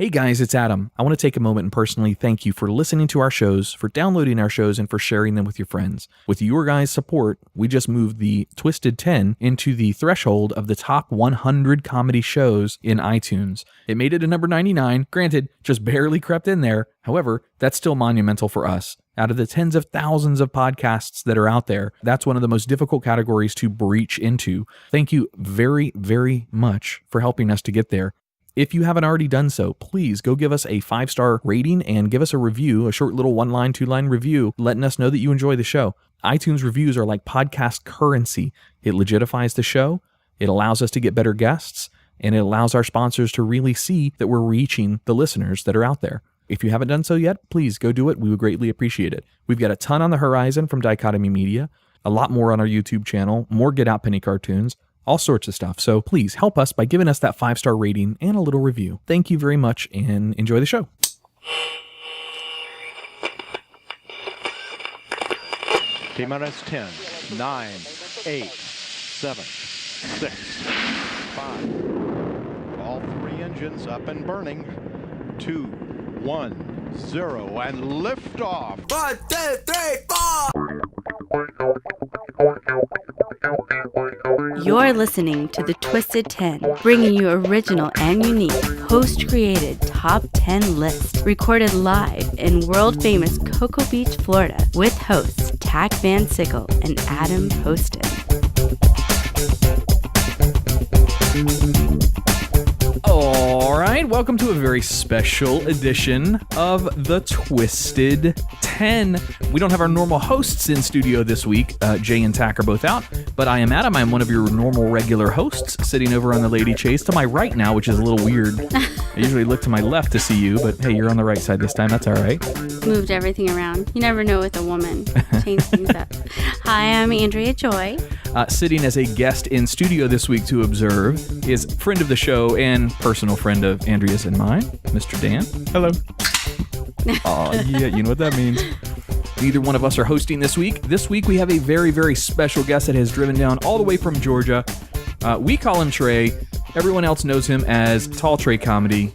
Hey guys, it's Adam. I want to take a moment and personally thank you for listening to our shows, for downloading our shows, and for sharing them with your friends. With your guys' support, we just moved the Twisted 10 into the threshold of the top 100 comedy shows in iTunes. It made it to number 99, granted, just barely crept in there. However, that's still monumental for us. Out of the tens of thousands of podcasts that are out there, that's one of the most difficult categories to breach into. Thank you very, very much for helping us to get there. If you haven't already done so, please go give us a 5-star rating and give us a review, a short little 1-line, 2-line review, letting us know that you enjoy the show. iTunes reviews are like podcast currency. It legitifies the show, it allows us to get better guests, and it allows our sponsors to really see that we're reaching the listeners that are out there. If you haven't done so yet, please go do it. We would greatly appreciate it. We've got a ton on the horizon from Dichotomy Media, a lot more on our YouTube channel, more Get Out Penny cartoons, all sorts of stuff. So please help us by giving us that 5-star rating and a little review. Thank you very much and enjoy the show. T-minus 10, 9, 8, 7, 6, 5. All 3 engines up and burning. 2, 1, 0, and liftoff. 1, 2, 3, 4. You're listening to The Twisted 10, bringing you original and unique, host-created top 10 lists, recorded live in world-famous Cocoa Beach, Florida, with hosts Tach Van Sickle and Adam Poston. All right, welcome to a very special edition of The Twisted 10. We don't have our normal hosts in studio this week. Jay and Tach are both out, but I am Adam. I'm one of your normal regular hosts, sitting over on the lady chase to my right now, which is a little weird. I usually look to my left to see you, but hey, you're on the right side this time. That's all right. Moved everything around. You never know with a woman. Change things up. Hi, I'm Andrea Joy. Sitting as a guest in studio this week to observe is friend of the show and personal friend of Andrea's and mine, Mr. Dan. Hello. Oh, yeah, you know what that means. Neither one of us are hosting this week. This week we have a very, very special guest that has driven down all the way from Georgia. We call him Trey. Everyone else knows him as Tall Trey Comedy.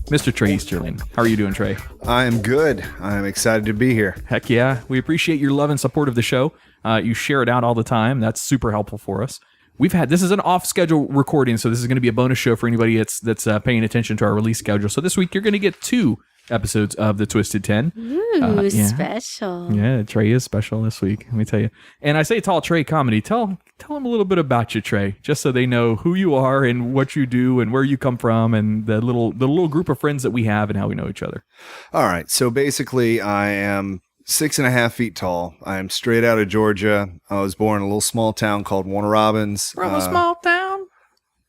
Mr. Trey Easterling. How are you doing, Trey? I am good. I am excited to be here. Heck yeah. We appreciate your love and support of the show. You share it out all the time. That's super helpful for us. This is an off-schedule recording, so this is going to be a bonus show for anybody that's paying attention to our release schedule. So this week you're going to get 2 episodes of The Twisted 10. Ooh, yeah. Special. Yeah, Trey is special this week, let me tell you. And I say Tall Trey Comedy. Tell them a little bit about you, Trey, just so they know who you are and what you do and where you come from and the little group of friends that we have and how we know each other. All right, so basically I am 6.5 feet tall. I am straight out of Georgia. I was born in a little small town called Warner Robins. From a small town?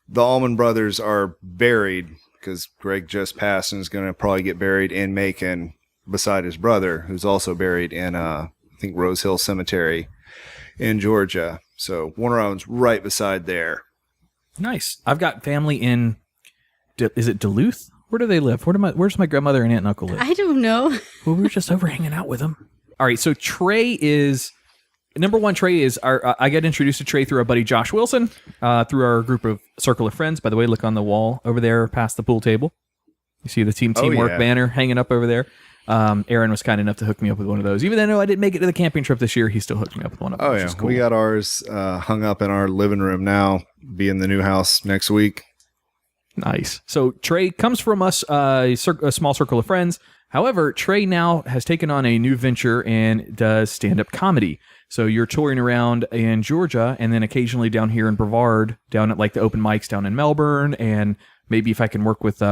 The Allman Brothers are buried because Greg just passed and is going to probably get buried in Macon beside his brother, who's also buried in, I think, Rose Hill Cemetery in Georgia. So Warner Robins right beside there. Nice. I've got family in, is it Duluth? Where do they live? Where's my grandmother and aunt and uncle live? I don't know. Well, we were just over hanging out with them. All right, so Trey is... Number one, Trey is I got introduced to Trey through our buddy Josh Wilson, through our group of circle of friends. By the way, look on the wall over there past the pool table. You see the teamwork banner hanging up over there. Aaron was kind enough to hook me up with one of those. Even though I didn't make it to the camping trip this year, he still hooked me up with one of them. Oh, yeah. Cool. We got ours hung up in our living room now, be in the new house next week. Nice. So Trey comes from us, a small circle of friends. However, Trey now has taken on a new venture and does stand-up comedy. So you're touring around in Georgia and then occasionally down here in Brevard, down at like the open mics down in Melbourne. And maybe if I can work with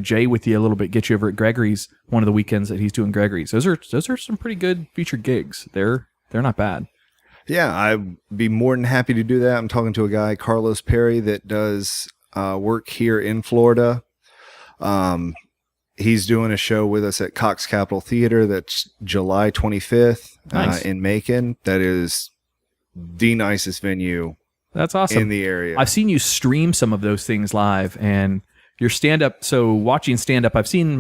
Jay with you a little bit, get you over at Gregory's one of the weekends that he's doing Gregory's. Those are some pretty good featured gigs. They're not bad. Yeah, I'd be more than happy to do that. I'm talking to a guy, Carlos Perry, that does work here in Florida. He's doing a show with us at Cox Capitol Theater. That's July 25th in Macon. That is the nicest venue. That's awesome. In the area. I've seen you stream some of those things live and your stand-up. So watching stand-up, I've seen,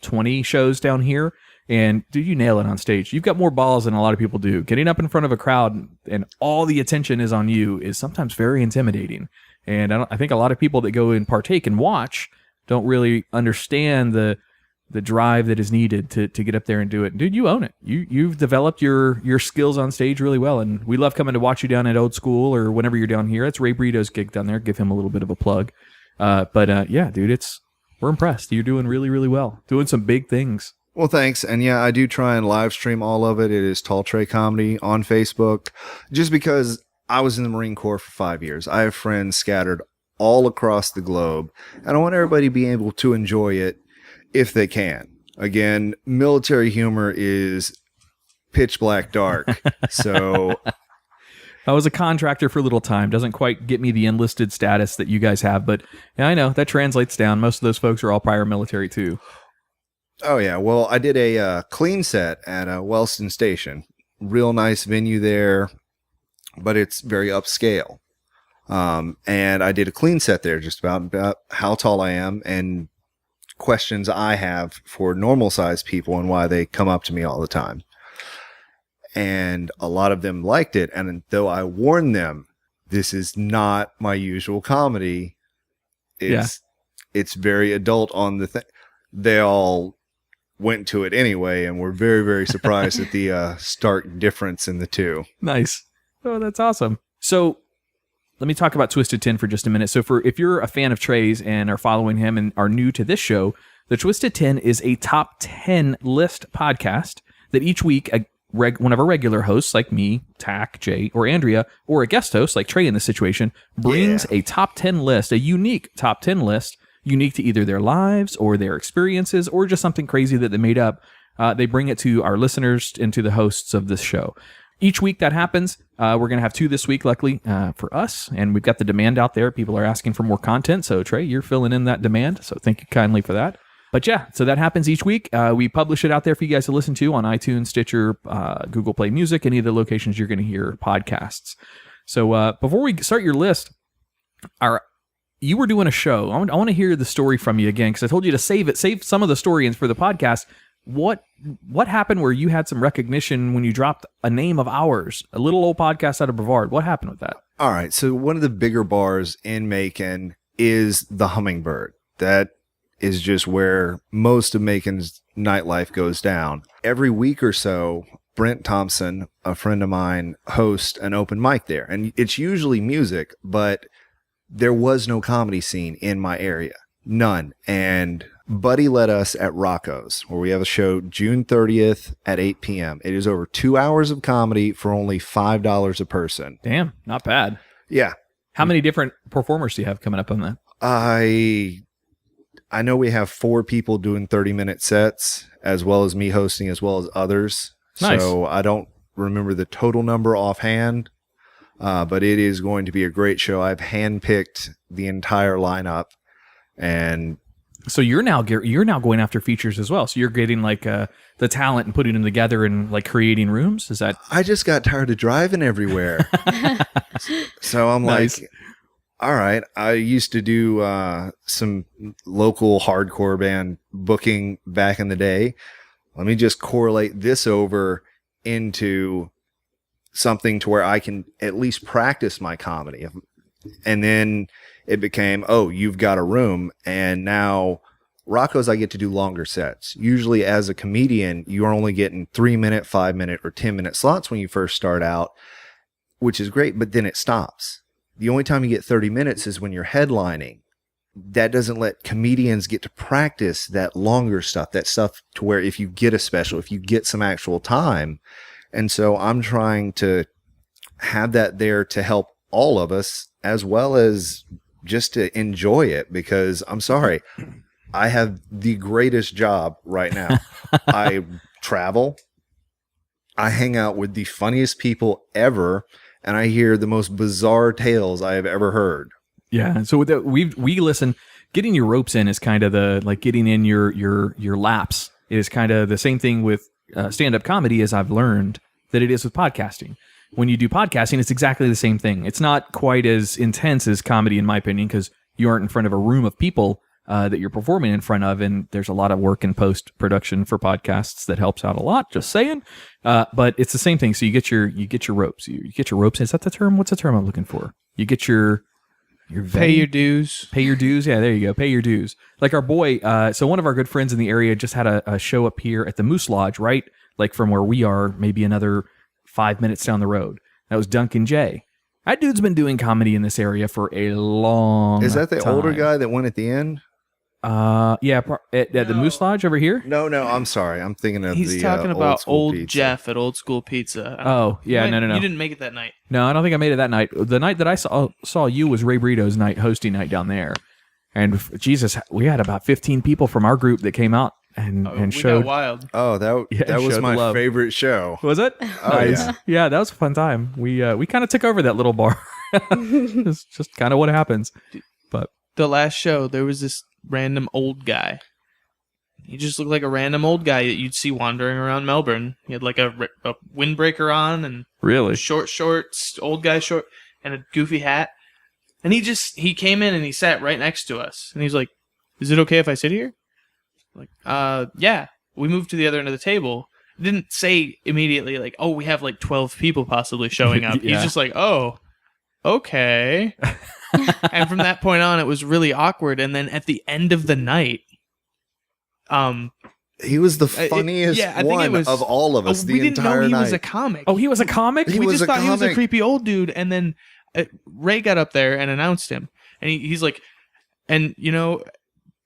20 shows down here. And dude, you nail it on stage. You've got more balls than a lot of people do. Getting up in front of a crowd and all the attention is on you is sometimes very intimidating. And I think a lot of people that go and partake and watch don't really understand the drive that is needed to get up there and do it. Dude, you own it. You've developed your skills on stage really well, and we love coming to watch you down at Old School or whenever you're down here. It's Ray Brito's gig down there. Give him a little bit of a plug. Yeah, dude, we're impressed. You're doing really, really well. Doing some big things. Well, thanks. And yeah, I do try and live stream all of it. It is Trey Comedy on Facebook. Just because I was in the Marine Corps for 5 years, I have friends scattered all across the globe, and I want everybody to be able to enjoy it if they can. Again, military humor is pitch black dark. So I was a contractor for a little time. Doesn't quite get me the enlisted status that you guys have, but yeah, I know that translates down. Most of those folks are all prior military too. Oh yeah, well, I did a clean set at Wellston Station. Real nice venue there, but it's very upscale. And I did a clean set there, just about how tall I am and questions I have for normal sized people and why they come up to me all the time. And a lot of them liked it. And though I warned them, this is not my usual comedy. It's very adult on the thing. They all went to it anyway and were very, very surprised at the stark difference in the two. Nice. Oh, that's awesome. So let me talk about Twisted 10 for just a minute. So if you're a fan of Treys and are following him and are new to this show, the Twisted 10 is a top 10 list podcast that each week one of our regular hosts like me, Tach, Jay, or Andrea, or a guest host like Trey in this situation, brings a top 10 list, a unique top 10 list, unique to either their lives or their experiences or just something crazy that they made up. They bring it to our listeners and to the hosts of this show. Each week that happens, we're going to have 2 this week, luckily, for us. And we've got the demand out there. People are asking for more content. So, Trey, you're filling in that demand. So thank you kindly for that. But yeah, so that happens each week. We publish it out there for you guys to listen to on iTunes, Stitcher, Google Play Music, any of the locations you're going to hear podcasts. So before we start your list, you were doing a show. I want to hear the story from you again, because I told you to save some of the story for the podcast. What happened where you had some recognition when you dropped a name of ours, a little old podcast out of Brevard? What happened with that? All right. So one of the bigger bars in Macon is the Hummingbird. That is just where most of Macon's nightlife goes down. Every week or so, Brent Thompson, a friend of mine, hosts an open mic there. And it's usually music, but there was no comedy scene in my area. None. And Buddy led us at Rocco's, where we have a show June 30th at 8 p.m. It is over 2 hours of comedy for only $5 a person. Damn, not bad. Yeah. How many different performers do you have coming up on that? I know we have 4 people doing 30-minute sets, as well as me hosting, as well as others. Nice. So I don't remember the total number offhand, but it is going to be a great show. I've handpicked the entire lineup, and so you're now going after features as well. So you're getting like the talent and putting them together and like creating rooms. Is that? I just got tired of driving everywhere, so I'm nice. Like, all right. I used to do some local hardcore band booking back in the day. Let me just correlate this over into something to where I can at least practice my comedy. And then it became, oh, you've got a room. And now Rocco's, I get to do longer sets. Usually as a comedian, you're only getting 3-minute, 5-minute, or 10-minute slots when you first start out, which is great, but then it stops. The only time you get 30 minutes is when you're headlining. That doesn't let comedians get to practice that longer stuff, that stuff to where if you get a special, if you get some actual time. And so I'm trying to have that there to help all of us, as well as just to enjoy it, because I'm sorry, I have the greatest job right now. I travel. I hang out with the funniest people ever, and I hear the most bizarre tales I have ever heard. Yeah. So with that, we listen. Getting your ropes in is kind of the like getting in your laps. It is kind of the same thing with stand-up comedy, as I've learned that it is with podcasting. When you do podcasting, it's exactly the same thing. It's not quite as intense as comedy, in my opinion, because you aren't in front of a room of people that you're performing in front of, and there's a lot of work in post-production for podcasts that helps out a lot. Just saying, but it's the same thing. So you get your ropes. You get your ropes. Is that the term? What's the term I'm looking for? You get your You're Pay your dues. Pay your dues. Yeah, there you go. Pay your dues. Like our boy, so one of our good friends in the area just had a show up here at the Moose Lodge, right? Like from where we are, maybe another 5 minutes down the road. That was Duncan J. That dude's been doing comedy in this area for a long time. Is that the older guy that went at the end? Yeah, at the Moose Lodge over here? No, I'm sorry. I'm thinking of He's talking about old old Jeff at Old School Pizza. Oh, yeah, no. You didn't make it that night. No, I don't think I made it that night. The night that I saw you was Ray Burrito's night, hosting night down there. And Jesus, we had about 15 people from our group that came out and showed. Got wild. Oh, that was my favorite show. Was it? Oh, nice. yeah. Yeah, that was a fun time. We kind of took over that little bar. It's just kind of what happens. But the last show, there was this random old guy. He just looked like a random old guy that you'd see wandering around Melbourne. He had like a windbreaker on and really short shorts, old guy short, and a goofy hat. And he came in and he sat right next to us. And he's like, "Is it okay if I sit here?" Like, yeah. We moved to the other end of the table. Didn't say immediately like, "Oh, we have like 12 people possibly showing up." Yeah. He's just like, "Oh, okay." And from that point on, it was really awkward. And then at the end of the night, he was the funniest one of all of us. We didn't know he was a comic. Oh, he was a comic? We just thought he was a creepy old dude. And then Ray got up there and announced him. And he's like, and you know,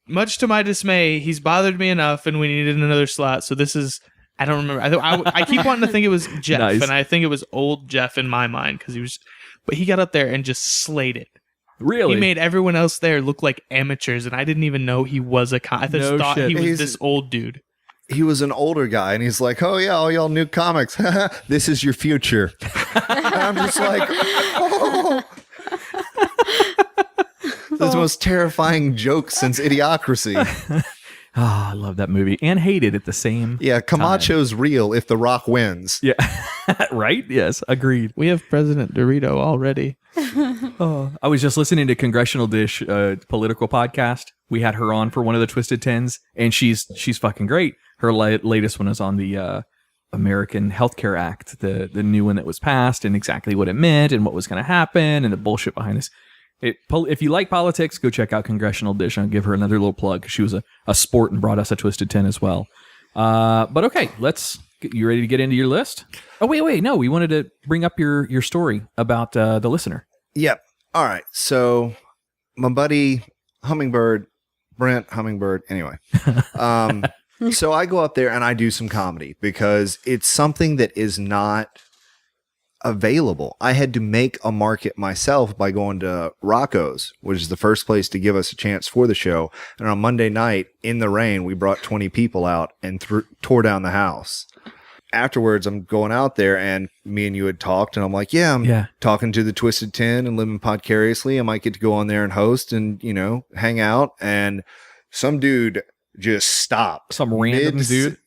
much to my dismay, he's bothered me enough and we needed another slot. So this is, I don't remember. I keep wanting to think it was Jeff. Nice. And I think it was old Jeff in my mind because but he got up there and just slayed it. Really? He made everyone else there look like amateurs, and I didn't even know he was a I just thought he was this old dude. He was an older guy, and he's like, "Oh yeah, all y'all new comics. This is your future." And I'm just like, "Oh." The most terrifying joke since Idiocracy. Oh, I love that movie and hate it at the same Camacho's real if The Rock wins. Yeah. Right? Yes, agreed. We have President Dorito already. I was just listening to Congressional Dish political podcast. We had her on for one of the Twisted Tens, and she's fucking great. Her latest one is on the American Healthcare Act, the new one that was passed, and exactly what it meant and what was going to happen and the bullshit behind this. If you like politics, go check out Congressional Dish. I'll give her another little plug. She was a sport and brought us a Twisted 10 as well. But okay, you ready to get into your list? Oh, wait. No, we wanted to bring up your story about the listener. Yep. All right. So my buddy Brent Hummingbird. Anyway. So I go up there and I do some comedy because it's something that is not available. I had to make a market myself by going to Rocco's, which is the first place to give us a chance for the show. And on Monday night in the rain, we brought 20 people out and tore down the house. Afterwards, I'm going out there and me and you had talked and I'm like, I'm talking to the Twisted 10 and living podcariously. I might get to go on there and host and, hang out. And some dude just stopped. Some random dude?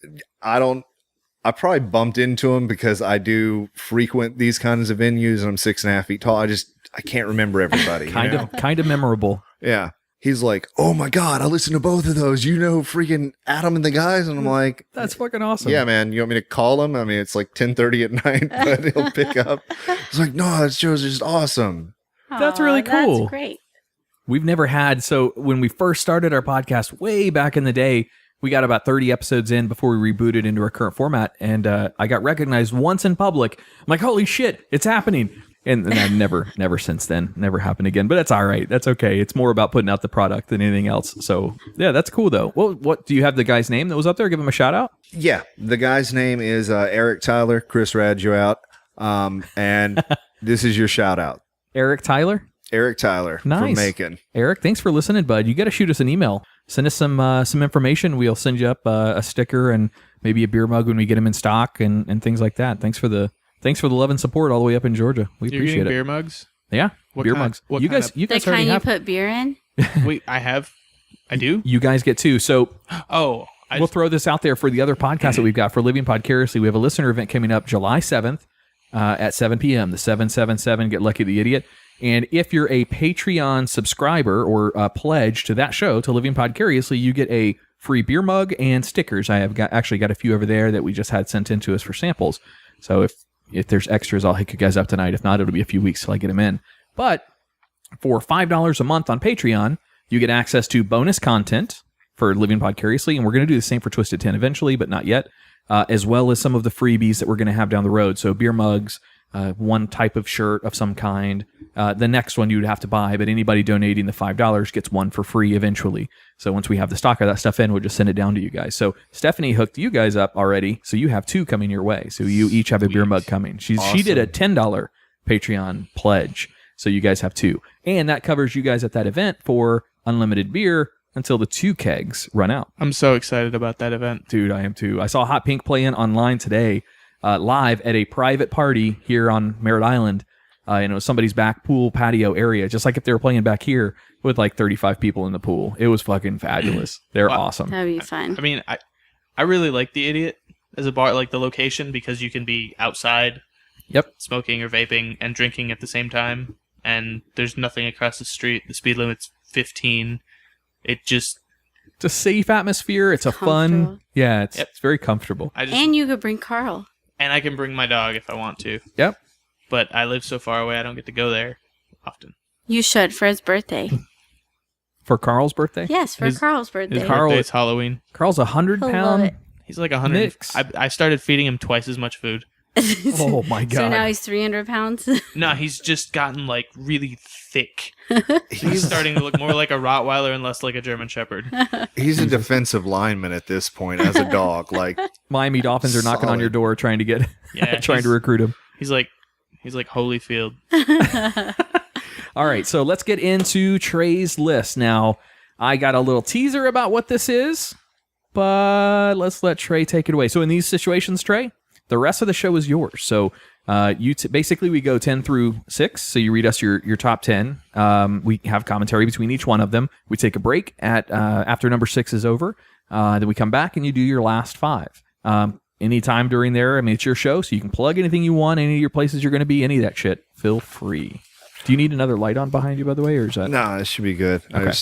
I probably bumped into him because I do frequent these kinds of venues and I'm 6.5 feet tall. I can't remember everybody. Kind of memorable. Yeah. He's like, "Oh my God, I listened to both of those. Freaking Adam and the guys." And I'm like, "That's fucking awesome." Yeah, man. You want me to call him? I mean, it's like 10:30 at night, but he'll pick up. He's like, "No, that show's just awesome." That's really cool. That's great. We've never had, so when we first started our podcast way back in the day, we got about 30 episodes in before we rebooted into our current format, and I got recognized once in public. I'm like, holy shit, it's happening. And I've never since then, never happened again. But that's all right. That's okay. It's more about putting out the product than anything else. So, yeah, that's cool, though. Well, what do you have the guy's name that was up there? Give him a shout out. Yeah, the guy's name is Eric Tyler. Chris rad you out. And this is your shout out. Eric Tyler? Eric Tyler nice. From Macon. Eric, thanks for listening, bud. You got to shoot us an email. Send us some information. We'll send you up a sticker and maybe a beer mug when we get them in stock and things like that. Thanks for the love and support all the way up in Georgia. We appreciate it. Beer mugs? Yeah, beer mugs. You guys the already kind have. You put beer in? Wait, I do? You guys get two. So we'll throw this out there for the other podcast that we've got for Living Podcariously. We have a listener event coming up July 7th at 7 p.m. The 777 Get Lucky the Idiot. And if you're a Patreon subscriber or pledge to that show, to Living Podcariously, you get a free beer mug and stickers. I have actually got a few over there that we just had sent in to us for samples. So if there's extras, I'll hook you guys up tonight. If not, it'll be a few weeks till I get them in. But For $5 a month on Patreon, you get access to bonus content for Living Podcariously, and we're going to do the same for Twisted 10 eventually, but not yet, as well as some of the freebies that we're going to have down the road. So beer mugs, one type of shirt of some kind. The next one you'd have to buy, but anybody donating the $5 gets one for free eventually. So once we have the stock of that stuff in, we'll just send it down to you guys. So Stephanie hooked you guys up already, so you have 2 coming your way. So you each have a beer mug coming. She did a $10 Patreon pledge, so you guys have 2. And that covers you guys at that event for unlimited beer until the 2 kegs run out. I'm so excited about that event. Dude, I am too. I saw Hot Pink playing online today, live at a private party here on Merritt Island. It was somebody's back pool patio area, just like if they were playing back here with like 35 people in the pool. It was fucking fabulous. They're awesome. That'd be fun. I mean, I really like the Idiot as a bar, like the location, because you can be outside, smoking or vaping and drinking at the same time, and there's nothing across the street. The speed limit's 15. It's a safe atmosphere. It's a fun. Yeah, it's very comfortable. And you could bring Carl. And I can bring my dog if I want to. Yep. But I live so far away, I don't get to go there often. You should for his birthday. For Carl's birthday? Yes, for Carl's birthday. His birthday's Halloween. Carl's 100-pound. He's like 100. Mix. I started feeding him twice as much food. Oh my god! So now he's 300 pounds. No, he's just gotten like really thick. He's starting to look more like a Rottweiler and less like a German Shepherd. He's a defensive lineman at this point as a dog. Like Miami Dolphins are knocking on your door trying to get, trying to recruit him. He's like Holyfield. All right, so let's get into Trey's list. Now, I got a little teaser about what this is, but let's let Trey take it away. So in these situations, Trey, the rest of the show is yours. So basically we go 10 through 6. So you read us your top 10. We have commentary between each one of them. We take a break at after number 6 is over. Then we come back and you do your last 5. Anytime during there, I mean, it's your show, so you can plug anything you want, any of your places you're going to be, any of that shit. Feel free. Do you need another light on behind you, by the way, or is that? No, it should be good. Okay.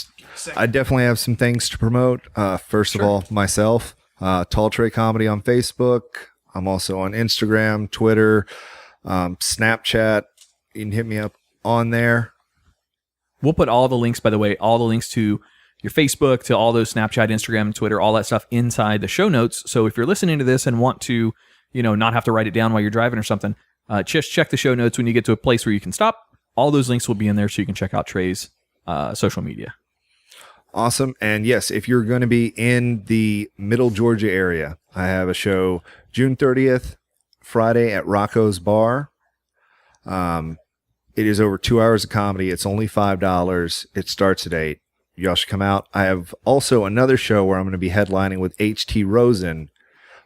I definitely have some things to promote. First of all, myself, Trey Comedy on Facebook. I'm also on Instagram, Twitter, Snapchat. You can hit me up on there. We'll put all the links, by the way, all the links to your Facebook, to all those Snapchat, Instagram, Twitter, all that stuff inside the show notes. So if you're listening to this and want to, not have to write it down while you're driving or something, just check the show notes when you get to a place where you can stop. All those links will be in there so you can check out Trey's social media. Awesome. And yes, if you're going to be in the Middle Georgia area, I have a show June 30th, Friday at Rocco's Bar. It is over 2 hours of comedy. It's only $5. It starts at 8. Y'all should come out. I have also another show where I'm going to be headlining with H.T. Rosen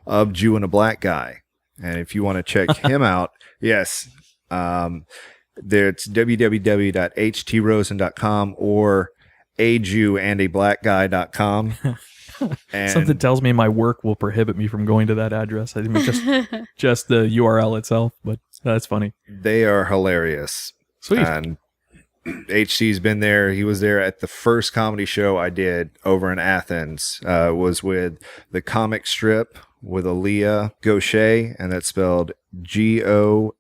of Jew and a Black Guy. And if you want to check him out, yes, it's www.htrosen.com or ajewandablackguy.com. And something tells me my work will prohibit me from going to that address. I mean, just the URL itself, but that's funny. They are hilarious. Sweet. And HC's been there. He was there at the first comedy show I did over in Athens. Was with the comic strip with Aaliyah Gaucher, and that's spelled Gosheh.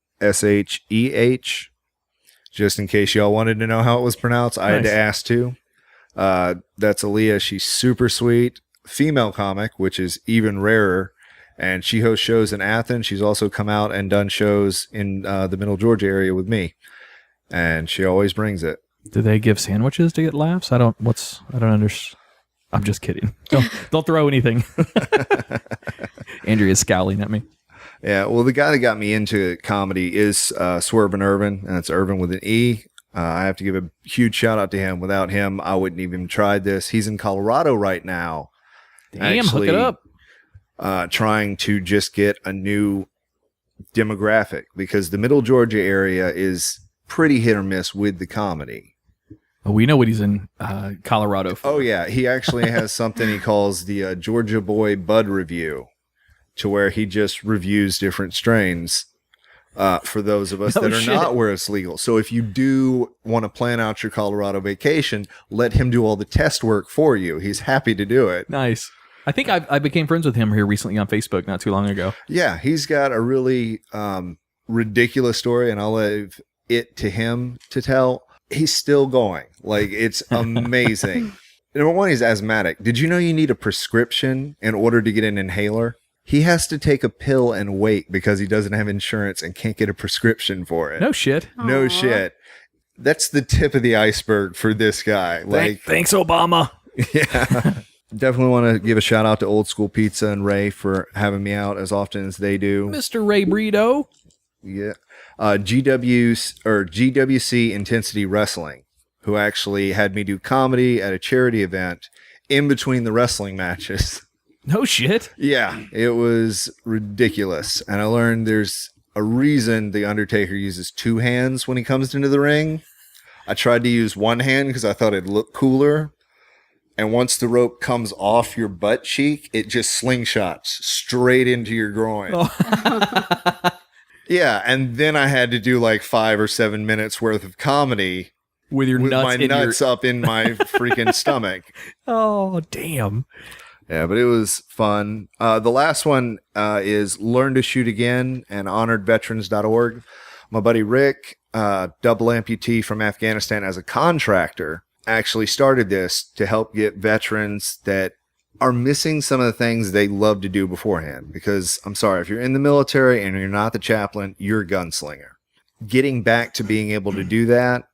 Just in case y'all wanted to know how it was pronounced, I had to ask too. That's Aaliyah. She's super sweet. Female comic, which is even rarer. And she hosts shows in Athens. She's also come out and done shows in the Middle Georgia area with me. And she always brings it. Do they give sandwiches to get laughs? I don't understand. I'm just kidding. Don't throw anything. Andrea's scowling at me. Yeah, well, the guy that got me into comedy is Swervin' Irvin, and it's Irvin with an E. I have to give a huge shout out to him. Without him, I wouldn't even tried this. He's in Colorado right now. Damn, hook it up. Trying to just get a new demographic because the Middle Georgia area is pretty hit or miss with the comedy. Well, we know what he's in Colorado for. Oh, yeah. He actually has something he calls the Georgia Boy Bud Review, to where he just reviews different strains for those of us that are not where it's legal. So if you do want to plan out your Colorado vacation, let him do all the test work for you. He's happy to do it. Nice. I think I became friends with him here recently on Facebook not too long ago. Yeah, he's got a really ridiculous story, and I'll leave it to him to tell. he's still going. Like, it's amazing. Number one, he's asthmatic. Did you know you need a prescription in order to get an inhaler? He has to take a pill and wait because he doesn't have insurance and can't get a prescription for it. No shit. No Aw. shit. That's the tip of the iceberg for this guy. Like, Thanks, Obama. yeah. Definitely want to give a shout out to Old School Pizza and Ray for having me out as often as they do. Mr. Ray Brito. Yeah. GWC Intensity Wrestling, who actually had me do comedy at a charity event in between the wrestling matches. No shit. Yeah, it was ridiculous. And I learned there's a reason the Undertaker uses two hands when he comes into the ring. I tried to use one hand because I thought it'd look cooler. And once the rope comes off your butt cheek, it just slingshots straight into your groin. Oh. Yeah, and then I had to do like 5 or 7 minutes worth of comedy With your with nuts my in nuts up in my freaking stomach. Oh, damn. Yeah, but it was fun. The last one is Learn to Shoot Again and honoredveterans.org. My buddy Rick, double amputee from Afghanistan as a contractor, actually started this to help get veterans that are missing some of the things they love to do beforehand. Because I'm sorry, if you're in the military and you're not the chaplain, you're a gunslinger. Getting back to being able to do that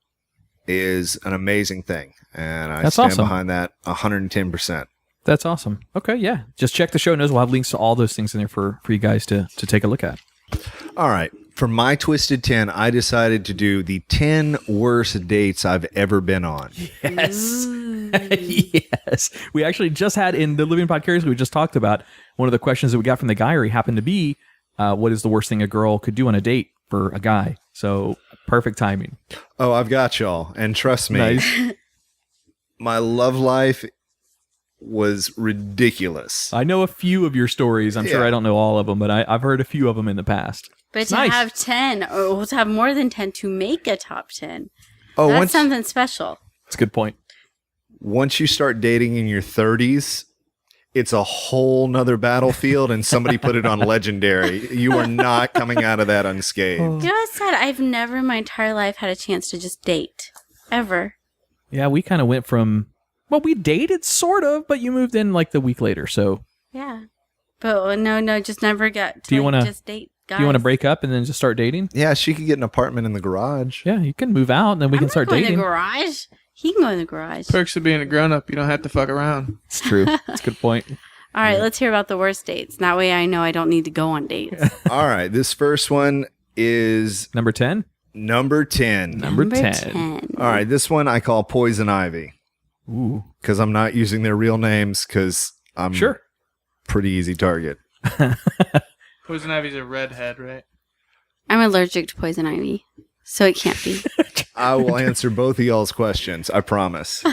is an amazing thing. And I That's stand awesome. behind that 110%. That's awesome. Okay, yeah. Just check the show notes. We'll have links to all those things in there for you guys to take a look at. All right. For my Twisted 10, I decided to do the 10 worst dates I've ever been on. Yes. Yes. We actually just had in the Living Podcast we just talked about, one of the questions that we got from the Guyry happened to be, what is the worst thing a girl could do on a date for a guy? So perfect timing. Oh, I've got y'all. And trust me, Nice. my love life was ridiculous. I know a few of your stories. I'm sure Yeah. I don't know all of them, but I've heard a few of them in the past. But It's to nice. have 10, or to have more than 10 to make a top 10, Oh, that's once, something special. That's a good point. once you start dating in your 30s, it's a whole nother battlefield, and somebody put it on legendary. You are not coming out of that unscathed. You know what's sad? I've never in my entire life had a chance to just date. Ever. Yeah, we kind of went from, well, we dated sort of, but you moved in like the week later. So Yeah. But no, just never got to Do you wanna- just date guys. do you want to break up and then just start dating? Yeah, she could get an apartment in the garage. Yeah, you can move out and then we I'm can start not going dating. in the garage. He can go in the garage. Perks of being a grown up, you don't have to fuck around. It's true. That's a good point. All right, let's hear about the worst dates. That way I know I don't need to go on dates. All right, this first one is Number 10? number 10. Number 10. All right, this one I call Poison Ivy Ooh. because I'm not using their real names because I'm Sure. pretty easy target. Poison Ivy's a redhead, right? I'm allergic to poison ivy, so it can't be. I will answer both of y'all's questions, I promise.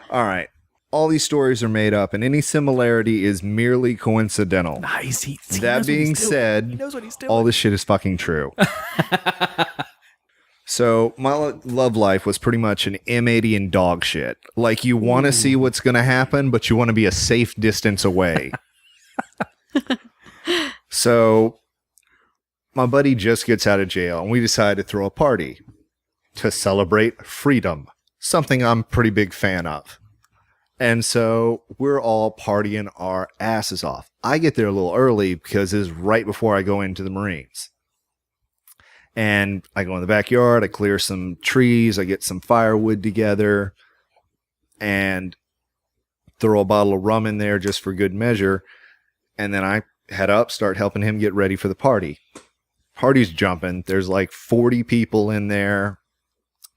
All right. All these stories are made up, and any similarity is merely coincidental. Nice. He knows That what being he's doing. said, He knows what he's doing. all this shit is fucking true. So my love life was pretty much an M80 and dog shit. Like, you want to see what's going to happen, but you want to be a safe distance away. So my buddy just gets out of jail, and we decide to throw a party to celebrate freedom, something I'm a pretty big fan of. And so we're all partying our asses off. I get there a little early because it's right before I go into the Marines. And I go in the backyard, I clear some trees, I get some firewood together, and throw a bottle of rum in there just for good measure. And then I head up, start helping him get ready for the party. Party's jumping. There's like 40 people in there.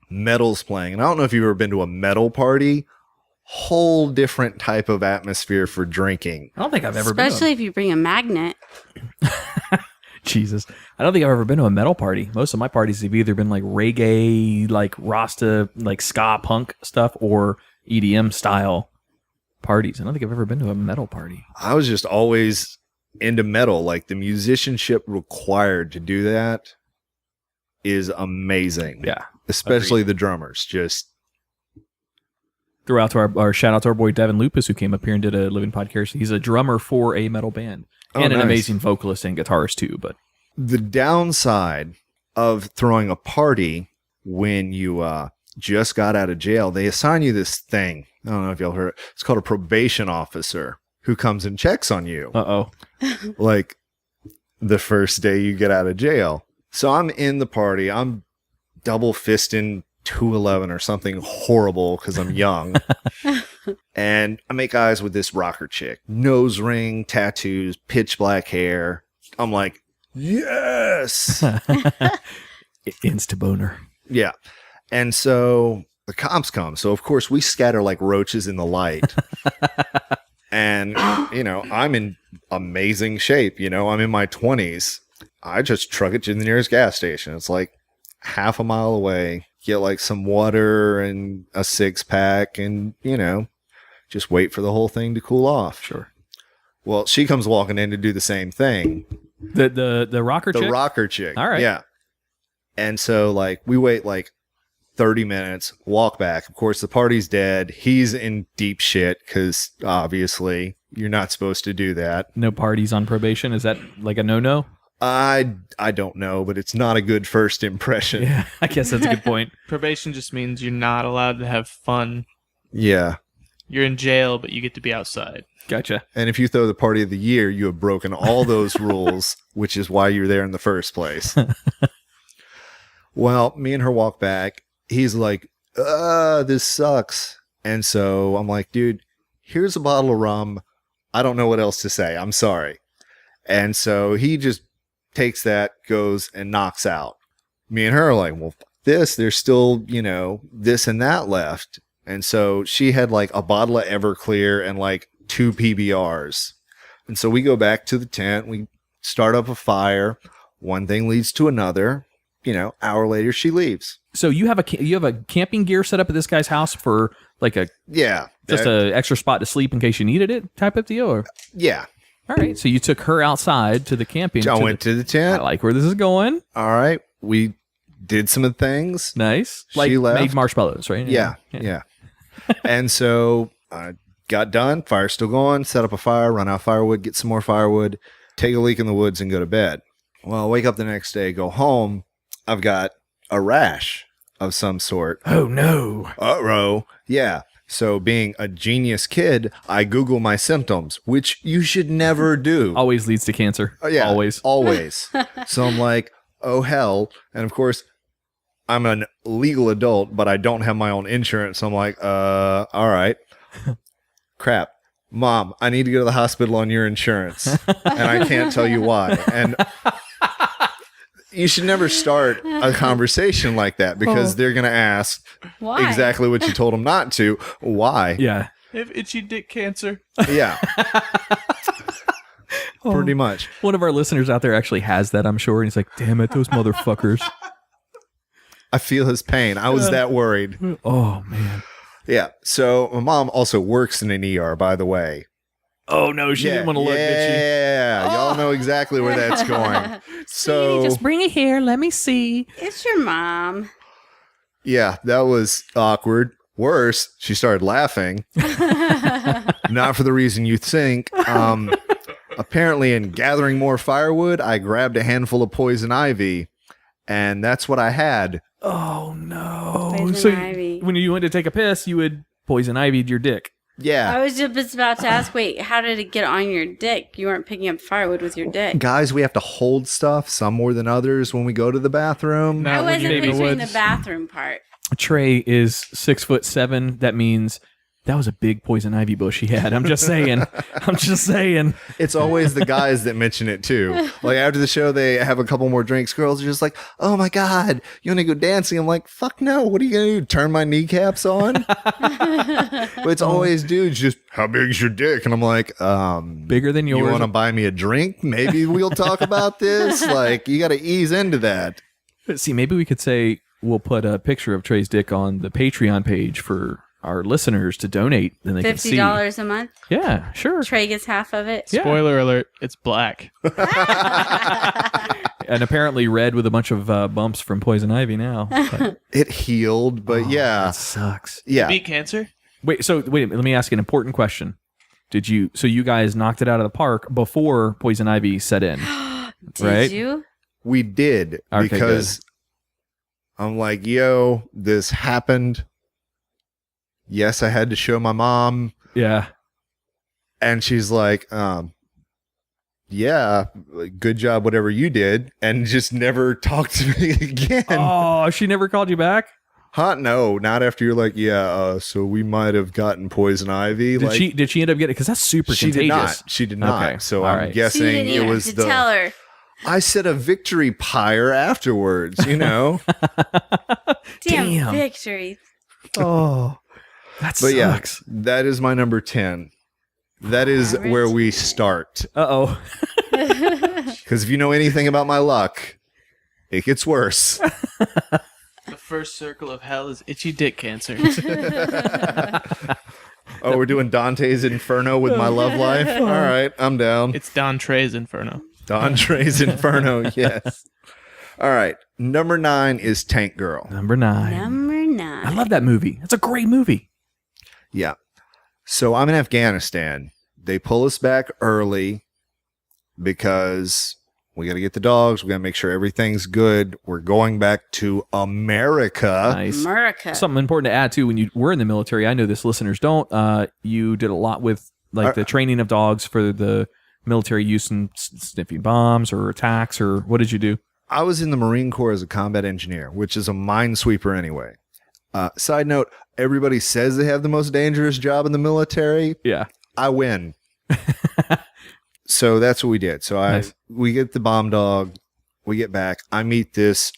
Metal's playing. And I don't know if you've ever been to a metal party. Whole different type of atmosphere for drinking. I don't think I've ever Especially if you bring a magnet. been to Jesus. I don't think I've ever been to a metal party. Most of my parties have either been like reggae, like Rasta, like ska punk stuff, or EDM style parties. I don't think I've ever been to a metal party. I was just always into metal. Like, the musicianship required to do that is amazing. Yeah. Especially the drummers. Just, Throw out to our shout out to our boy Devin Lupus, who came up here and did a living podcast. He's a drummer for a metal band and an nice. amazing vocalist and guitarist too. But the downside of throwing a party when you just got out of jail, they assign you this thing. I don't know if y'all heard it. It's called a probation officer who comes and checks on you. Uh-oh. Like the first day you get out of jail. So I'm in the party. I'm double fisting 211 or something horrible because I'm young. And I make eyes with this rocker chick. Nose ring, tattoos, pitch black hair. I'm like, yes. Insta boner. Yeah. And so the cops come. So, of course, we scatter like roaches in the light. And, you know, I'm in amazing shape. You know, I'm in my 20s. I just truck it to the nearest gas station. It's like half a mile away. Get like some water and a 6-pack and, you know, just wait for the whole thing to cool off. Sure. Well, she comes walking in to do the same thing. The rocker chick? The rocker chick. All right. Yeah. And so, like, we wait like 30 minutes, walk back. Of course, the party's dead. He's in deep shit because obviously you're not supposed to do that. No parties on probation? Is that like a no-no? I don't know, but it's not a good first impression. Yeah, I guess that's a good point. Probation just means you're not allowed to have fun. Yeah. You're in jail, but you get to be outside. Gotcha. And if you throw the party of the year, you have broken all those rules, which is why you're there in the first place. Well, me and her walk back. He's like, this sucks. And so I'm like, dude, here's a bottle of rum. I don't know what else to say. I'm sorry. And so he just takes that, goes and knocks out. Me and her are like, well, fuck this. There's still, you know, this and that left. And so she had like a bottle of Everclear and like 2 PBRs. And so we go back to the tent. We start up a fire. One thing leads to another. You know, hour later, she leaves. So you have a camping gear set up at this guy's house for like a just a extra spot to sleep in case you needed it type of deal? Or? Yeah. All right. So you took her outside to the camping. I went to the tent. I like where this is going. All right. We did some of the things. Nice. She Like left. made marshmallows, right? Yeah. And so I got done. Fire's still going. Set up a fire, run out of firewood, get some more firewood, take a leak in the woods, and go to bed. Well, I wake up the next day, go home. I've got a rash of some sort. Oh, no. Uh-oh. Yeah. So being a genius kid, I Google my symptoms, which you should never do. Always leads to cancer. Oh, yeah. Always. So I'm like, oh, hell. And of course, I'm an legal adult, but I don't have my own insurance. So I'm like, all right. Crap. Mom, I need to go to the hospital on your insurance. And I can't tell you why. And you should never start a conversation like that because they're going to ask Why? exactly what you told them not to. Why? Yeah. I have itchy dick cancer. Yeah. Pretty much. One of our listeners out there actually has that, I'm sure. And he's like, damn it, those motherfuckers. I feel his pain. I was that worried. Oh, man. Yeah. So my mom also works in an ER, by the way. Oh, no, she didn't want to look, did she? Yeah. Y'all know exactly where that's going. So just bring it here. Let me see. It's your mom. yeah, that was awkward. Worse, she started laughing. Not for the reason you think. Apparently, in gathering more firewood, I grabbed a handful of poison ivy, and that's what I had. Oh, no. Poison So ivy. when you went to take a piss, you would poison ivied your dick. Yeah. I was just about to ask, wait, how did it get on your dick? You weren't picking up firewood with your dick. Guys, we have to hold stuff, some more than others, when we go to the bathroom. No. I Not when wasn't you're in the picturing the woods. bathroom part. Trey is 6'7". That means that was a big poison ivy bush he had. I'm just saying. It's always the guys that mention it too. Like after the show, they have a couple more drinks. Girls are just like, "Oh my god, you want to go dancing?" I'm like, "Fuck no! What are you gonna do? Turn my kneecaps on?" But it's always dudes. Just how big's your dick? And I'm like, Bigger than yours. You want to buy me a drink? Maybe we'll talk about this. Like you got to ease into that. See, maybe we could say we'll put a picture of Trey's dick on the Patreon page for our listeners to donate, then they can see. $50 a month. Yeah, sure. Trey gets half of it. Yeah. Spoiler alert, it's black. And apparently red with a bunch of bumps from poison ivy now. But, It healed, but yeah, that sucks. yeah. Beat cancer? Wait, let me ask you an important question. So you guys knocked it out of the park before poison ivy set in, Did right? you? We did Okay, because I'm like, yo, this happened. Yes, I had to show my mom. Yeah. And she's like, yeah, good job, whatever you did. And just never talked to me again. Oh, she never called you back? Huh? No, not after you're like, yeah, so we might have gotten poison ivy. Did she end up getting it? Because that's super contagious. She did not. Okay, So all I'm right. guessing So you didn't it even was have to tell her. I said a victory pyre afterwards, you know? Damn, victory. Oh, that But sucks. yeah, that is my number 10. That is Average. where we start. Uh-oh. Because if you know anything about my luck, it gets worse. The first circle of hell is itchy dick cancer. Oh, we're doing Dante's Inferno with my love life? All right, I'm down. It's Don Trey's Inferno. Dante's Inferno, yes. All right, number 9 is Tank Girl. Number 9. Number 9. I love that movie. It's a great movie. Yeah. So I'm in Afghanistan. They pull us back early because we got to get the dogs. We got to make sure everything's good. We're going back to America. Nice. America. Something important to add too, when you were in the military, I know this listeners don't, you did a lot with like the training of dogs for the military use in sniffing bombs or attacks, or what did you do? I was in the Marine Corps as a combat engineer, which is a minesweeper anyway. Side note, everybody says they have the most dangerous job in the military. Yeah. I win. So that's what we did. So Nice. we get the bomb dog. We get back. I meet this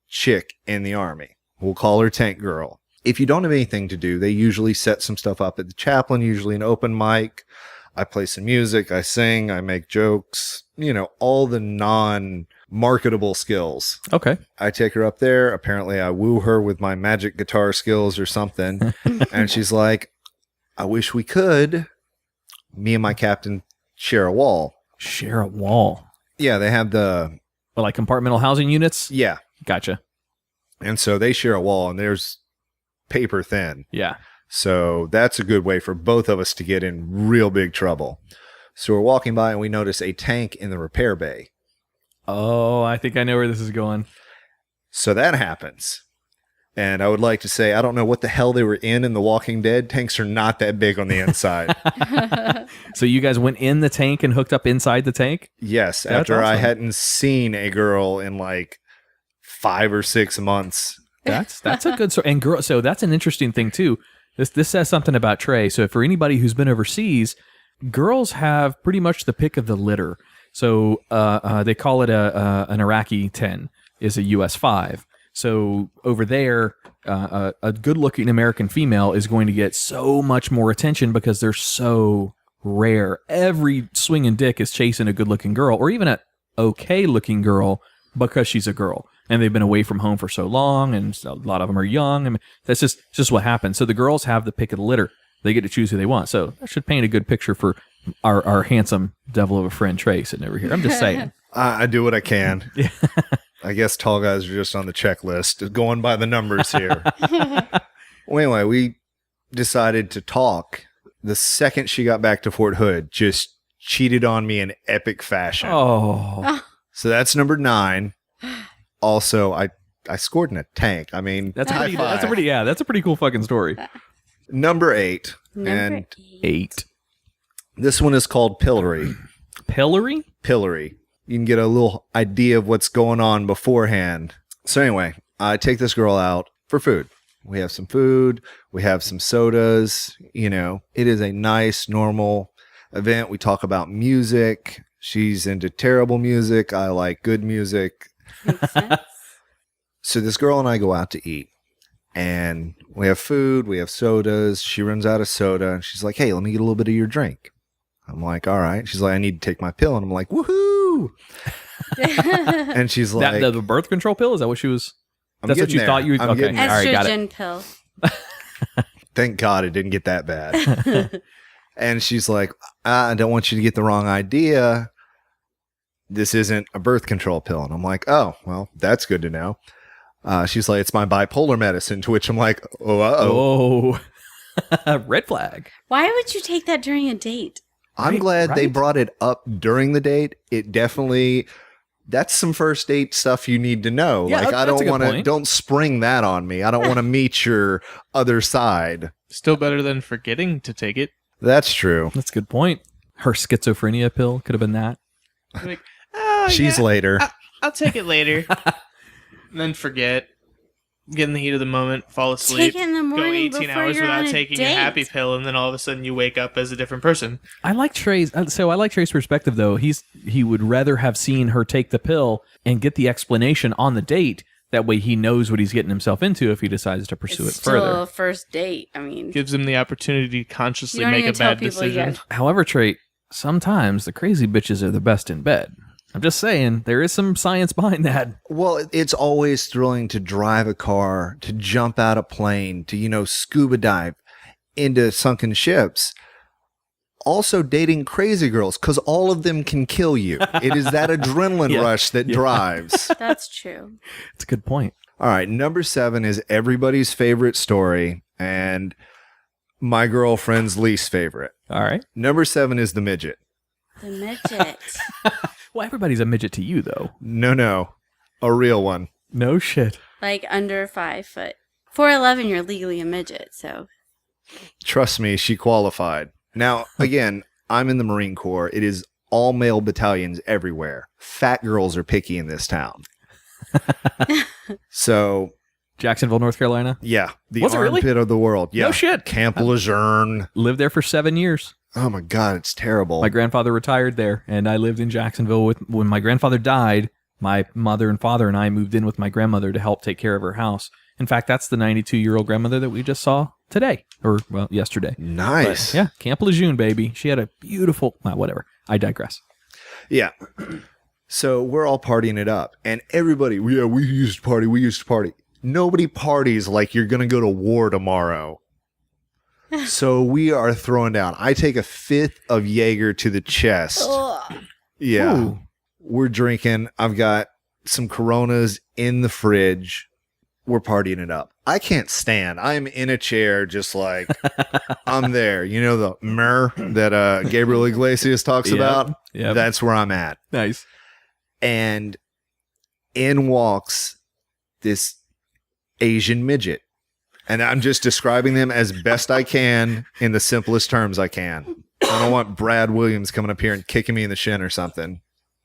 chick in the Army. We'll call her Tank Girl. If you don't have anything to do, they usually set some stuff up at the chaplain, usually an open mic. I play some music. I sing. I make jokes. You know, all the non-marketable skills. Okay. I take her up there. Apparently, I woo her with my magic guitar skills or something. And she's like, I wish we could. Me and my captain share a wall. Share a wall. Yeah, they have the... Well, like compartmental housing units? Yeah. Gotcha. And so they share a wall, and there's paper thin. Yeah. So that's a good way for both of us to get in real big trouble. So we're walking by, and we notice a tank in the repair bay. Oh, I think I know where this is going. So that happens. And I would like to say, I don't know what the hell they were in The Walking Dead. Tanks are not that big on the inside. So you guys went in the tank and hooked up inside the tank? Yes, That's after I awesome. hadn't seen a girl in like 5 or 6 months. That's a good story. And girl, so that's an interesting thing too. This says something about Trey. So for anybody who's been overseas, girls have pretty much the pick of the litter. So they call it an Iraqi 10 is a US 5. So over there, a good-looking American female is going to get so much more attention because they're so rare. Every swinging dick is chasing a good-looking girl, or even a okay-looking girl, because she's a girl and they've been away from home for so long, and a lot of them are young. I mean, that's just what happens. So the girls have the pick of the litter. They get to choose who they want. So that should paint a good picture for our handsome devil of a friend Trey sitting over here. I'm just saying. I do what I can. I guess tall guys are just on the checklist, going by the numbers here. Well, anyway, we decided to talk. The second she got back to Fort Hood, just cheated on me in epic fashion. Oh, So that's number 9. Also, I scored in a tank. I mean, that's high five. a pretty cool fucking story. Number 8. Number And 8. this one is called Pillory. Pillory? Pillory. You can get a little idea of what's going on beforehand. So anyway, I take this girl out for food. We have some food. We have some sodas. You know, it is a nice, normal event. We talk about music. She's into terrible music. I like good music. Makes sense. So this girl and I go out to eat. And we have food. We have sodas. She runs out of soda. And she's like, hey, let me get a little bit of your drink. I'm like, all right. She's like, I need to take my pill. And I'm like, woohoo. And she's like, The birth control pill? Is that what she was? I'm That's what getting you there. thought you were? I'm Okay. getting All there. right, got it. Estrogen pill. Thank God it didn't get that bad. And she's like, I don't want you to get the wrong idea. This isn't a birth control pill. And I'm like, oh, well, that's good to know. She's like, it's my bipolar medicine, to which I'm like, oh, uh-oh. Oh. Red flag. Why would you take that during a date? I'm Right, glad they right. brought it up during the date. It definitely That's some first date stuff you need to know. Yeah, like, I that's a don't good want to, point. don't spring that on me. I don't want to meet your other side. Still better than forgetting to take it. That's true. That's a good point. Her schizophrenia pill could have been that. Like, oh, She's yeah, later. I'll take it later. And then forget. Get in the heat of the moment, fall asleep, Take it in the morning go 18 before hours you're on without a taking date. a happy pill, and then all of a sudden you wake up as a different person. I like Trey's. So I like Trey's perspective, though. He would rather have seen her take the pill and get the explanation on the date. That way, he knows what he's getting himself into if he decides to pursue It's it still further. a first date. I mean, Gives them the opportunity to consciously You don't make a even tell bad people you decision. guys- However, Trey, sometimes the crazy bitches are the best in bed. I'm just saying, there is some science behind that. Well, it's always thrilling to drive a car, to jump out a plane, to, scuba dive into sunken ships. Also dating crazy girls, because all of them can kill you. It is that adrenaline Yeah. rush that drives. that's true. It's a good point. All right, number 7 is everybody's favorite story and my girlfriend's least favorite. All right. Number 7 is the midget. The midget. Well, everybody's a midget to you, though. No, a real one. No shit. Like under 5 foot. 4'11", you're legally a midget, so. Trust me, she qualified. Now, again, I'm in the Marine Corps. It is all male battalions everywhere. Fat girls are picky in this town. So, Jacksonville, North Carolina. yeah, the Was it really? armpit of the world. Yeah. No shit. Camp Lejeune. Lived there for 7 years. Oh my God, it's terrible. My grandfather retired there, and I lived in Jacksonville. When my grandfather died, my mother and father and I moved in with my grandmother to help take care of her house. In fact, that's the 92-year-old grandmother that we just saw today, or, well, yesterday. Nice. But, yeah, Camp Lejeune, baby. She had a beautiful, well, whatever. I digress. Yeah. So we're all partying it up. And everybody, yeah, we used to party. Nobody parties like you're going to go to war tomorrow. So we are throwing down. I take a 5th of Jaeger to the chest. Ugh. Yeah. Ooh. We're drinking. I've got some Coronas in the fridge. We're partying it up. I can't stand. I'm in a chair just like I'm there. You know the myrrh that Gabriel Iglesias talks Yep. about? Yep. That's where I'm at. Nice. And in walks this Asian midget. And I'm just describing them as best I can in the simplest terms I can. I don't want Brad Williams coming up here and kicking me in the shin or something.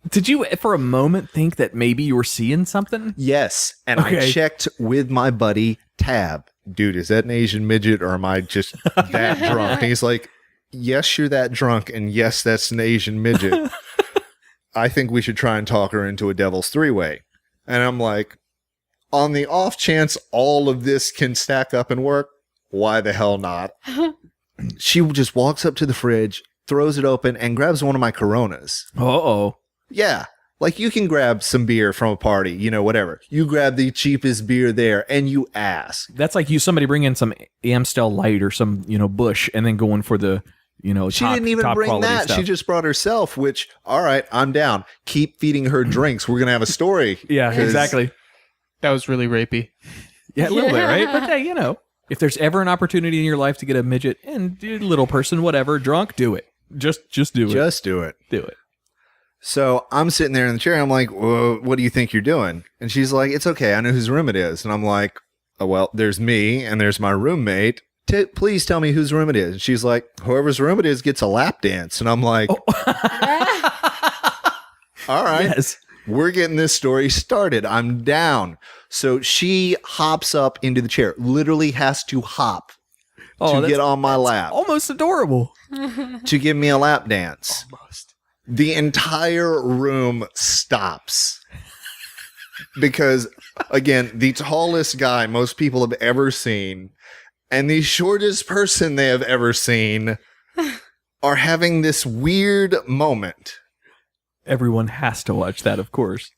Did you, for a moment, think that maybe you were seeing something? Yes. And I Okay. checked with my buddy Tab. Dude, is that an Asian midget or am I just that drunk? And he's like, yes, you're that drunk. And yes, that's an Asian midget. I think we should try and talk her into a devil's 3-way. And I'm like, on the off chance all of this can stack up and work, why the hell not? She just walks up to the fridge, throws it open, and grabs one of my Coronas. Uh-oh. Yeah. Like you can grab some beer from a party, whatever. You grab the cheapest beer there and you ask. That's like somebody bringing some Amstel Light or some, Bush and then going for the, She didn't even bring that. Stuff. She just brought herself, which, all right, I'm down. Keep feeding her drinks. We're going to have a story. Yeah, 'Cause- exactly. That was really rapey. Yeah, a little bit, right? But hey, if there's ever an opportunity in your life to get a midget and a little person, whatever, drunk, do it. Just do it. Just do it. Do it. So I'm sitting there in the chair. I'm like, well, what do you think you're doing? And she's like, it's okay. I know whose room it is. And I'm like, oh, well, there's me and there's my roommate. Please tell me whose room it is. And she's like, whoever's room it is gets a lap dance. And I'm like, all right. Yes. We're getting this story started. I'm down. So she hops up into the chair, literally has to hop to get on my lap Almost adorable. to give me a lap dance. Almost. The entire room stops because, again, the tallest guy most people have ever seen and the shortest person they have ever seen are having this weird moment. Everyone has to watch that, of course.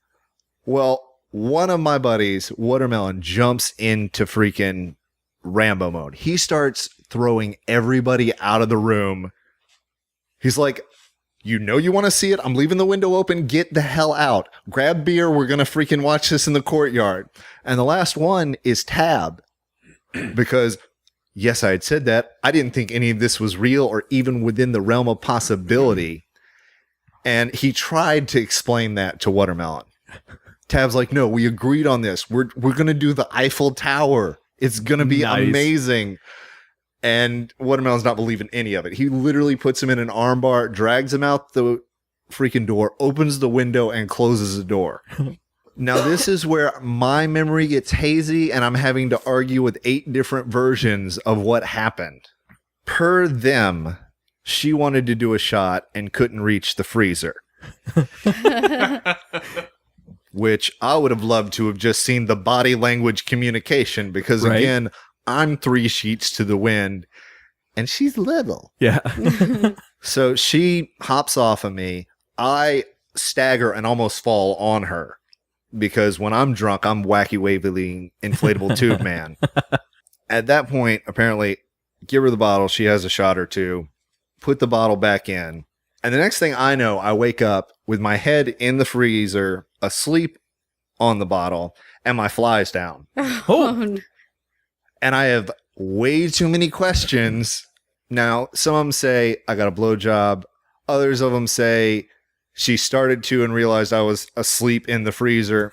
Well, one of my buddies, Watermelon, jumps into freaking Rambo mode. He starts throwing everybody out of the room. He's like, you want to see it? I'm leaving the window open. Get the hell out. Grab beer. We're going to freaking watch this in the courtyard. And the last one is Tab. Because, yes, I had said that. I didn't think any of this was real or even within the realm of possibility. And he tried to explain that to Watermelon. Tab's like, no, we agreed on this. We're going to do the Eiffel Tower. It's going to be amazing. And Watermelon's not believing any of it. He literally puts him in an armbar, drags him out the freaking door, opens the window, and closes the door. Now, this is where my memory gets hazy, and I'm having to argue with 8 different versions of what happened. Per them, she wanted to do a shot and couldn't reach the freezer. Which I would have loved to have just seen the body language communication, because, again, I'm 3 sheets to the wind, and she's little. Yeah. So she hops off of me. I stagger and almost fall on her, because when I'm drunk, I'm wacky, wavy, inflatable tube man. At that point, apparently, give her the bottle. She has a shot or two. Put the bottle back in. And the next thing I know, I wake up with my head in the freezer, asleep on the bottle, and my fly's down. Oh. And I have way too many questions. Now, some of them say, I got a blowjob. Others of them say, she started to and realized I was asleep in the freezer,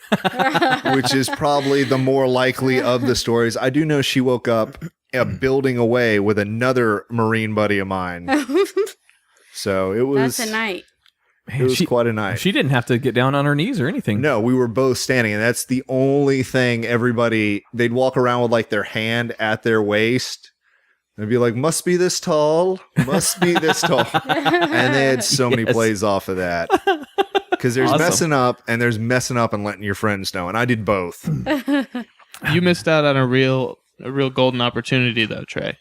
which is probably the more likely of the stories. I do know she woke up building away with another Marine buddy of mine. So it was... That's a night. It was quite a night. She didn't have to get down on her knees or anything. No, we were both standing, and that's the only thing everybody... They'd walk around with like their hand at their waist. They'd be like, must be this tall. Must be this tall. And they had so many plays off of that. Because there's messing up, and there's messing up and letting your friends know. And I did both. You missed out on a real golden opportunity, though, Trey.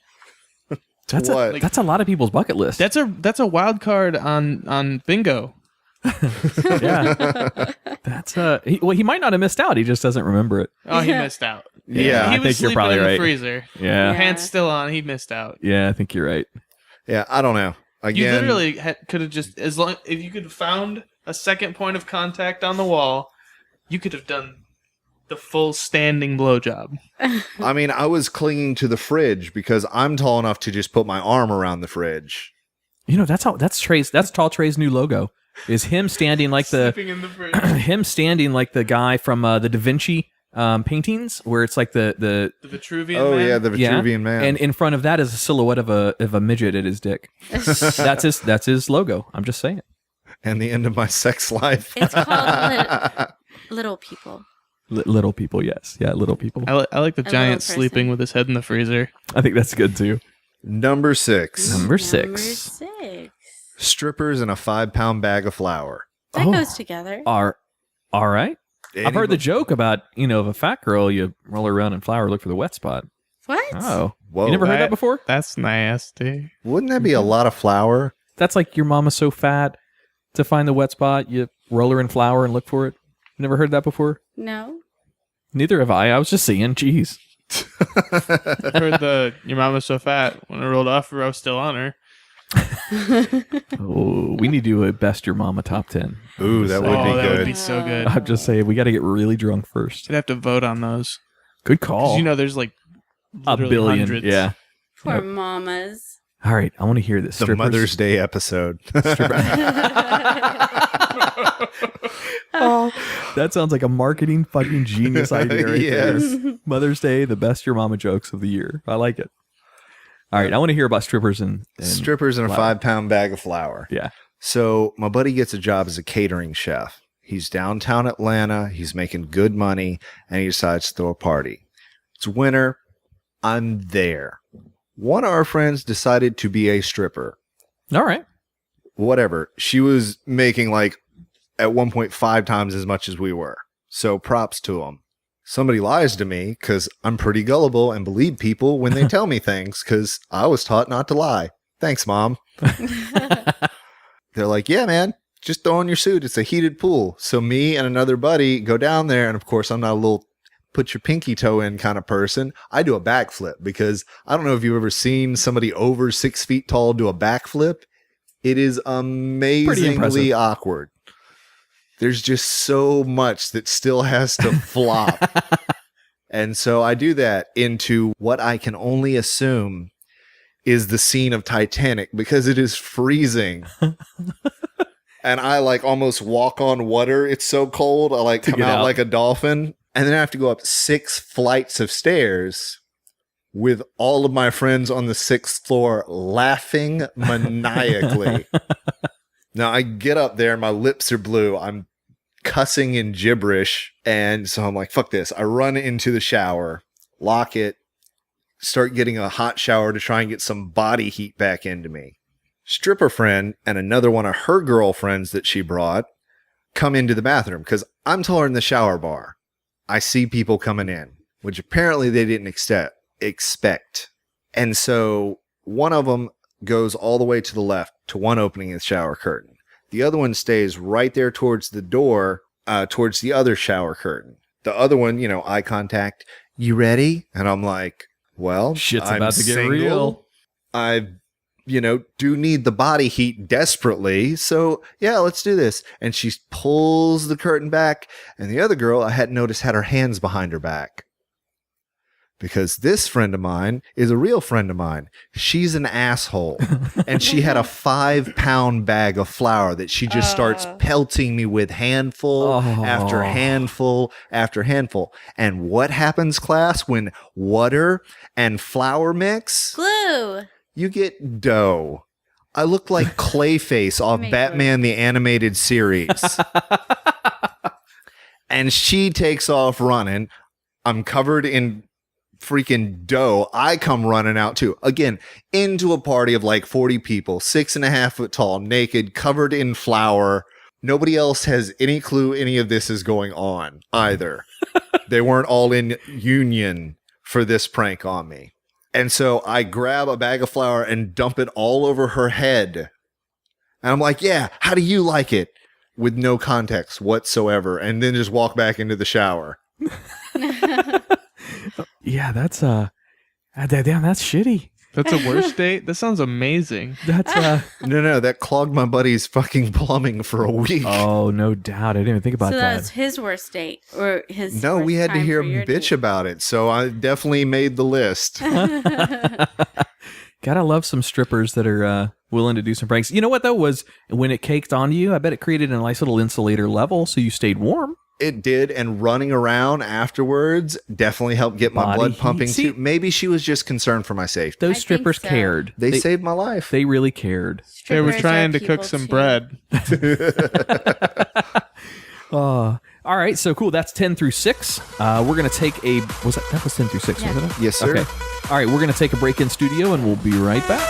That's a lot of people's bucket list. That's a wild card on bingo. Yeah. He might not have missed out. He just doesn't remember it. Oh, he missed out. Yeah, he I was think sleeping you're probably in right. the freezer. Yeah. Pants still on. He missed out. Yeah, I think you're right. Yeah, I don't know. Again, You literally could have just, as long if you could have found a second point of contact on the wall, you could have done the full standing blowjob. I mean, I was clinging to the fridge because I'm tall enough to just put my arm around the fridge. You know, that's Tall Trey's new logo. Is him standing like Sleeping in the fridge. him standing like the guy from the Da Vinci paintings, where it's like the The Vitruvian Oh man. yeah, the Vitruvian man. and in front of that is a silhouette of a midget at his dick. That's his logo. I'm just saying. And the end of my sex life. It's called Little People. Little people, yes, yeah, little people. I like the A giant little sleeping person. with his head in the freezer. I think that's good too. Number 6. Number 6. Number 6. Strippers and a 5-pound bag of flour. That Oh. goes together. All right. I've heard the joke about, if a fat girl, you roll her around in flour, look for the wet spot. What? Oh, Whoa. you never heard that before? That's nasty. Wouldn't that be a lot of flour? That's like your mama's so fat to find the wet spot, you roll her in flour and look for it. You never heard that before? No. Neither have I. I was just saying, geez. I heard your mom was so fat. When I rolled off her, I was still on her. Oh, we need to do a best your mama top 10. Ooh, that would be that good. would be so good. I'm just saying, we got to get really drunk first. You'd have to vote on those. Good 'Cause call. there's like a literally billion. hundreds. Yeah. Poor Yep. mamas. All right. I want to hear this. The Mother's Day episode. That sounds like a marketing fucking genius idea right Yes. there. Mother's Day, the best your mama jokes of the year. I like it. All right. I want to hear about strippers and Strippers and a flour. 5-pound bag of flour. Yeah. So my buddy gets a job as a catering chef. He's downtown Atlanta. He's making good money, and he decides to throw a party. It's winter. I'm there. One of our friends decided to be a stripper. All right. Whatever. She was making like at 1.5 times as much as we were. So props to him. Somebody lies to me because I'm pretty gullible and believe people when they tell me things because I was taught not to lie. Thanks, Mom. They're like, yeah, man, just throw on your suit. It's a heated pool. So me and another buddy go down there. And of course, I'm not a little put your pinky toe in kind of person. I do a backflip because I don't know if you've ever seen somebody over 6 feet tall do a backflip. It is amazingly awkward. There's just so much that still has to flop. And so I do that into what I can only assume is the scene of Titanic because it is freezing. and I like almost walk on water. It's so cold. I like come out like a dolphin, and then I have to go up 6 flights of stairs with all of my friends on the 6th floor laughing maniacally. Now I get up there, my lips are blue. I'm cussing in gibberish, and so I'm like, fuck this. I run into the shower, lock it, start getting a hot shower to try and get some body heat back into me. Stripper friend and another one of her girlfriends that she brought come into the bathroom because I'm taller in the shower bar. I see people coming in, which apparently they didn't expect. And so one of them goes all the way to the left to one opening in the shower curtain. The other one stays right there towards the door, towards the other shower curtain. The other one, eye contact. You ready? And I'm like, well, Shit's I'm about to get single. real. I do need the body heat desperately. So yeah, let's do this. And she pulls the curtain back. And the other girl I hadn't noticed had her hands behind her back. Because this friend of mine is a real friend of mine. She's an asshole. And she had a 5-pound bag of flour that she just starts pelting me with handful after handful after handful. And what happens, class, when water and flour mix? Glue. You get dough. I look like Clayface off Batman the Animated Series. And she takes off running. I'm covered in freaking dough. I come running out too. Again, into a party of like 40 people, 6.5 foot tall, naked, covered in flour. Nobody else has any clue any of this is going on either. They weren't all in union for this prank on me. And so I grab a bag of flour and dump it all over her head. And I'm like, yeah, how do you like it? With no context whatsoever. And then just walk back into the shower. Yeah, that's damn, that's shitty. That's a worst date? That sounds amazing. That's No, that clogged my buddy's fucking plumbing for a week. oh, no doubt. I didn't even think about So that. that was his worst date, or his. No, worst we had to time hear for him your bitch date? about it. So I definitely made the list. Gotta love some strippers that are willing to do some pranks. You know what, though, was when it caked onto you, I bet it created a nice little insulator level so you stayed warm. It did, and running around afterwards definitely helped get my Body blood heat. pumping See- too. Maybe she was just concerned for my safety. Those I think strippers so. cared. They saved my life. They really cared. They were Strippers trying are to cook people some too. bread. All right, so cool. That's 10 through 6. We're going to take a... That was 10 through 6, Yeah. wasn't it? Yes, sir. Okay. All right, we're going to take a break in studio, and we'll be right back.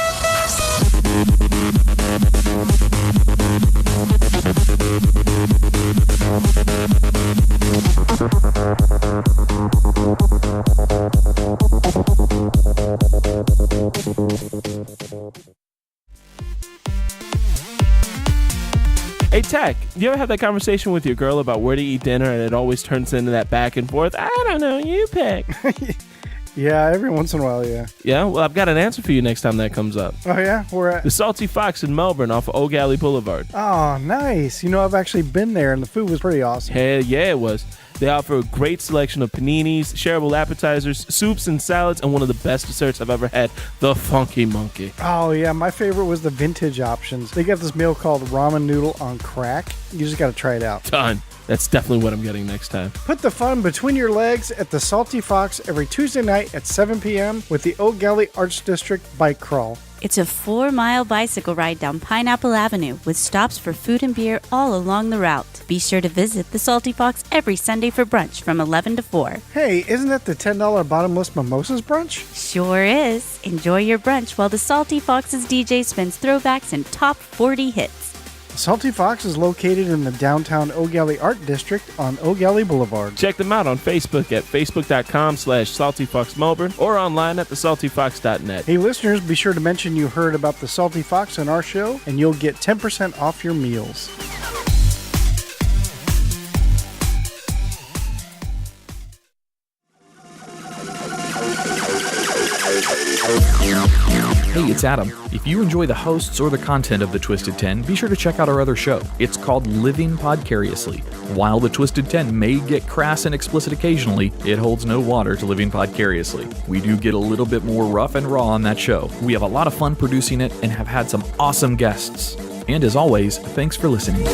Hey, Tach, you ever have that conversation with your girl about where to eat dinner and it always turns into that back and forth? I don't know, you pick. Yeah, every once in a while, yeah. Yeah, well, I've got an answer for you next time that comes up. Oh, yeah? Where at? The Salty Fox in Melbourne off of O'Galley Boulevard. Oh, nice. I've actually been there, and the food was pretty awesome. Hell yeah, it was. They offer a great selection of paninis, shareable appetizers, soups and salads, and one of the best desserts I've ever had, the Funky Monkey. Oh, yeah, my favorite was the vintage options. They got this meal called ramen noodle on crack. You just got to try it out. Done. That's definitely what I'm getting next time. Put the fun between your legs at the Salty Fox every Tuesday night at 7 p.m. with the O'Galley Arts District Bike Crawl. It's a 4-mile bicycle ride down Pineapple Avenue with stops for food and beer all along the route. Be sure to visit the Salty Fox every Sunday for brunch from 11 to 4. Hey, isn't that the $10 bottomless mimosas brunch? Sure is. Enjoy your brunch while the Salty Fox's DJ spins throwbacks and top 40 hits. Salty Fox is located in the downtown O'Galley Art District on O'Galley Boulevard. Check them out on Facebook at facebook.com/saltyfoxmelbourne or online at thesaltyfox.net. Hey listeners, be sure to mention you heard about the Salty Fox on our show, and you'll get 10% off your meals. Hey, it's Adam. If you enjoy the hosts or the content of The Twisted 10, be sure to check out our other show. It's called Living Podcariously. While The Twisted 10 may get crass and explicit occasionally, it holds no water to Living Podcariously. We do get a little bit more rough and raw on that show. We have a lot of fun producing it and have had some awesome guests. And as always, thanks for listening.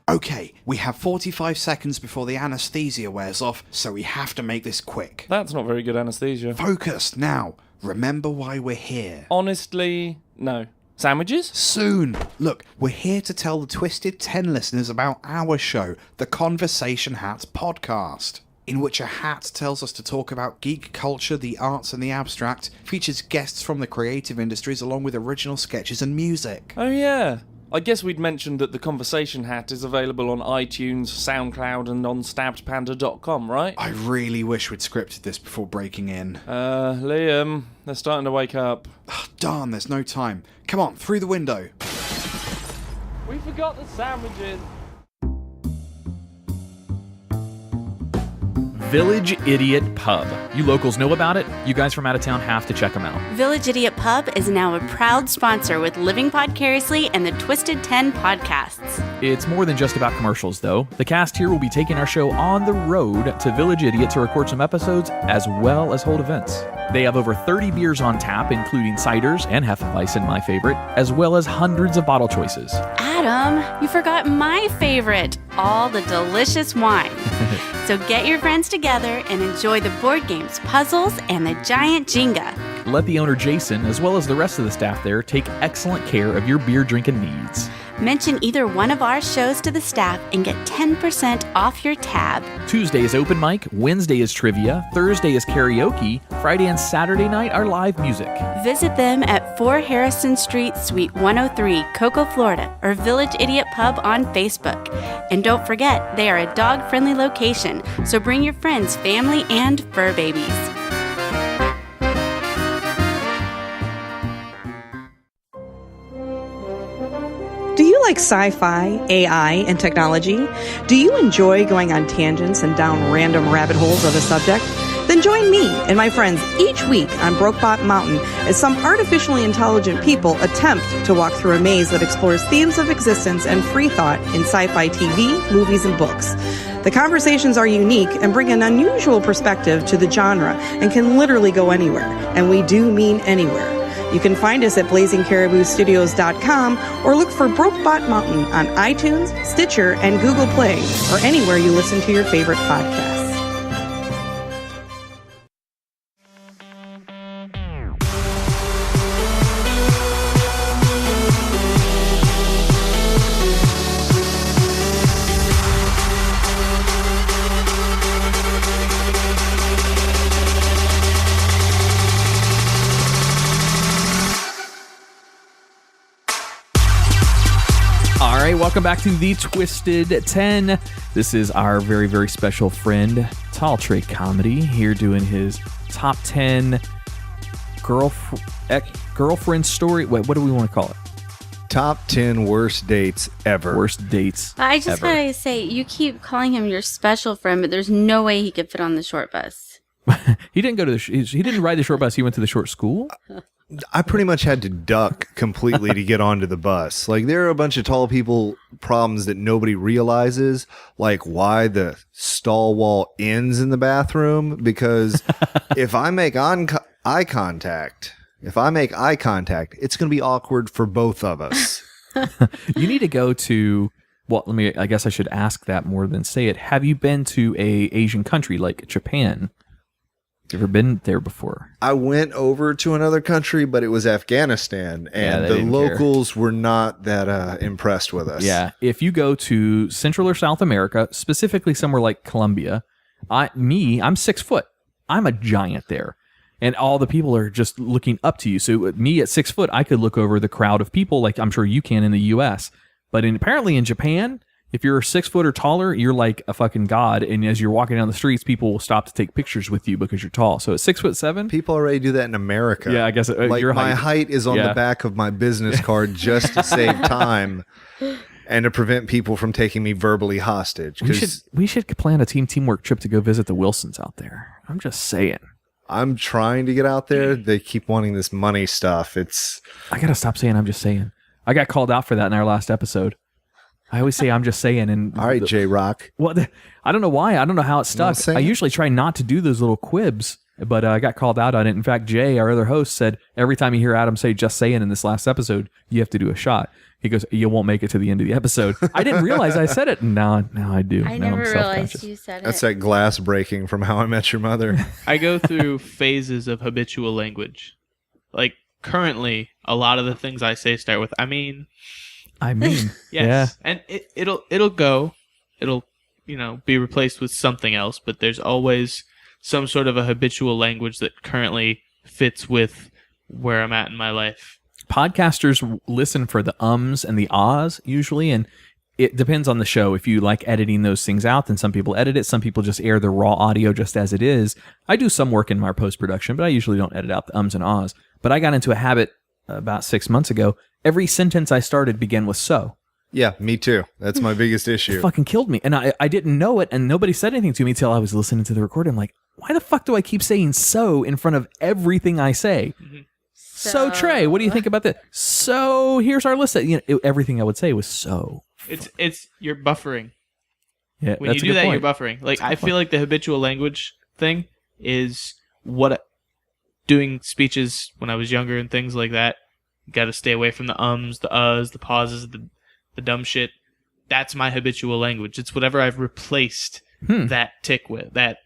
Okay, we have 45 seconds before the anesthesia wears off, so we have to make this quick. That's not very good anesthesia. Focus, now. Remember why we're here. Honestly, no. Sandwiches? Soon. Look, we're here to tell the Twisted 10 listeners about our show, the Conversation Hat Podcast, in which a hat tells us to talk about geek culture, the arts, and the abstract, features guests from the creative industries along with original sketches and music. Oh, yeah. I guess we'd mentioned that the Conversation Hat is available on iTunes, SoundCloud, and on stabbedpanda.com, right? I really wish we'd scripted this before breaking in. Liam, they're starting to wake up. Darn, there's no time. Come on, through the window. We forgot the sandwiches. Village Idiot Pub. You locals know about it. You guys from out of town have to check them out. Village Idiot Pub is now a proud sponsor with Living Podcariously and the Twisted 10 podcasts. It's more than just about commercials, though. The cast here will be taking our show on the road to Village Idiot to record some episodes as well as hold events. They have over 30 beers on tap, including ciders and Hefeweizen, my favorite, as well as hundreds of bottle choices. Adam, you forgot my favorite, all the delicious wine. So get your friends together and enjoy the board games, puzzles, and the giant Jenga. Let the owner, Jason, as well as the rest of the staff there, take excellent care of your beer drinking needs. Mention either one of our shows to the staff and get 10% off your tab. Tuesday is open mic, Wednesday is trivia, Thursday is karaoke, Friday and Saturday night are live music. Visit them at 4 Harrison Street, Suite 103, Cocoa, Florida, or Village Idiot Pub on Facebook. And don't forget, they are a dog-friendly location, so bring your friends, family, and fur babies. Do you like sci-fi, AI, and technology? Do you enjoy going on tangents and down random rabbit holes of a subject? Then join me and my friends each week on Brokebot Mountain as some artificially intelligent people attempt to walk through a maze that explores themes of existence and free thought in sci-fi TV, movies, and books. The conversations are unique and bring an unusual perspective to the genre and can literally go anywhere. And we do mean anywhere. You can find us at blazingcariboustudios.com or look for Brokebot Mountain on iTunes, Stitcher, and Google Play, or anywhere you listen to your favorite podcasts. Welcome back to the Twisted 10. This is our very, very special friend, Trey Comedy, here doing his top 10 girlfriend story. Wait, what do we want to call it? Top 10 worst dates ever. Worst dates I just ever. gotta say, you keep calling him your special friend, but there's no way he could fit on the short bus. He didn't go to he didn't ride the short bus. He went to the short school. I pretty much had to duck completely to get onto the bus. Like, there are a bunch of tall people problems that nobody realizes, like why the stall wall ends in the bathroom. Because if I make eye contact, it's going to be awkward for both of us. You need to go to, well, I guess I should ask that more than say it. Have you been to a Asian country like Japan? You ever been there before? I went over to another country, but it was Afghanistan, and the locals were not that impressed with us. Yeah, if you go to Central or South America, specifically somewhere like Colombia, I'm 6 foot. I'm a giant there, and all the people are just looking up to you. So me at 6 foot, I could look over the crowd of people like I'm sure you can in the U.S. But apparently in Japan, if you're 6 foot or taller, you're like a fucking god. And as you're walking down the streets, people will stop to take pictures with you because you're tall. So at 6'7", people already do that in America. Yeah, I guess like your my height is on the back of my business card just to save time and to prevent people from taking me verbally hostage. We should plan a teamwork trip to go visit the Wilsons out there. I'm just saying. I'm trying to get out there. They keep wanting this money stuff. I gotta stop saying I'm just saying. I got called out for that in our last episode. I always say I'm just saying. And All right, J-Rock. Well, I don't know why. I don't know how it stuck. I usually try not to do those little quibs, but I got called out on it. In fact, Jay, our other host, said every time you hear Adam say "just saying" in this last episode, you have to do a shot. He goes, "You won't make it to the end of the episode." I didn't realize I said it. Now I do. I now never I'm realized you said That's it. that glass breaking from How I Met Your Mother. I go through phases of habitual language. Like currently, a lot of the things I say start with "I mean." Yes. Yeah. And it'll go. It'll, be replaced with something else, but there's always some sort of a habitual language that currently fits with where I'm at in my life. Podcasters listen for the ums and the ahs usually, and it depends on the show. If you like editing those things out, then some people edit it. Some people just air the raw audio just as it is. I do some work in my post-production, but I usually don't edit out the ums and ahs. But I got into a habit about 6 months ago. Every sentence I started began with "so." Yeah, me too. That's my biggest issue. It fucking killed me. And I didn't know it, and nobody said anything to me until I was listening to the recording. I'm like, why the fuck do I keep saying "so" in front of everything I say? Mm-hmm. So Trey, what do you think about that? So here's our list. Everything I would say was "so." It's you're buffering. Yeah, when you do that, you're buffering. Like I feel like the habitual language thing is what doing speeches when I was younger and things like that. Got to stay away from the ums, the uhs, the pauses, the dumb shit. That's my habitual language. It's whatever I've replaced that tick with, that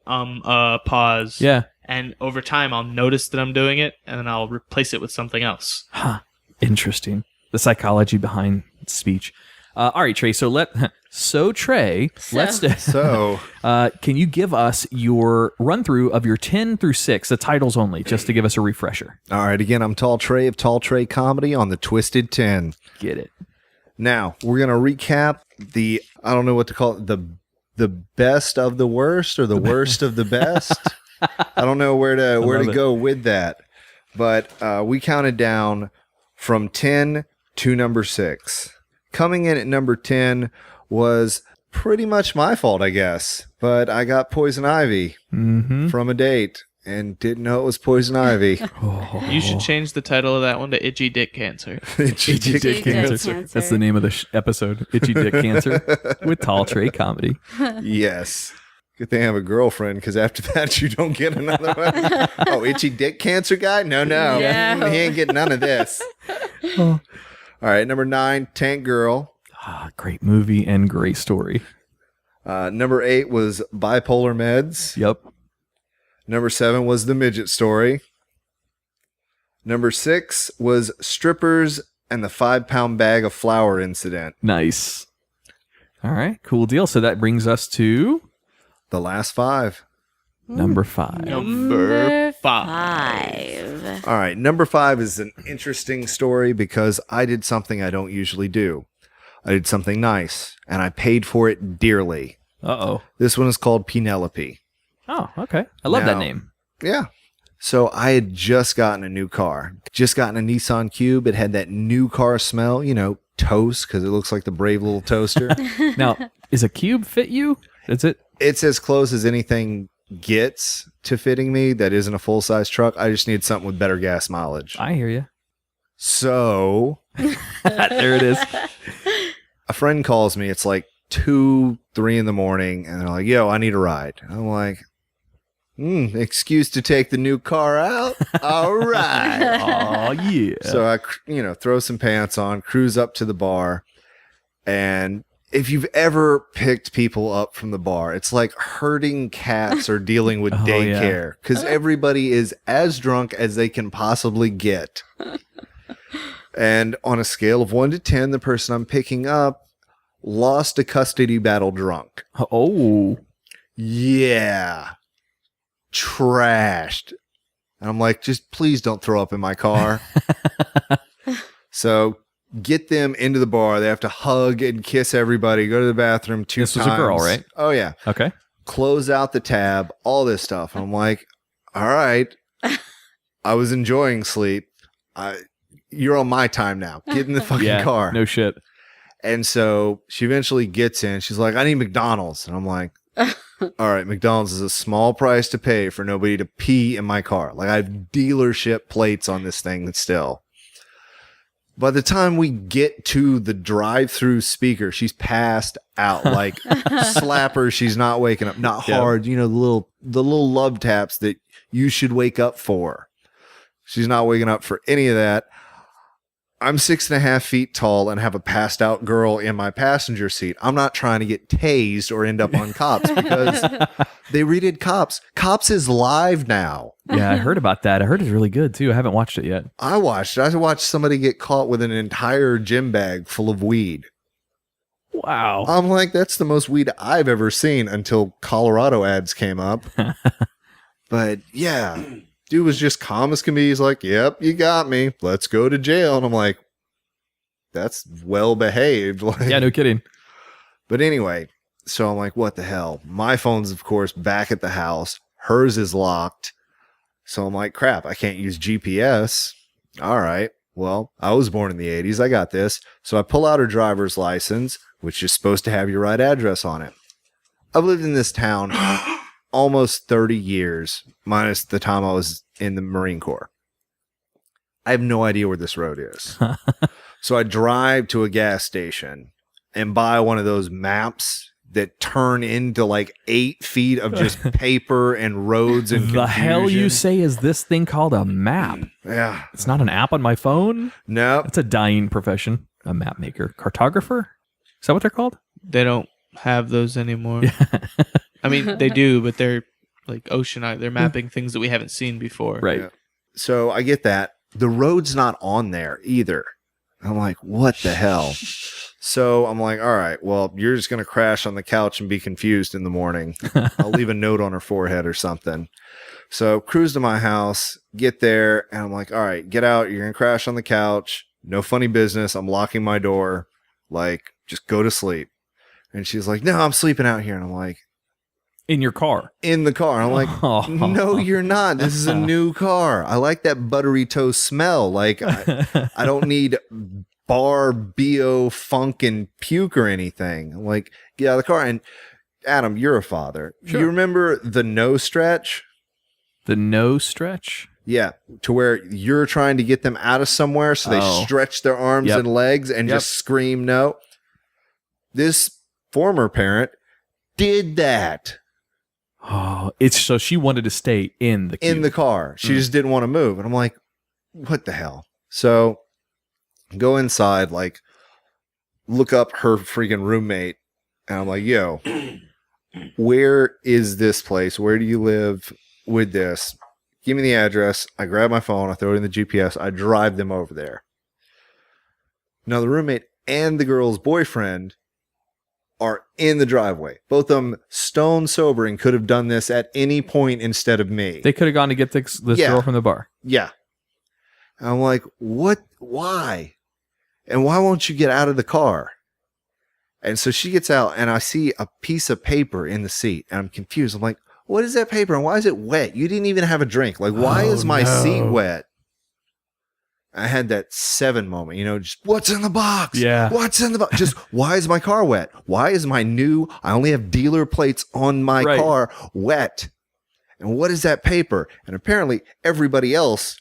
pause. Yeah. And over time, I'll notice that I'm doing it, and then I'll replace it with something else. Huh. Interesting. The psychology behind speech. All right, Trey. Trey, can you give us your run through of your 10 through 6, the titles only, just to give us a refresher? All right. Again, I'm Tall Trey of Tall Trey Comedy on the Twisted 10. Get it. Now we're gonna recap I don't know what to call it, the best of the worst or the worst of the best. I don't know where to go with that, but we counted down from 10 to number 6. Coming in at number 10 was pretty much my fault, I guess. But I got poison ivy from a date and didn't know it was poison ivy. You should change the title of that one to Itchy Dick Cancer. Itchy Dick Cancer. That's the name of the episode. Itchy Dick Cancer with Tall Trey Comedy. Yes. Good thing I have a girlfriend, because after that you don't get another one. Oh, Itchy Dick Cancer guy? No. Yeah. He ain't getting none of this. All right, number 9, Tank Girl. Great movie and great story. Number 8 was Bipolar Meds. Yep. Number 7 was The Midget Story. Number 6 was Strippers and the 5-pound bag of flour incident. Nice. All right, cool deal. So that brings us to the last 5. Number 5. Number 5. All right, number 5 is an interesting story because I did something I don't usually do. I did something nice, and I paid for it dearly. Uh-oh. This one is called Penelope. Oh, okay. I love that name. Yeah. So I had just gotten a new car. Just gotten a Nissan Cube. It had that new car smell, toast, because it looks like the brave little toaster. Now, is a Cube fit you? Is it? It's as close as anything gets to fitting me that isn't a full-size truck. I just need something with better gas mileage. I hear you. So there it is. A friend calls me. It's like 2, 3 in the morning, and they're like, "Yo, I need a ride." I'm like, excuse to take the new car out? All right. Oh, yeah. So I, throw some pants on, cruise up to the bar, and if you've ever picked people up from the bar, it's like herding cats or dealing with daycare, because everybody is as drunk as they can possibly get. And on a scale of 1 to 10, the person I'm picking up lost a custody battle drunk. Oh. Yeah. Trashed. And I'm like, just please don't throw up in my car. So get them into the bar. They have to hug and kiss everybody. Go to the bathroom 2 times. This was a girl, right? Oh, yeah. Okay. Close out the tab, all this stuff. I'm like, all right. I was enjoying sleep. You're on my time now. Get in the fucking car. No shit. And so she eventually gets in. She's like, I need McDonald's. And I'm like, all right, McDonald's is a small price to pay for nobody to pee in my car. Like, I have dealership plates on this thing still. By the time we get to the drive-through speaker, she's passed out. Like, slap her, she's not waking up. Not hard, you know, the little love taps that you should wake up for. She's not waking up for any of that. I'm 6.5 feet tall and have a passed out girl in my passenger seat. I'm not trying to get tased or end up on Cops because they redid Cops. Cops is live now. Yeah, I heard about that. I heard it's really good too. I haven't watched it yet. I watched somebody get caught with an entire gym bag full of weed. Wow. I'm like, that's the most weed I've ever seen until Colorado ads came up. But yeah, dude was just calm as can be. He's like, yep, you got me. Let's go to jail. And I'm like, that's well behaved. Like, yeah, no kidding. But anyway, so I'm like, what the hell? My phone's, of course, back at the house. Hers is locked. So I'm like, crap, I can't use GPS. All right. Well, I was born in the 80s. I got this. So I pull out her driver's license, which is supposed to have your right address on it. I've lived in this town almost 30 years, minus the time I was in the Marine Corps. I have no idea where this road is. So I drive to a gas station and buy one of those maps that turn into like 8 feet of just paper and roads and confusion. The hell you say is this thing called a map? Yeah. It's not an app on my phone? No. It's a dying profession. A map maker. Cartographer? Is that what they're called? They don't have those anymore. I mean, they do, but they're like oceanized. They're mapping things that we haven't seen before. Right. Yeah. So I get that. The road's not on there either. I'm like, what the hell? So I'm like, all right, well, you're just going to crash on the couch and be confused in the morning. I'll leave a note on her forehead or something. So cruise to my house, get there, and I'm like, all right, get out. You're going to crash on the couch. No funny business. I'm locking my door. Like, just go to sleep. And she's like, no, I'm sleeping out here. And I'm like, in your car? In the car. And I'm like, no, you're not. This is a new car. I like that buttery toast smell. Like, I don't need bar, BO, funk, and puke or anything. I'm like, get out of the car. And Adam, you're a father. Sure. You remember the no stretch? The no stretch? Yeah, to where you're trying to get them out of somewhere, so they stretch their arms and legs and just scream no. This former parent did that. Oh, it's so she wanted to stay in the cube. In the car. She just didn't want to move. And I'm like, what the hell? So go inside, like, look up her freaking roommate. And I'm like, yo, where is this place? Where do you live with this? Give me the address. I grab my phone. I throw it in the GPS. I drive them over there. Now, the roommate and the girl's boyfriend are in the driveway. Both of them stone sober and could have done this at any point instead of me. They could have gone to get this girl from the bar. Yeah. And I'm like, what? Why? And why won't you get out of the car? And so she gets out and I see a piece of paper in the seat and I'm confused. I'm like, what is that paper and why is it wet? You didn't even have a drink. Like, why is my seat wet? I had that 7 moment, you know, just what's in the box? Yeah. What's in the box? Just why is my car wet? Why is my new, I only have dealer plates on my car wet? And what is that paper? And apparently everybody else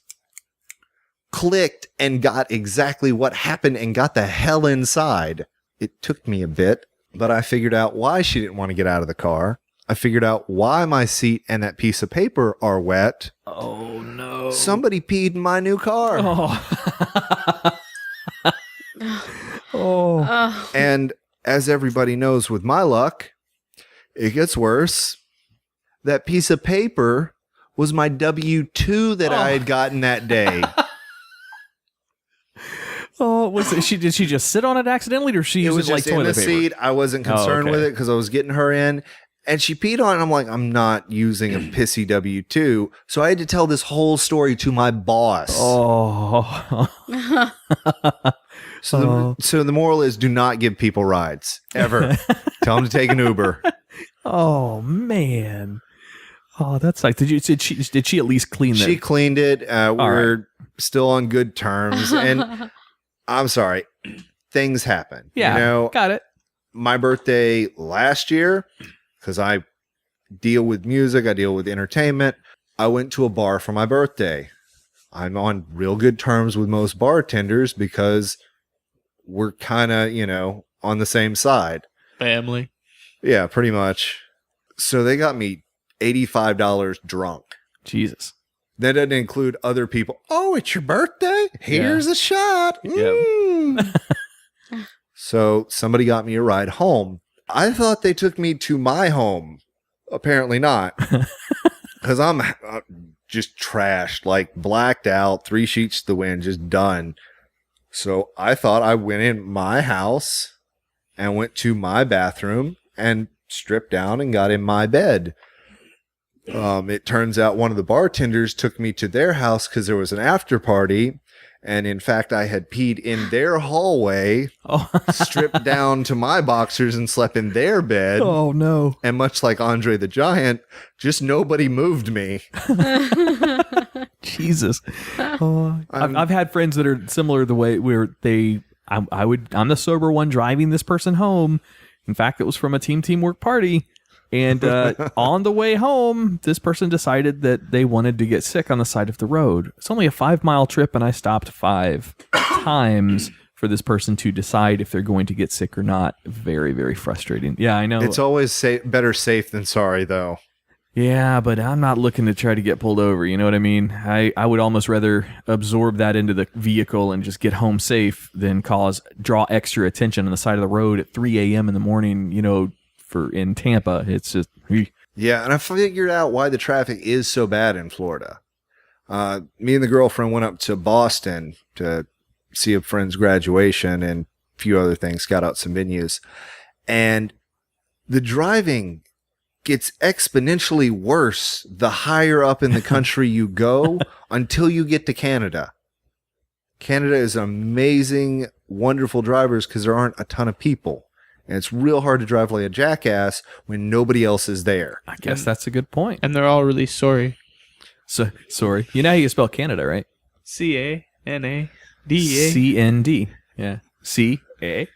clicked and got exactly what happened and got the hell inside. It took me a bit, but I figured out why she didn't want to get out of the car. I figured out why my seat and that piece of paper are wet. Oh, no. Somebody peed in my new car. Oh. And as everybody knows with my luck, it gets worse. That piece of paper was my W-2 that I had gotten that day. Did she just sit on it accidentally or she it was used it like just in toilet the paper? seat. I wasn't concerned with it because I was getting her in. And she peed on it. I'm like, I'm not using a pissy W-2. So I had to tell this whole story to my boss. Oh. So the moral is do not give people rides. Ever. Tell them to take an Uber. Oh, man. Oh, that's like, did she at least clean that? She cleaned it. We're still on good terms. And I'm sorry. Things happen. Yeah, you know, got it. My birthday last year, because I deal with music, I deal with entertainment. I went to a bar for my birthday. I'm on real good terms with most bartenders because we're kind of, on the same side. Family. Yeah, pretty much. So they got me $85 drunk. Jesus. That doesn't include other people. Oh, it's your birthday? Here's a shot. So somebody got me a ride home. I thought they took me to my home. Apparently not. Because I'm just trashed, like blacked out, 3 sheets to the wind, just done. So I thought I went in my house and went to my bathroom and stripped down and got in my bed. It turns out one of the bartenders took me to their house because there was an after party. And in fact, I had peed in their hallway, stripped down to my boxers and slept in their bed. Oh, no. And much like Andre the Giant, just nobody moved me. Jesus. I've had friends that are similar the way where I'm the sober one driving this person home. In fact, it was from a teamwork party. And on the way home, this person decided that they wanted to get sick on the side of the road. It's only a 5-mile trip, and I stopped 5 times for this person to decide if they're going to get sick or not. Very, very frustrating. Yeah, I know. It's always better safe than sorry, though. Yeah, but I'm not looking to try to get pulled over. You know what I mean? I would almost rather absorb that into the vehicle and just get home safe than draw extra attention on the side of the road at 3 a.m. in the morning, in Tampa. It's just yeah, and I figured out why the traffic is so bad in Florida. Me and the girlfriend went up to Boston to see a friend's graduation and a few other things, scout out some venues, and the driving gets exponentially worse the higher up in the country you go until you get to Canada. Canada is amazing, wonderful drivers because there aren't a ton of people. And it's real hard to drive like a jackass when nobody else is there. I guess that's a good point. And they're all really sorry. So sorry. You know how you spell Canada, right? CANADA. CND. Yeah. CANA.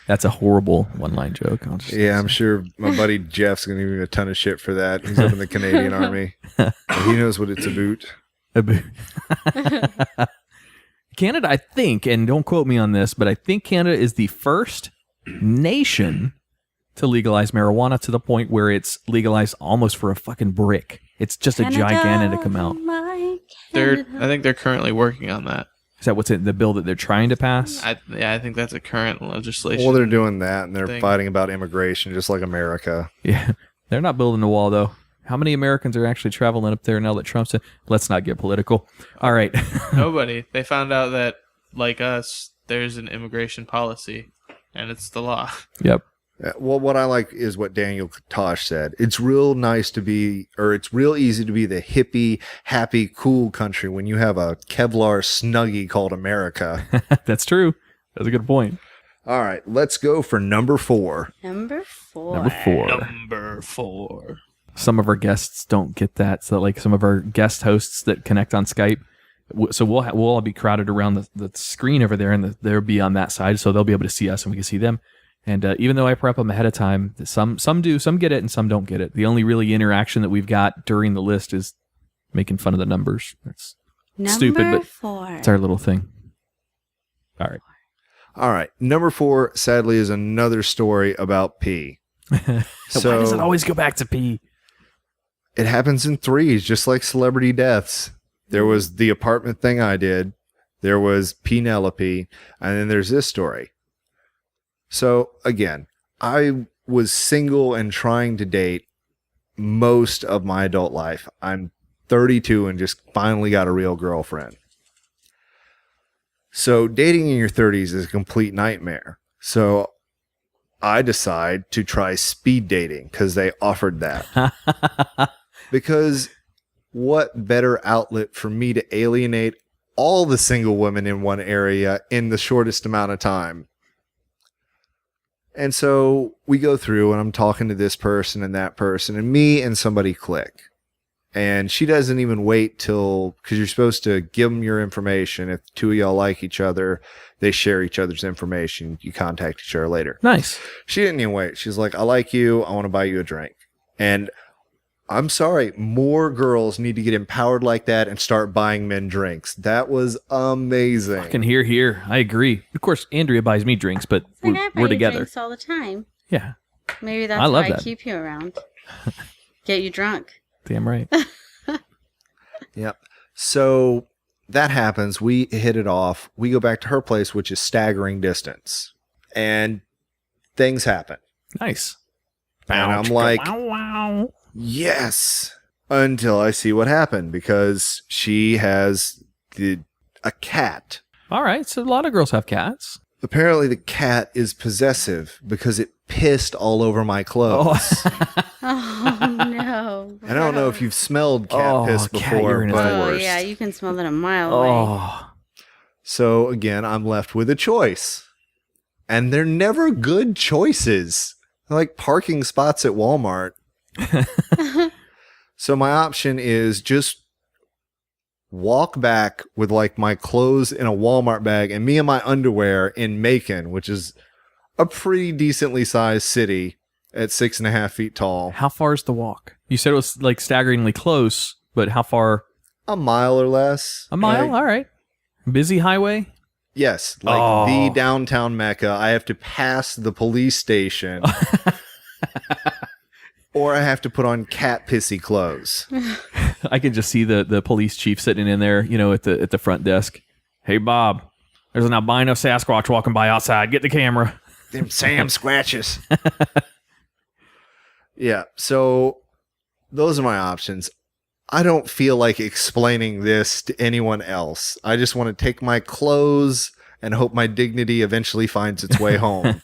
That's a horrible one-line joke. I'm sure my buddy Jeff's going to give me a ton of shit for that. He's up in the Canadian Army. He knows what it's about. Canada, I think, and don't quote me on this, but I think Canada is the first nation to legalize marijuana to the point where it's legalized almost for a fucking brick. It's just a gigantic amount. I think they're currently working on that. Is that what's in the bill that they're trying to pass? I think that's a current legislation. Well, they're doing that, and they're fighting about immigration, just like America. Yeah, they're not building a wall, though. How many Americans are actually traveling up there now that Trump's in? Let's not get political. All right. Nobody. They found out that, like us, there's an immigration policy, and it's the law. Yep. Well, what I like is what Daniel Tosh said. It's real nice to be, or it's real easy to be the hippie, happy, cool country when you have a Kevlar snuggie called America. That's true. That's a good point. All right. Let's go for number 4. Number four. Some of our guests don't get that. So like some of our guest hosts that connect on Skype. So we'll all be crowded around the screen over there, and they'll be on that side. So they'll be able to see us and we can see them. And even though I prep them ahead of time, some do, some get it and some don't get it. The only really interaction that we've got during the list is making fun of the numbers. That's stupid, but 4. it's our little thing. All right. Number 4, sadly, is another story about pee. So why does it always go back to pee? It happens in 3s, just like celebrity deaths. There was the apartment thing I did. There was Penelope. And then there's this story. So, again, I was single and trying to date most of my adult life. I'm 32 and just finally got a real girlfriend. So, dating in your 30s is a complete nightmare. So, I decide to try speed dating because they offered that. Because what better outlet for me to alienate all the single women in one area in the shortest amount of time? And so we go through and I'm talking to this person and that person, and me and somebody click. And she doesn't even wait till, because you're supposed to give them your information. If the two of y'all like each other, they share each other's information. You contact each other later. Nice. She didn't even wait. She's like, I like you. I want to buy you a drink. And I'm sorry, more girls need to get empowered like that and start buying men drinks. That was amazing. Fucking here. I agree. Of course, Andrea buys me drinks, but It's like I buy we're you together. drinks all the time. Yeah, Maybe that's I love why that. I keep you around. Get you drunk. damn right. Yep. So that happens. We hit it off. We go back to her place, which is staggering distance. And things happen. Nice. And I'm like, wow. yes, until I see what happened, because she has a cat. All right, so a lot of girls have cats. Apparently the cat is possessive because it pissed all over my clothes. Oh, no. I don't know if you've smelled cat piss cat before, urine is but the Oh, worst. yeah, you can smell that a mile away. Oh, so again, I'm left with a choice. And they're never good choices. They're like parking spots at Walmart. So my option is just walk back with like my clothes in a Walmart bag and me and my underwear in Macon, which is a pretty decently sized city at 6.5 feet tall. how far is the walk? You said it was like staggeringly close, but how far? A mile or less. A mile? Like, All right. Busy highway? yes, like Oh. the downtown Mecca. I have to pass the police station. Or I have to put on cat pissy clothes. I can just see the police chief sitting in there, at the front desk. Hey, Bob, there's an albino Sasquatch walking by outside. Get the camera. Them Sam scratches. Yeah, so those are my options. I don't feel like explaining this to anyone else. I just want to take my clothes and hope my dignity eventually finds its way home.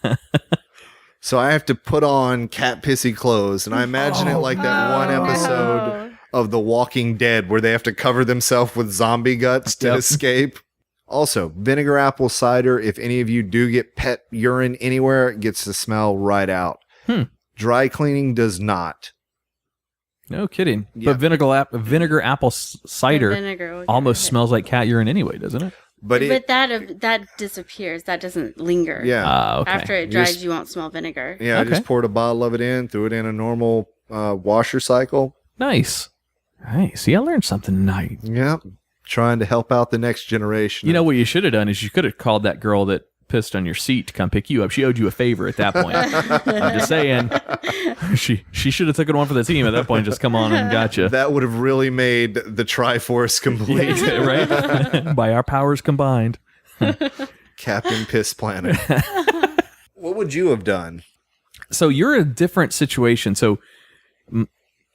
So I have to put on cat pissy clothes, and I imagine it like that one episode of The Walking Dead where they have to cover themselves with zombie guts to escape. Also, vinegar apple cider, if any of you do get pet urine anywhere, it gets the smell right out. Dry cleaning does not. No kidding. Yeah. But vinegar apple cider Vinegar will get almost rid of it. smells like cat urine anyway, doesn't it? But that disappears. That doesn't linger. yeah. Okay. After it dries, you won't smell vinegar. Yeah, I Okay. just poured a bottle of it in, threw it in a normal washer cycle. Nice. Hey, see, I learned something tonight. Yep. Trying to help out the next generation. You know what you should have done is you could have called that girl that pissed on your seat to come pick you up. She owed you a favor at that point. I'm just saying. She should have taken one for the team at that point. Just come on and gotcha. That would have really made the Triforce complete. Right? By our powers combined. Captain Piss Planet. What would you have done? So you're in a different situation. So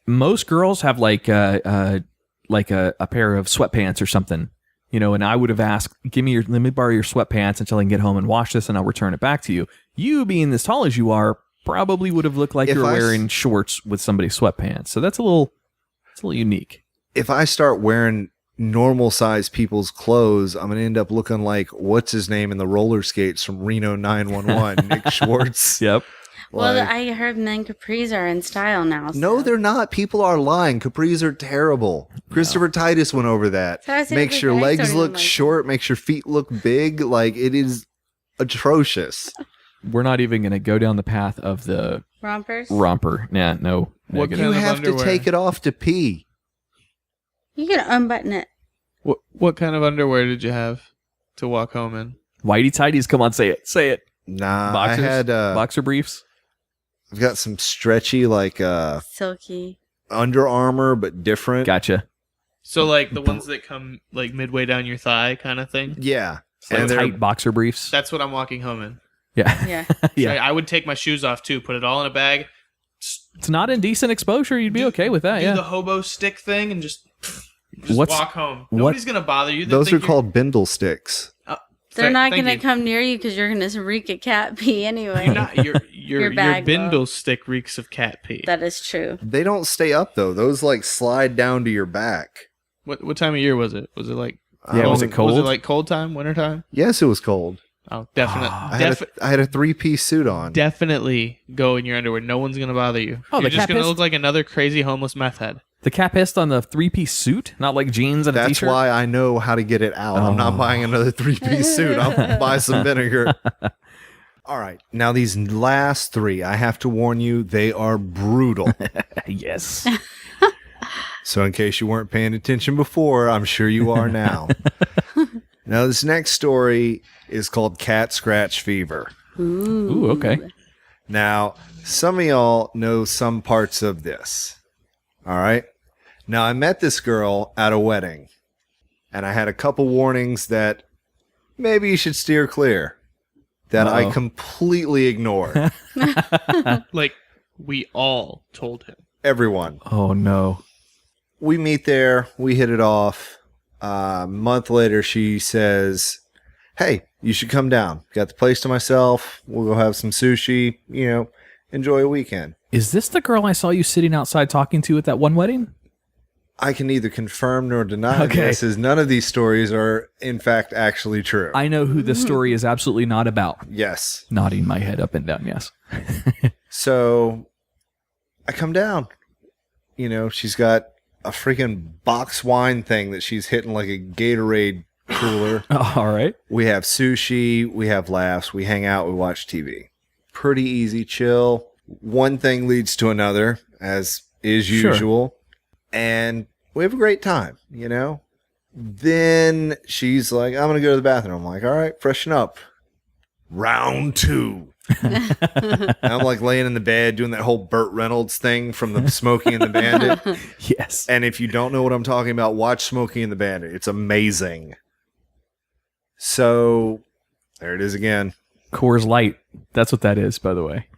most girls have like a pair of sweatpants or something, and I would have asked, let me borrow your sweatpants until I can get home and wash this and I'll return it back to you. You being as tall as you are probably would have looked like If you were I s- wearing shorts with somebody's sweatpants. So that's a little unique. If I start wearing normal sized people's clothes, I'm going to end up looking like what's his name in the roller skates from Reno 911, Nick Schwartz. Yep. Well, Like- I heard men capris are in style now. No, so- they're not. People are lying. Capris are terrible. Christopher Titus went over that. So I said Makes Capri your Guys legs don't even look like short, makes your feet look big. Like, it is atrocious. We're not even going to go down the path of the rompers. romper. Nah, no. What negative. You kind of have underwear? to take it off to pee. You can unbutton it. What kind of underwear did you have to walk home in? Whitey tighties. Come on, say it. Say it. Nah, Boxers? I had Boxer briefs. I've got some stretchy like Silky. Under Armour, but different. Gotcha. So like the ones that come like midway down your thigh kind of thing? Yeah, Like and they're tight boxer briefs. That's what I'm walking home in. Yeah. Yeah. Yeah. I would take my shoes off too, put it all in a bag, It's not indecent exposure. You'd be okay with that. do Yeah. the hobo stick thing and just What's- walk home. what- Nobody's going to bother you. They those think are you're- called bindle sticks. They're not Thank going to you. come near you because you're going to reek of cat pee anyway. You're not. Your bag bindle will. stick reeks of cat pee. That is true. They don't stay up though. Those like slide down to your back. What time of year was it? Was it like Yeah, was it cold? Was it like cold time, winter time? Yes, it was cold. Oh, definitely. I had a 3-piece suit on. Definitely go in your underwear. No one's gonna bother you. Oh, You're the just cat gonna pissed? look like another crazy homeless meth head. The cat pissed on the 3-piece suit, not like jeans and a That's t-shirt. why I know how to get it out. I'm not buying another 3-piece suit. I'll buy some vinegar. All right. Now, these last three, I have to warn you, they are brutal. Yes. So in case you weren't paying attention before, I'm sure you are now. Now, this next story is called Cat Scratch Fever. Ooh, okay. Now, some of y'all know some parts of this. All right? Now, I met this girl at a wedding, and I had a couple warnings that maybe you should steer clear, that I completely ignored. Like, we all told him. Everyone. Oh, no. We meet there. We hit it off. A month later, she says, hey, you should come down. Got the place to myself. We'll go have some sushi, enjoy a weekend. Is this the girl I saw you sitting outside talking to at that one wedding? I can neither confirm nor deny this, as none of these stories are, in fact, actually true. I know who this story is absolutely not about. Yes. Nodding my head up and down, yes. So I come down. She's got a freaking box wine thing that she's hitting like a Gatorade cooler. All right. We have sushi. We have laughs. We hang out. We watch TV. Pretty easy, chill. One thing leads to another, as is usual. And we have a great time, Then she's like, I'm going to go to the bathroom. I'm like, all right, freshen up. Round 2. And I'm like laying in the bed doing that whole Burt Reynolds thing from the Smokey and the Bandit. Yes. And if you don't know what I'm talking about, watch Smokey and the Bandit. It's amazing. So there it is again. Coors Light. That's what that is, by the way.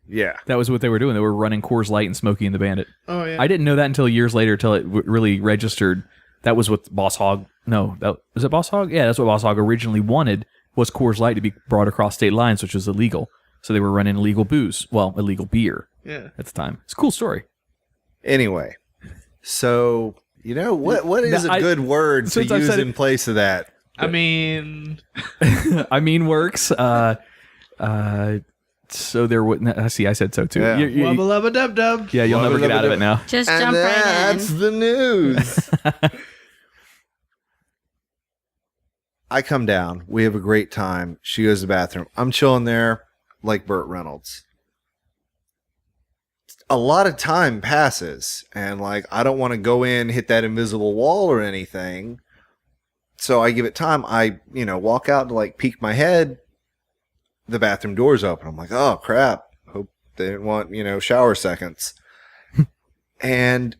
Yeah. That was what they were doing. They were running Coors Light and Smokey and the Bandit. Oh, yeah. I didn't know that until years later, until it really registered. That was what Boss Hogg... No, was it Boss Hogg? Yeah, that's what Boss Hogg originally wanted, was Coors Light to be brought across state lines, which was illegal. So they were running illegal booze. Well, illegal beer at the time. It's a cool story. Anyway, so, what is a good word to use in place of that? I mean... I mean works. So there wouldn't... See, I said so too. Yeah. Wubba-lubba-dub-dub. Yeah, you'll never get out of it now. Just And jump right in. that's the news. I come down. We have a great time. She goes to the bathroom. I'm chilling there like Burt Reynolds. A lot of time passes, and I don't want to go in, hit that invisible wall or anything. So I give it time. I, walk out to peek my head. The bathroom door's open. I'm like, oh crap. Hope they didn't want, shower seconds. And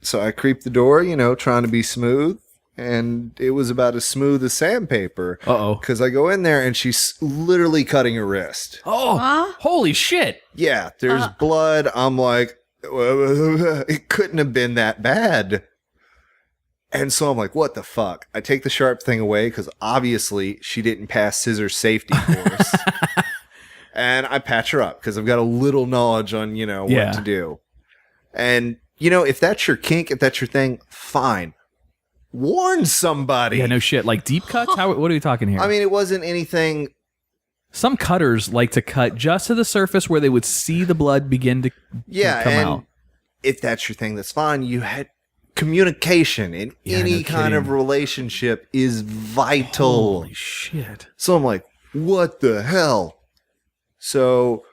so I creep the door, trying to be smooth. And it was about as smooth as sandpaper. Uh-oh. Because I go in there and she's literally cutting her wrist. Oh, holy shit. Yeah, there's blood. I'm like, it couldn't have been that bad. And so I'm like, what the fuck? I take the sharp thing away because obviously she didn't pass scissor safety course. And I patch her up because I've got a little knowledge on, what to do. And, if that's your kink, if that's your thing, fine. Warn somebody. Yeah, no shit. Like deep cuts? What are we talking here? I mean, it wasn't anything. Some cutters like to cut just to the surface where they would see the blood begin to come out. If that's your thing, that's fine. You had communication in any kind of relationship is vital. Holy shit. So I'm like, what the hell? So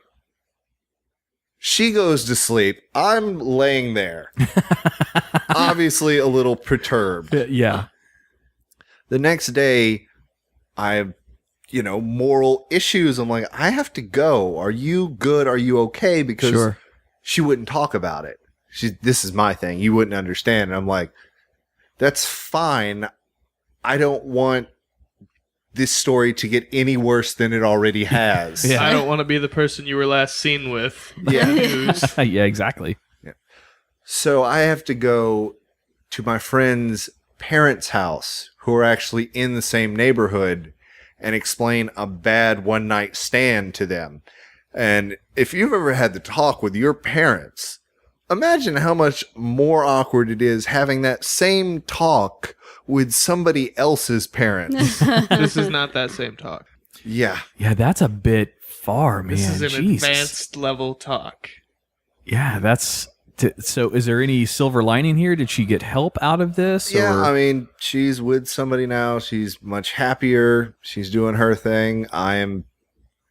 she goes to sleep. I'm laying there. Obviously a little perturbed. Yeah. The next day, I have, moral issues. I'm like, I have to go. Are you good? Are you okay? Because she wouldn't talk about it. This is my thing. You wouldn't understand. And I'm like, that's fine. I don't want this story to get any worse than it already has. I don't want to be the person you were last seen with. Yeah. Yeah, exactly. Yeah. So I have to go to my friend's parents' house, who are actually in the same neighborhood, and explain a bad one-night stand to them. And if you've ever had to talk with your parents, imagine how much more awkward it is having that same talk with somebody else's parents. This is not that same talk. Yeah. Yeah, that's a bit far, man. This is an Jesus. advanced level talk. Yeah, that's... So is there any silver lining here? Did she get help out of this? Yeah, or? I mean, she's with somebody now. She's much happier. She's doing her thing. I am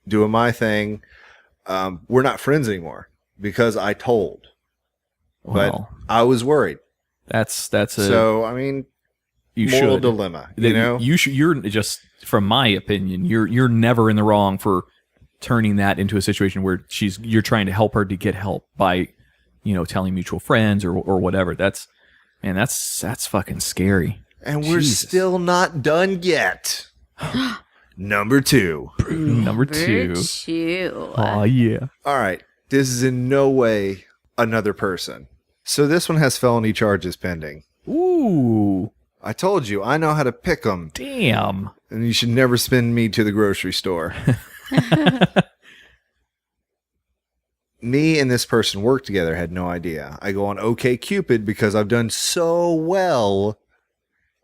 doing my thing. We're not friends anymore because I told. Well, but I was worried. that's a So, I mean, you moral should dilemma, That you know? you're just, from my opinion, you're never in the wrong for turning that into a situation where you're trying to help her to get help by, telling mutual friends or whatever. That's fucking scary. And we're Jesus. still not done yet. Number 2. Number 2. Oh yeah. All right. This is in no way another person. So this one has felony charges pending. Ooh. I told you, I know how to pick them. Damn. And you should never send me to the grocery store. Me and this person work together, had no idea. I go on OkCupid because I've done so well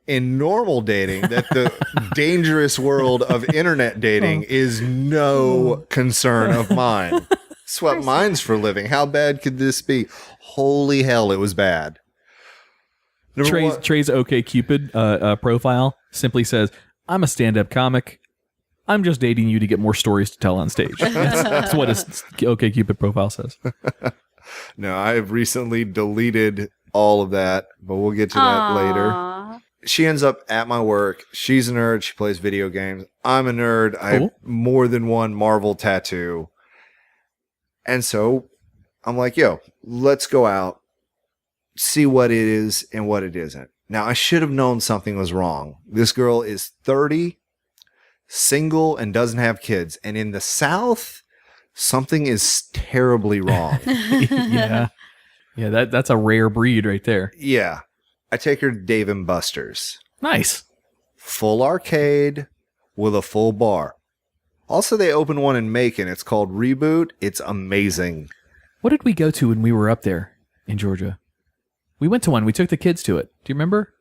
in normal dating that the dangerous world of internet dating is no concern of mine. It's what mine's for a living. How bad could this be? Holy hell, it was bad. Trey's OkCupid profile simply says, "I'm a stand-up comic. I'm just dating you to get more stories to tell on stage." That's what his OkCupid profile says. No, I've recently deleted all of that, but we'll get to that later. She ends up at my work. She's a nerd. She plays video games. I'm a nerd. I have more than one Marvel tattoo. And so I'm like, yo, let's go out, see what it is and what it isn't. Now, I should have known something was wrong. This girl is 30, single, and doesn't have kids. And in the South, something is terribly wrong. Yeah. Yeah, that's a rare breed right there. Yeah. I take her to Dave & Buster's. Nice. Full arcade with a full bar. Also, they opened one in Macon. It's called Reboot. It's amazing. What did we go to when we were up there in Georgia? We went to one. We took the kids to it. Do you remember?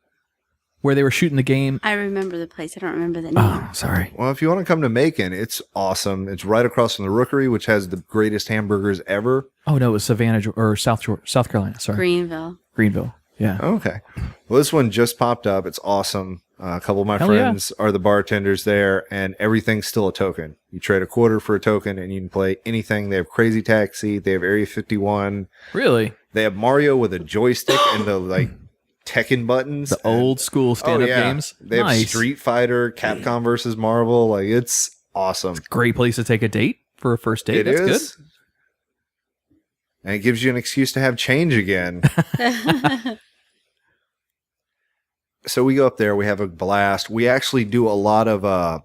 Where they were shooting the game. I remember the place. I don't remember the name. Oh, sorry. Well, if you want to come to Macon, it's awesome. It's right across from the Rookery, which has the greatest hamburgers ever. Oh, no, it was Savannah or South Carolina. Sorry. Greenville. Yeah. Okay. Well, this one just popped up. It's awesome. A couple of my friends are the bartenders there, and everything's still a token. You trade a quarter for a token, and you can play anything. They have Crazy Taxi. They have Area 51. Really? They have Mario with a joystick and the Tekken buttons. The old school stand-up games. They have Street Fighter, Capcom versus Marvel. It's awesome. Great place to take a date for a first date. That's good. And it gives you an excuse to have change again. So we go up there. We have a blast. We actually do a lot of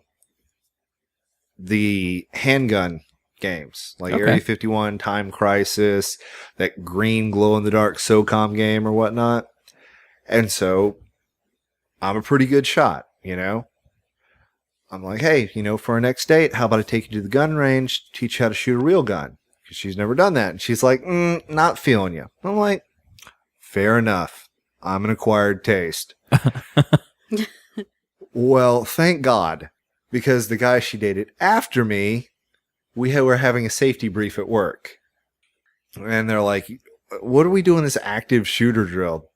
the handgun games, like Area 51, Time Crisis, that green glow-in-the-dark SOCOM game or whatnot. And so I'm a pretty good shot, I'm like, hey, for our next date, how about I take you to the gun range, teach you how to shoot a real gun? Because she's never done that. And she's like, not feeling you. I'm like, fair enough. I'm an acquired taste. Well, thank God, because the guy she dated after me, we were having a safety brief at work. And they're like, what are we doing this active shooter drill?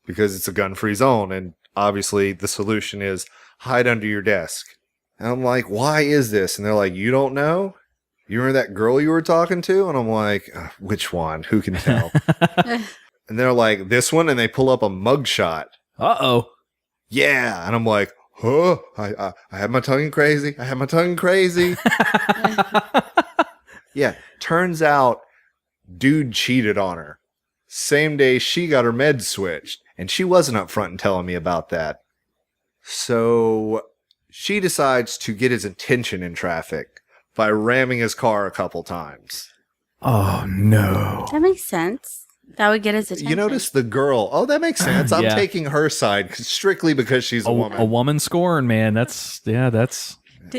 Because it's a gun-free zone, and obviously the solution is hide under your desk. And I'm like, why is this? And they're like, you don't know? You remember that girl you were talking to? And I'm like, which one? Who can tell? And they're like, this one? And they pull up a mugshot. Uh-oh. Yeah. And I'm like, huh? I have my tongue crazy. I have my tongue crazy. Yeah. Turns out, dude cheated on her. Same day she got her meds switched. And she wasn't up front and telling me about that. So she decides to get his attention in traffic by ramming his car a couple times. Oh, no. That makes sense. That would get his attention. You notice the girl. Oh, that makes sense. I'm taking her side strictly because she's a woman. A woman scorn, man. That's.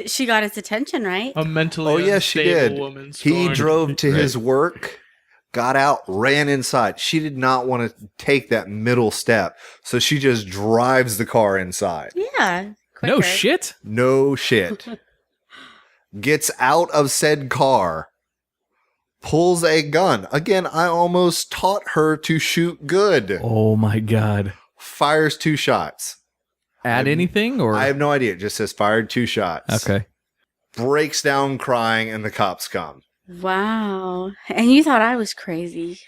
She got his attention, right? A mentally unstable woman scorned. He drove to his work, got out, ran inside. She did not want to take that middle step, so she just drives the car inside. Yeah. Quicker. No shit? No shit. Gets out of said car, pulls a gun. Again, I almost taught her to shoot good. Oh my God. Fires 2 shots. Add anything? Or I have no idea. It just says fired 2 shots. Okay. Breaks down crying, and the cops come. Wow. And you thought I was crazy.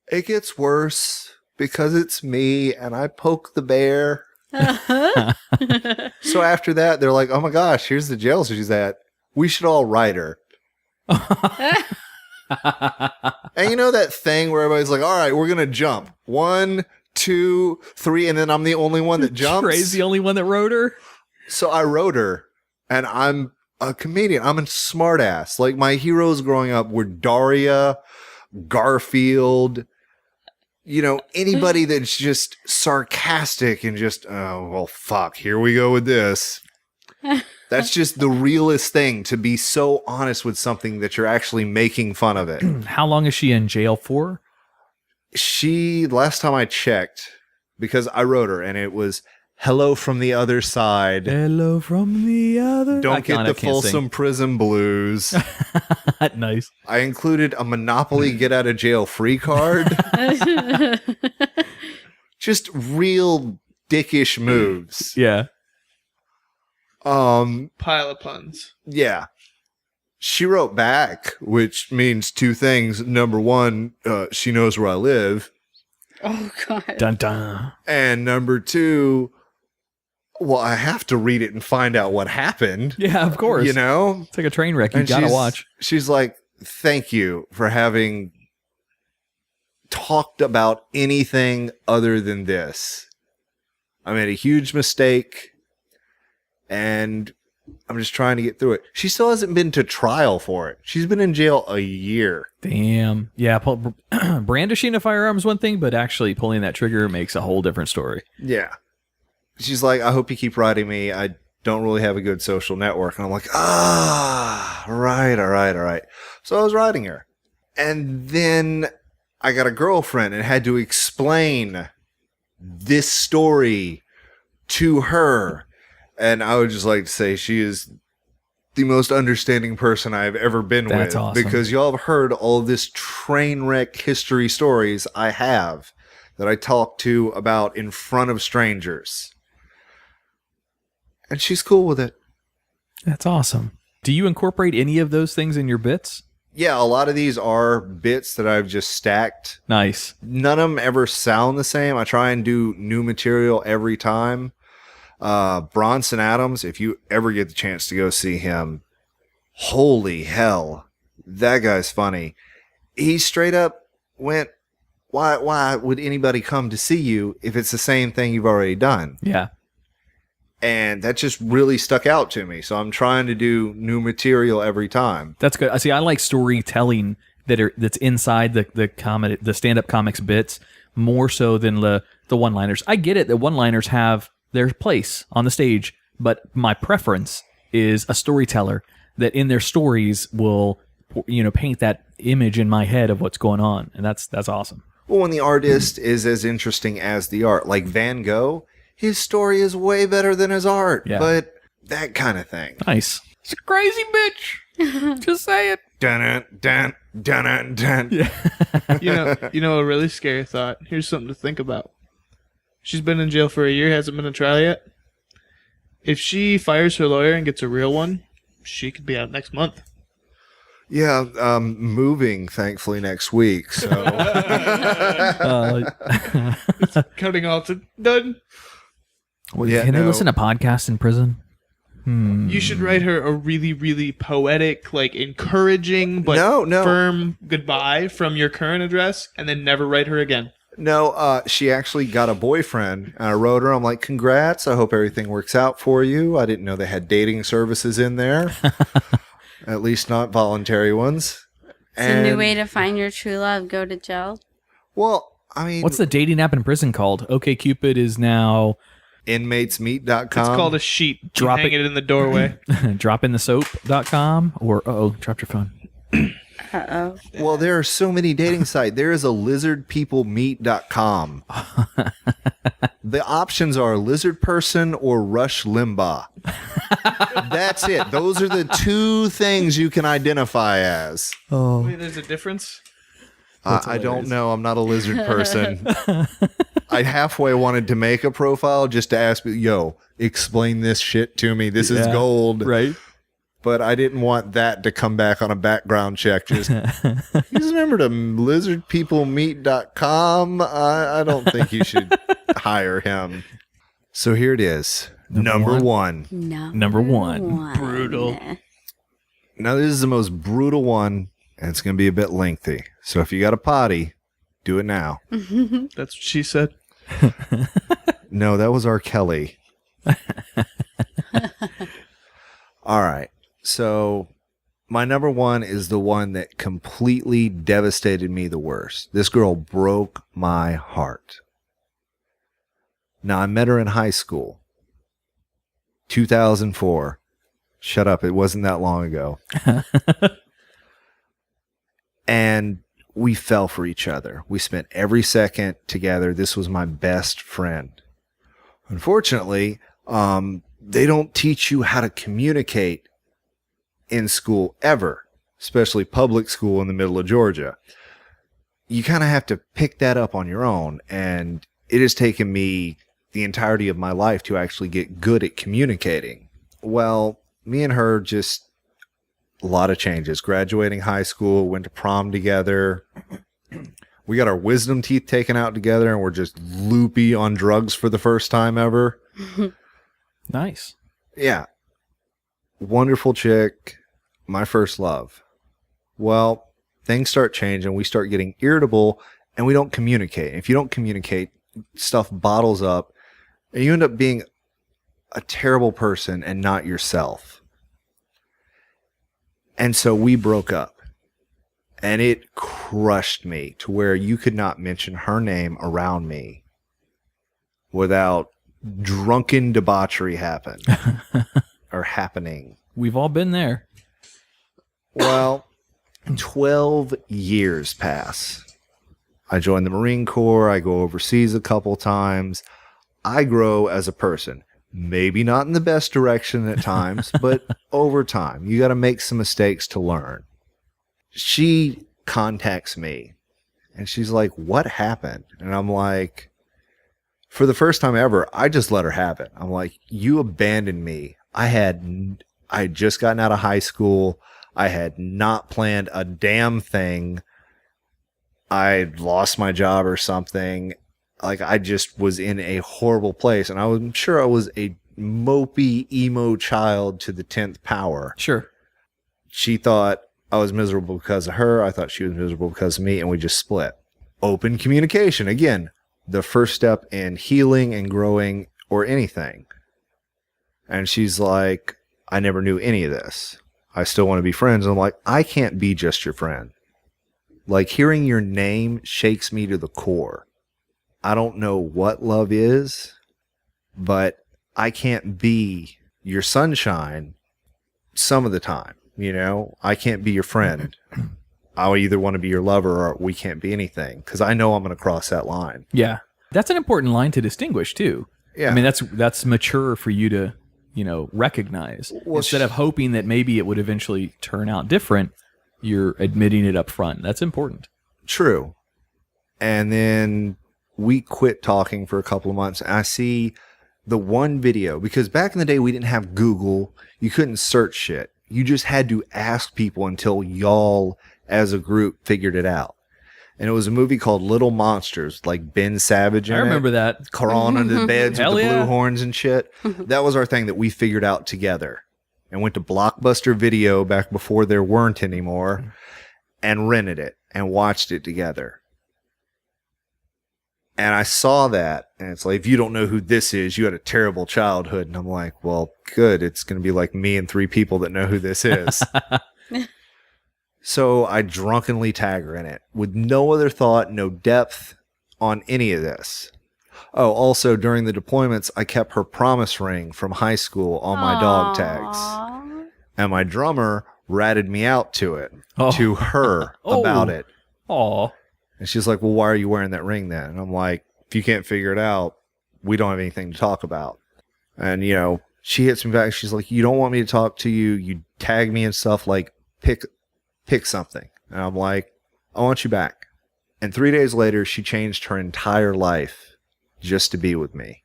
It gets worse because it's me and I poke the bear. So after that, they're like, oh my gosh, here's the jail she's at. We should all write her. And you know that thing where everybody's like, all right, we're going to jump. 1, 2, 3, and then I'm the only one that jumps. Trey's the only one that wrote her. So I wrote her, and I'm a comedian. I'm a smartass. Like, my heroes growing up were Daria, Garfield, you know, anybody that's just sarcastic and just, oh, well, fuck, here we go with this. That's just the realest thing, to be so honest with something that you're actually making fun of it. How long is she in jail for? Last time I checked, because I wrote her, and it was hello from the other side. Hello from the other. Don't get the Folsom Prison blues. Nice. I included a Monopoly get out of jail free card. Just real dickish moves. Yeah. Pile of puns. Yeah. She wrote back, which means two things. Number one, she knows where I live. Oh, God. Dun dun. And number two, well, I have to read it and find out what happened. Yeah, of course. You know? It's like a train wreck. You gotta watch. She's like, thank you for having talked about anything other than this. I made a huge mistake, and I'm just trying to get through it. She still hasn't been to trial for it. She's been in jail a year. Damn. Yeah, brandishing a firearm is one thing, but actually pulling that trigger makes a whole different story. Yeah. She's like, I hope you keep writing me. I don't really have a good social network. And I'm like, all right. So I was writing her. And then I got a girlfriend and had to explain this story to her. And I would just like to say she is the most understanding person I've ever been with. That's awesome. Because y'all have heard all this train wreck history stories I have that I talk to about in front of strangers. And she's cool with it. That's awesome. Do you incorporate any of those things in your bits? Yeah, a lot of these are bits that I've just stacked. Nice. None of them ever sound the same. I try and do new material every time. Bronson Adams, if you ever get the chance to go see him, holy hell, that guy's funny. He straight up went, why would anybody come to see you if it's the same thing you've already done? Yeah. And that just really stuck out to me. So I'm trying to do new material every time. That's good. I see. I like storytelling that's inside the comedy, the stand-up comics bits, more so than the one-liners. I get it that one-liners have their place on the stage, but my preference is a storyteller that in their stories will, paint that image in my head of what's going on, and that's awesome. Well, when the artist is as interesting as the art, like Van Gogh, his story is way better than his art, but that kind of thing. Nice. It's a crazy bitch. Just say it. Dun dun dun dun. Yeah. You know a really scary thought. Here's something to think about. She's been in jail for a year, hasn't been in trial yet. If she fires her lawyer and gets a real one, she could be out next month. Yeah, moving, thankfully, next week. So Cutting off to done. Well, can they listen to podcasts in prison? You should write her a really, really poetic, like encouraging but firm goodbye from your current address, and then never write her again. No, she actually got a boyfriend. And I wrote her. I'm like, congrats. I hope everything works out for you. I didn't know they had dating services in there. At least not voluntary ones. It's a new way to find your true love. Go to jail. Well, I mean, what's the dating app in prison called? OkCupid is now inmatesmeet.com. It's called a sheet. You hang it in the doorway. Dropinthesoap.com or dropped your phone. Uh-oh. Well, there are so many dating sites. There is a lizardpeoplemeet.com. The options are lizard person or Rush Limbaugh. That's it. Those are the two things you can identify as. Oh, wait, there's a difference? I don't know. I'm not a lizard person. I halfway wanted to make a profile just to ask, explain this shit to me. This is gold. Right. but I didn't want that to come back on a background check. Just, you just remember to lizardpeoplemeet.com. I don't think you should hire him. So here it is. Number one. Number one. Brutal. Now, this is the most brutal one, and it's going to be a bit lengthy. So if you got a potty, do it now. That's what she said. No, that was R. Kelly. All right. So my number one is the one that completely devastated me the worst. This girl broke my heart. Now, I met her in high school. 2004. Shut up. It wasn't that long ago. And we fell for each other. We spent every second together. This was my best friend. Unfortunately, they don't teach you how to communicate in school ever, especially public school in the middle of Georgia. You kind of have to pick that up on your own. And it has taken me the entirety of my life to actually get good at communicating. Well, me and her, just a lot of changes. Graduating high school, went to prom together. We got our wisdom teeth taken out together, and we're just loopy on drugs for the first time ever. Nice. Yeah. Wonderful chick. My first love. Well, things start changing. We start getting irritable, and we don't communicate. If you don't communicate, stuff bottles up, and you end up being a terrible person and not yourself. And so we broke up. And it crushed me to where you could not mention her name around me without drunken debauchery happening. We've all been there. Well, 12 years pass. I joined the Marine Corps. I go overseas a couple times. I grow as a person. Maybe not in the best direction at times, but over time. You got to make some mistakes to learn. She contacts me and she's like, what happened? And I'm like, for the first time ever, I just let her have it. I'm like, you abandoned me. I had just gotten out of high school. I had not planned a damn thing. I lost my job or something. Like, I just was in a horrible place. And I'm sure I was a mopey, emo child to the 10th power. Sure. She thought I was miserable because of her. I thought she was miserable because of me, and we just split. Open communication. Again, the first step in healing and growing or anything. And she's like, I never knew any of this. I still want to be friends. And I'm like, I can't be just your friend. Like, hearing your name shakes me to the core. I don't know what love is, but I can't be your sunshine some of the time. You know, I can't be your friend. I'll either want to be your lover or we can't be anything, because I know I'm going to cross that line. Yeah. That's an important line to distinguish, too. Yeah. I mean, that's mature for you to, recognize. Well, Instead of hoping that maybe it would eventually turn out different, you're admitting it up front. That's important. True. And then we quit talking for a couple of months. And I see the one video, because back in the day we didn't have Google. You couldn't search shit. You just had to ask people until y'all as a group figured it out. And it was a movie called Little Monsters, like Ben Savage in I remember it, that. crawling under the beds with Hell the yeah. blue horns and shit. That was our thing that we figured out together. And went to Blockbuster Video back before there weren't anymore and rented it and watched it together. And I saw that, and it's like, if you don't know who this is, you had a terrible childhood. And I'm like, well, good. It's going to be like me and 3 people that know who this is. So I drunkenly tag her in it with no other thought, no depth on any of this. Oh, also during the deployments, I kept her promise ring from high school on my dog tags. And my drummer ratted me out to it, to her about it. Aw. And she's like, well, why are you wearing that ring then? And I'm like, if you can't figure it out, we don't have anything to talk about. And, she hits me back. She's like, you don't want me to talk to you. You tag me and stuff, like, pick something. And I'm like, I want you back. And 3 days later, she changed her entire life just to be with me.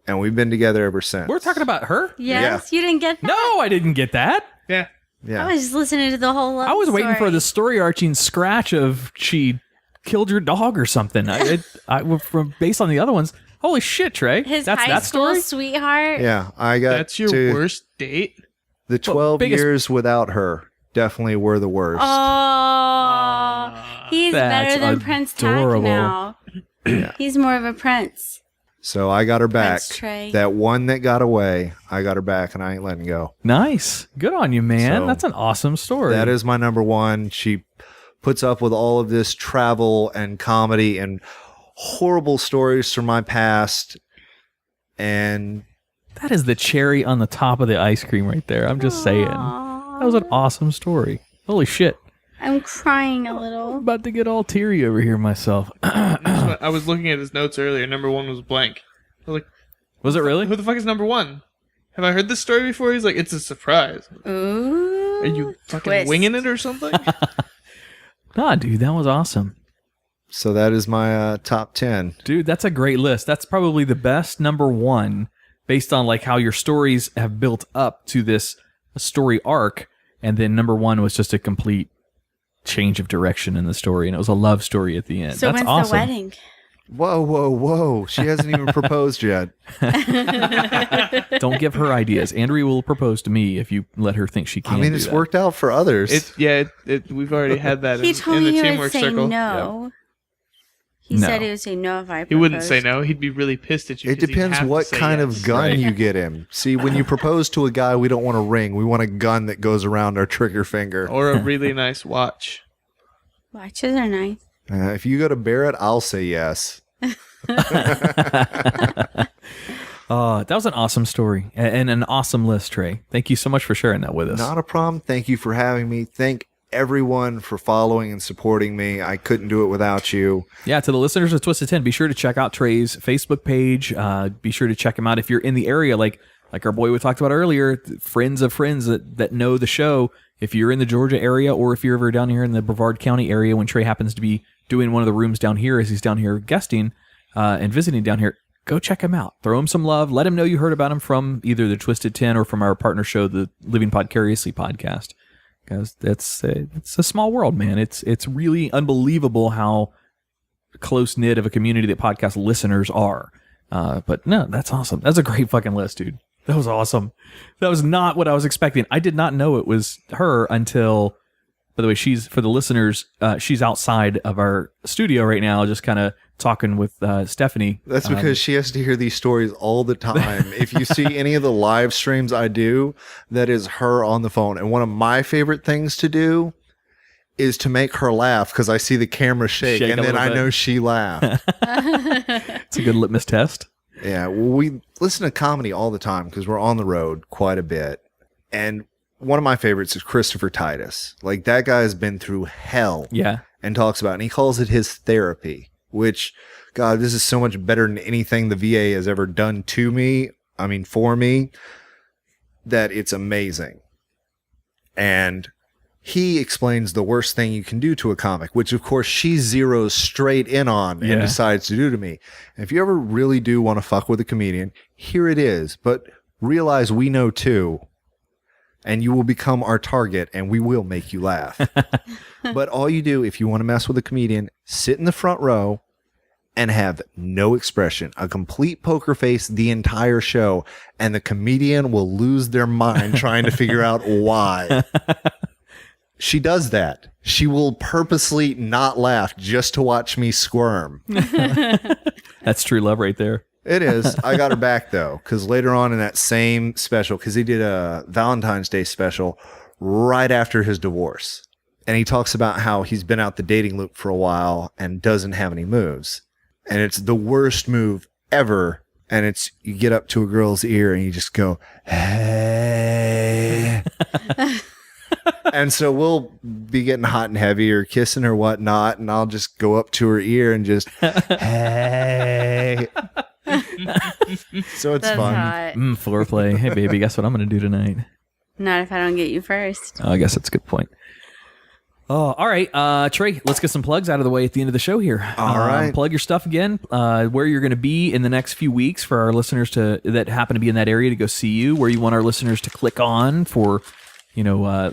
And we've been together ever since. We're talking about her? Yes, you didn't get that? No, I didn't get that. Yeah. Yeah. I was just listening to the whole love I was waiting for story. the story arching scratch of she killed your dog or something. From based on the other ones. Holy shit, Trey! His That's high that school story. sweetheart. Yeah, I got That's your to worst date? the 12 biggest- years without her. Definitely were the worst. Oh, he's That's better than Prince Tach adorable. now. He's more of a prince. So I got her back. Prince Trey. That one that got away, I got her back, and I ain't letting go. Nice, good on you, man. So, That's an awesome story. That is my number one. She puts up with all of this travel and comedy and horrible stories from my past. And that is the cherry on the top of the ice cream right there. I'm just saying. That was an awesome story. Holy shit. I'm crying a little. I'm about to get all teary over here myself. I was looking at his notes earlier. Number 1 was blank. I was like, was it really? who the fuck is number 1? Have I heard this story before? He's like, it's a surprise. Ooh. Are you fucking twist. winging it or something? Nah, dude, that was awesome. so that is my top 10. Dude, that's a great list. That's probably the best number 1 based on like how your stories have built up to this story arc. And then number 1 was just a complete change of direction in the story. And it was a love story at the end. So that's when's awesome. the wedding? Whoa. She hasn't even proposed yet. Don't give her ideas. Andrea will propose to me if you let her think she can. I mean, do it's that. worked out for others. We've already had that He in told the me he would teamwork say circle. no. He No. said he would say no if I proposed. He wouldn't say no. He'd be really pissed at you. It 'cause he'd depends have to what say kind yes. of gun Right. you get him. See, when you propose to a guy, we don't want a ring. We want a gun that goes around our trigger finger. Or a really nice watch. Watches are nice. If you go to Barrett, I'll say yes. That was an awesome story and an awesome list, Trey. Thank you so much for sharing that with us. Not a problem. Thank you for having me. Thank everyone for following and supporting me. I couldn't do it without you. Yeah, to the listeners of Twisted 10, be sure to check out Trey's Facebook page. Be sure to check him out if you're in the area, like our boy we talked about earlier, friends of friends that know the show. If you're in the Georgia area or if you're ever down here in the Brevard County area when Trey happens to be doing one of the rooms down here as he's down here guesting and visiting down here, go check him out. Throw him some love. Let him know you heard about him from either the Twisted 10 or from our partner show, the Living Podcariously podcast. Because it's a small world, man. It's really unbelievable how close-knit of a community that podcast listeners are. But no, that's awesome. That's a great fucking list, dude. That was awesome. That was not what I was expecting. I did not know it was her until, by the way, for the listeners, she's outside of our studio right now, just kind of talking with Stephanie. That's because she has to hear these stories all the time. If you see any of the live streams I do, that is her on the phone. And one of my favorite things to do is to make her laugh because I see the camera shake Shake and a then little I bit. know she laughed. It's a good litmus test. Yeah, well, we listen to comedy all the time because we're on the road quite a bit. And one of my favorites is Christopher Titus. Like, that guy has been through hell. Yeah. And talks about it. And he calls it his therapy, which, God, this is so much better than anything the VA has ever done to me. I mean, for me, that it's amazing. And he explains the worst thing you can do to a comic, which of course she zeroes straight in on and decides to do to me. And if you ever really do want to fuck with a comedian, here it is. But realize we know too, and you will become our target and we will make you laugh. But all you do, if you want to mess with a comedian, sit in the front row and have no expression, a complete poker face the entire show, and the comedian will lose their mind trying to figure out why. She does that. She will purposely not laugh just to watch me squirm. That's true love right there. It is. I got her back, though, because later on in that same special, because he did a Valentine's Day special right after his divorce. And he talks about how he's been out the dating loop for a while and doesn't have any moves. And it's the worst move ever. And it's, you get up to a girl's ear and you just go, hey. And so we'll be getting hot and heavy or kissing or whatnot. And I'll just go up to her ear and just, hey. So it's That's fun. hot. Floor play. Hey, baby, guess what I'm going to do tonight? Not if I don't get you first. Oh, I guess that's a good point. Oh, all right. Trey, let's get some plugs out of the way at the end of the show here. All right. Plug your stuff again, where you're going to be in the next few weeks for our listeners that happen to be in that area to go see you, where you want our listeners to click on for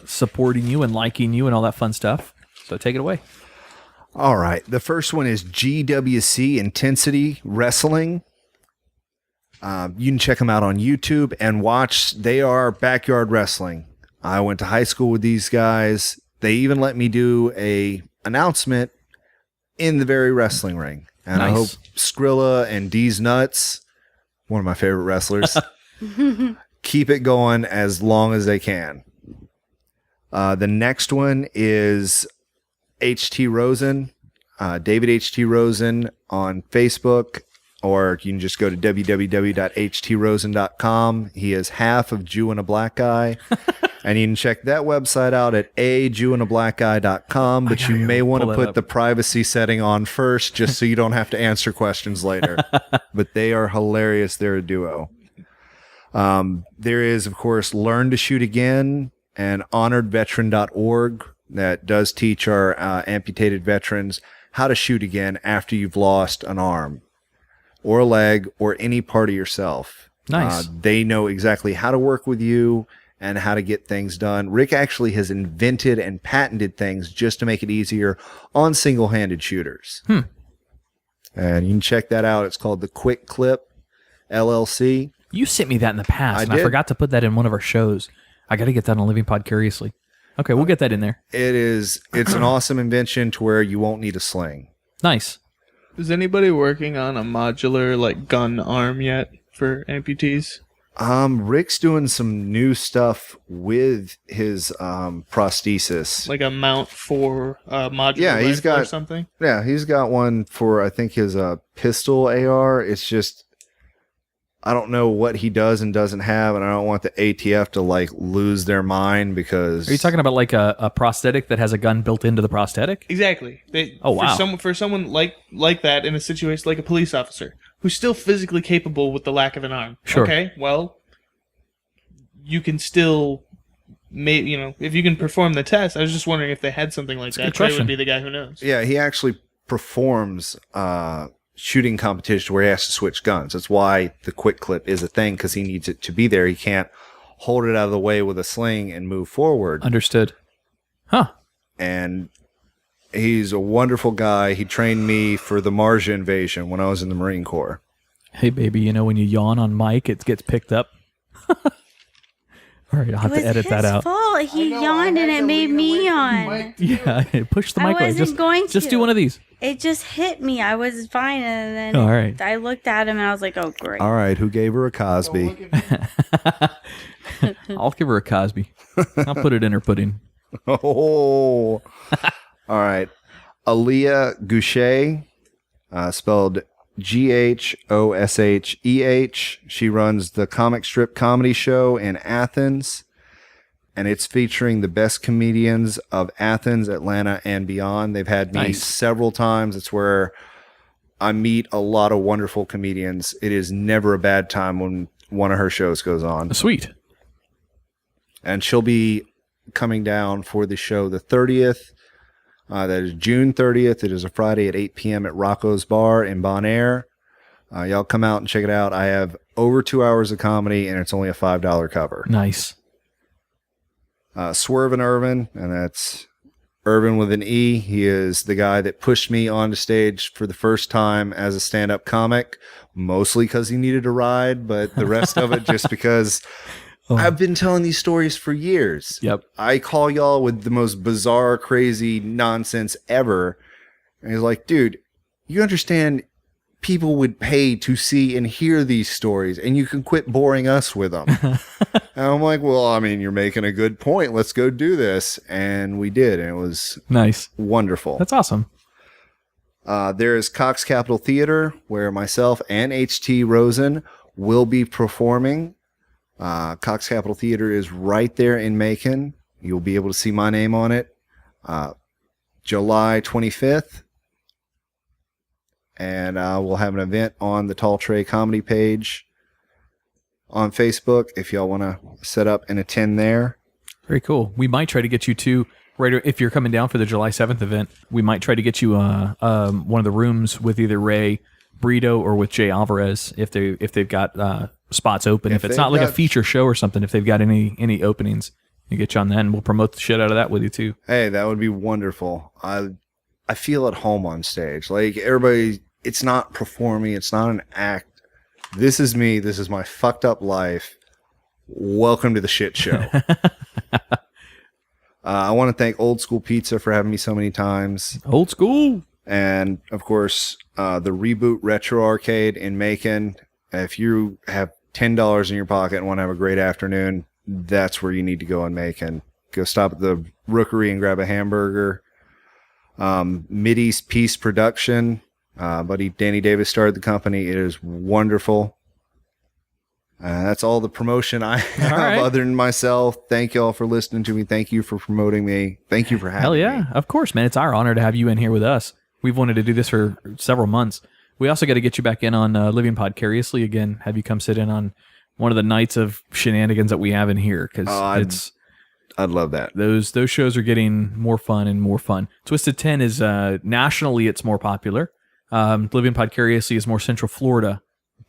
supporting you and liking you and all that fun stuff. So take it away. All right. The first one is GWC Intensity Wrestling. You can check them out on YouTube and watch. They are backyard wrestling. I went to high school with these guys. They even let me do a announcement in the very wrestling ring. And Nice. I hope Skrilla and D's Nuts, one of my favorite wrestlers, keep it going as long as they can. The next one is HT Rosen, David HT Rosen on Facebook, or you can just go to www.htrosen.com. He is half of Jew and a Black Guy. And you can check that website out at ajewandablackguy.com, but you may want to put the privacy setting on first just so you don't have to answer questions later. But they are hilarious. They're a duo. There is, of course, Learn to Shoot Again and honoredveteran.org that does teach our amputated veterans how to shoot again after you've lost an arm or a leg or any part of yourself. Nice. They know exactly how to work with you and how to get things done. Rick actually has invented and patented things just to make it easier on single-handed shooters. And you can check that out. It's called the Quick Clip LLC. You sent me that in the past, and I forgot to put that in one of our shows. I got to get that on Living Pod Curiously. Okay, we'll get that in there. It's an awesome invention to where you won't need a sling. Nice. Is anybody working on a modular gun arm yet for amputees? Rick's doing some new stuff with his prosthesis. Like a mount for modular he's got or something? Yeah, he's got one for, I think, his pistol AR. It's just, I don't know what he does and doesn't have, and I don't want the ATF to lose their mind because... Are you talking about like a prosthetic that has a gun built into the prosthetic? Exactly. Oh, wow. For someone like that in a situation like a police officer who's still physically capable with the lack of an arm. Sure. Okay, well, you can still, if you can perform the test. I was just wondering if they had something like that. Trey would be the guy who knows. Yeah, he actually performs shooting competition where he has to switch guns. That's why the Quick Clip is a thing, because he needs it to be there. He can't hold it out of the way with a sling and move forward. Understood. Huh. And he's a wonderful guy. He trained me for the Marja invasion when I was in the Marine Corps. Hey, baby, when you yawn on mic, it gets picked up. All right, I'll have to edit that out. Fault. He yawned and it made me yawn. Yeah, push the mic away. Just do one of these. It just hit me. I was fine, and then all right. I looked at him and I was like, "Oh, great." All right, who gave her a Cosby? I'll give her a Cosby. I'll put it in her pudding. Oh, all right. Aaliyah Goucher, spelled Ghosheh. She runs the Comic Strip Comedy Show in Athens, and it's featuring the best comedians of Athens, Atlanta, and beyond. They've had me several times. It's where I meet a lot of wonderful comedians. It is never a bad time when one of her shows goes on. Sweet. And she'll be coming down for the show the 30th. That is June 30th. It is a Friday at 8 p.m. at Rocco's Bar in Bon Air. Y'all come out and check it out. I have over 2 hours of comedy, and it's only a $5 cover. Nice. Swerve and Irvin, and that's Irvin with an E. He is the guy that pushed me onto stage for the first time as a stand-up comic, mostly because he needed a ride, but the rest of it just because I've been telling these stories for years. Yep. I call y'all with the most bizarre, crazy nonsense ever. And he's like, dude, you understand people would pay to see and hear these stories, and you can quit boring us with them. And I'm like, well, I mean, you're making a good point. Let's go do this. And we did. And it was nice. Wonderful. That's awesome. There is Cox Capitol Theater, where myself and HT Rosen will be performing. Cox Capitol Theater is right there in Macon. You'll be able to see my name on it. July 25th. And we'll have an event on the Tall Trey Comedy page on Facebook if y'all want to set up and attend there. Very cool. We might try to get you to, right, if you're coming down for the July 7th event, we might try to get you one of the rooms with either Ray Brito or with Jay Alvarez if they've got spots open. If it's not like a feature show or something, if they've got any openings. You get you on that, and we'll promote the shit out of that with you too. Hey, that would be wonderful. I feel at home on stage. Like everybody, it's not performing. It's not an act. This is me. This is my fucked up life. Welcome to the shit show. I want to thank Old School Pizza for having me so many times. Old School. And, of course, the Reboot Retro Arcade in Macon. If you have $10 in your pocket and want to have a great afternoon, that's where you need to go in Macon. Go stop at the Rookery and grab a hamburger. Mideast Peace Production. Buddy Danny Davis started the company. It is wonderful. That's all the promotion I have other than myself. Thank you all for listening to me. Thank you for promoting me. Thank you for having me. Hell yeah. Of course, man. It's our honor to have you in here with us. We've wanted to do this for several months. We also got to get you back in on Living Podcariously again. Have you come sit in on one of the nights of shenanigans that we have in here, because I'd love that. Those shows are getting more fun and more fun. Twisted 10 is nationally, it's more popular. Living Podcariously is more Central Florida.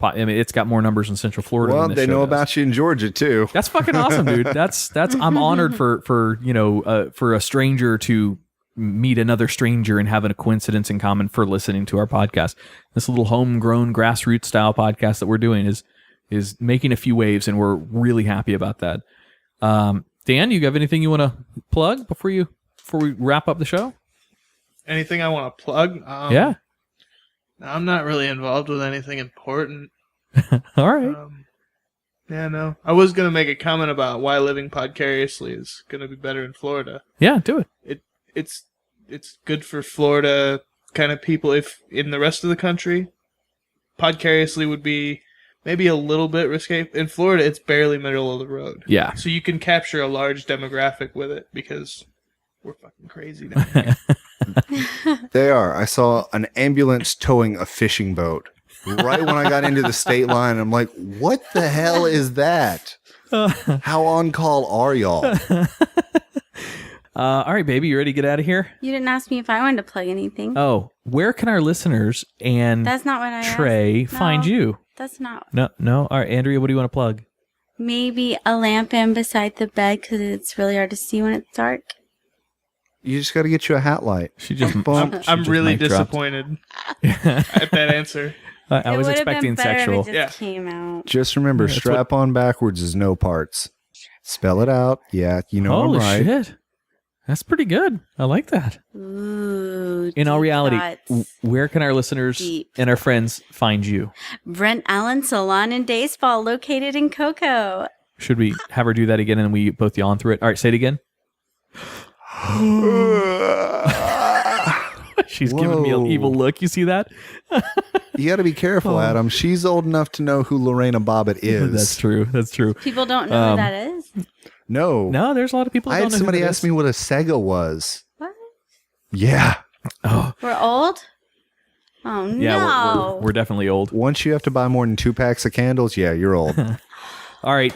I mean, it's got more numbers in Central Florida. Well, than this they show know does. about you in Georgia too. That's fucking awesome, dude. That's I'm honored for a stranger to meet another stranger and having a coincidence in common for listening to our podcast. This little homegrown grassroots style podcast that we're doing is making a few waves, and we're really happy about that. Dan, you have anything you want to plug before we wrap up the show? Anything I want to plug? Yeah. I'm not really involved with anything important. All right. Yeah, no. I was going to make a comment about why Living Podcariously is going to be better in Florida. Yeah, do it. It's good for Florida kind of people. If in the rest of the country, Podcariously would be maybe a little bit risque. In Florida, it's barely middle of the road. Yeah. So you can capture a large demographic with it because we're fucking crazy down here. They are. I saw an ambulance towing a fishing boat right when I got into the state line. I'm like, what the hell is that? How on call are y'all? All right, baby, you ready to get out of here? You didn't ask me if I wanted to plug anything. Oh, where can our listeners and That's not what I Trey asked. find No, you? That's not. No. All right, Andrea, what do you want to plug? Maybe a lamp in beside the bed because it's really hard to see when it's dark. You just got to get you a hat light. She just I'm really disappointed at that answer. I was It would've been expecting better if sexual. It just came out. Just remember, Yeah, that's strap on backwards is no parts. Spell it out. Yeah, you know Holy I'm right. shit. That's pretty good. I like that. Ooh. In all deep reality, thoughts. where can our listeners Deep. and our friends find you? Brent Allen Salon and Day Spa located in Cocoa. Should we have her do that again and we both yawn through it? All right, say it again. She's giving me an evil look. You see that? You got to be careful, Adam. She's old enough to know who Lorena Bobbitt is. That's true. People don't know who that is. No, there's a lot of people. I That had don't know who somebody that ask is. me what a Sega was. What? Yeah. Oh, We're old? Oh, yeah, no. we're definitely old. Once you have to buy more than 2 packs of candles, yeah, you're old. All right,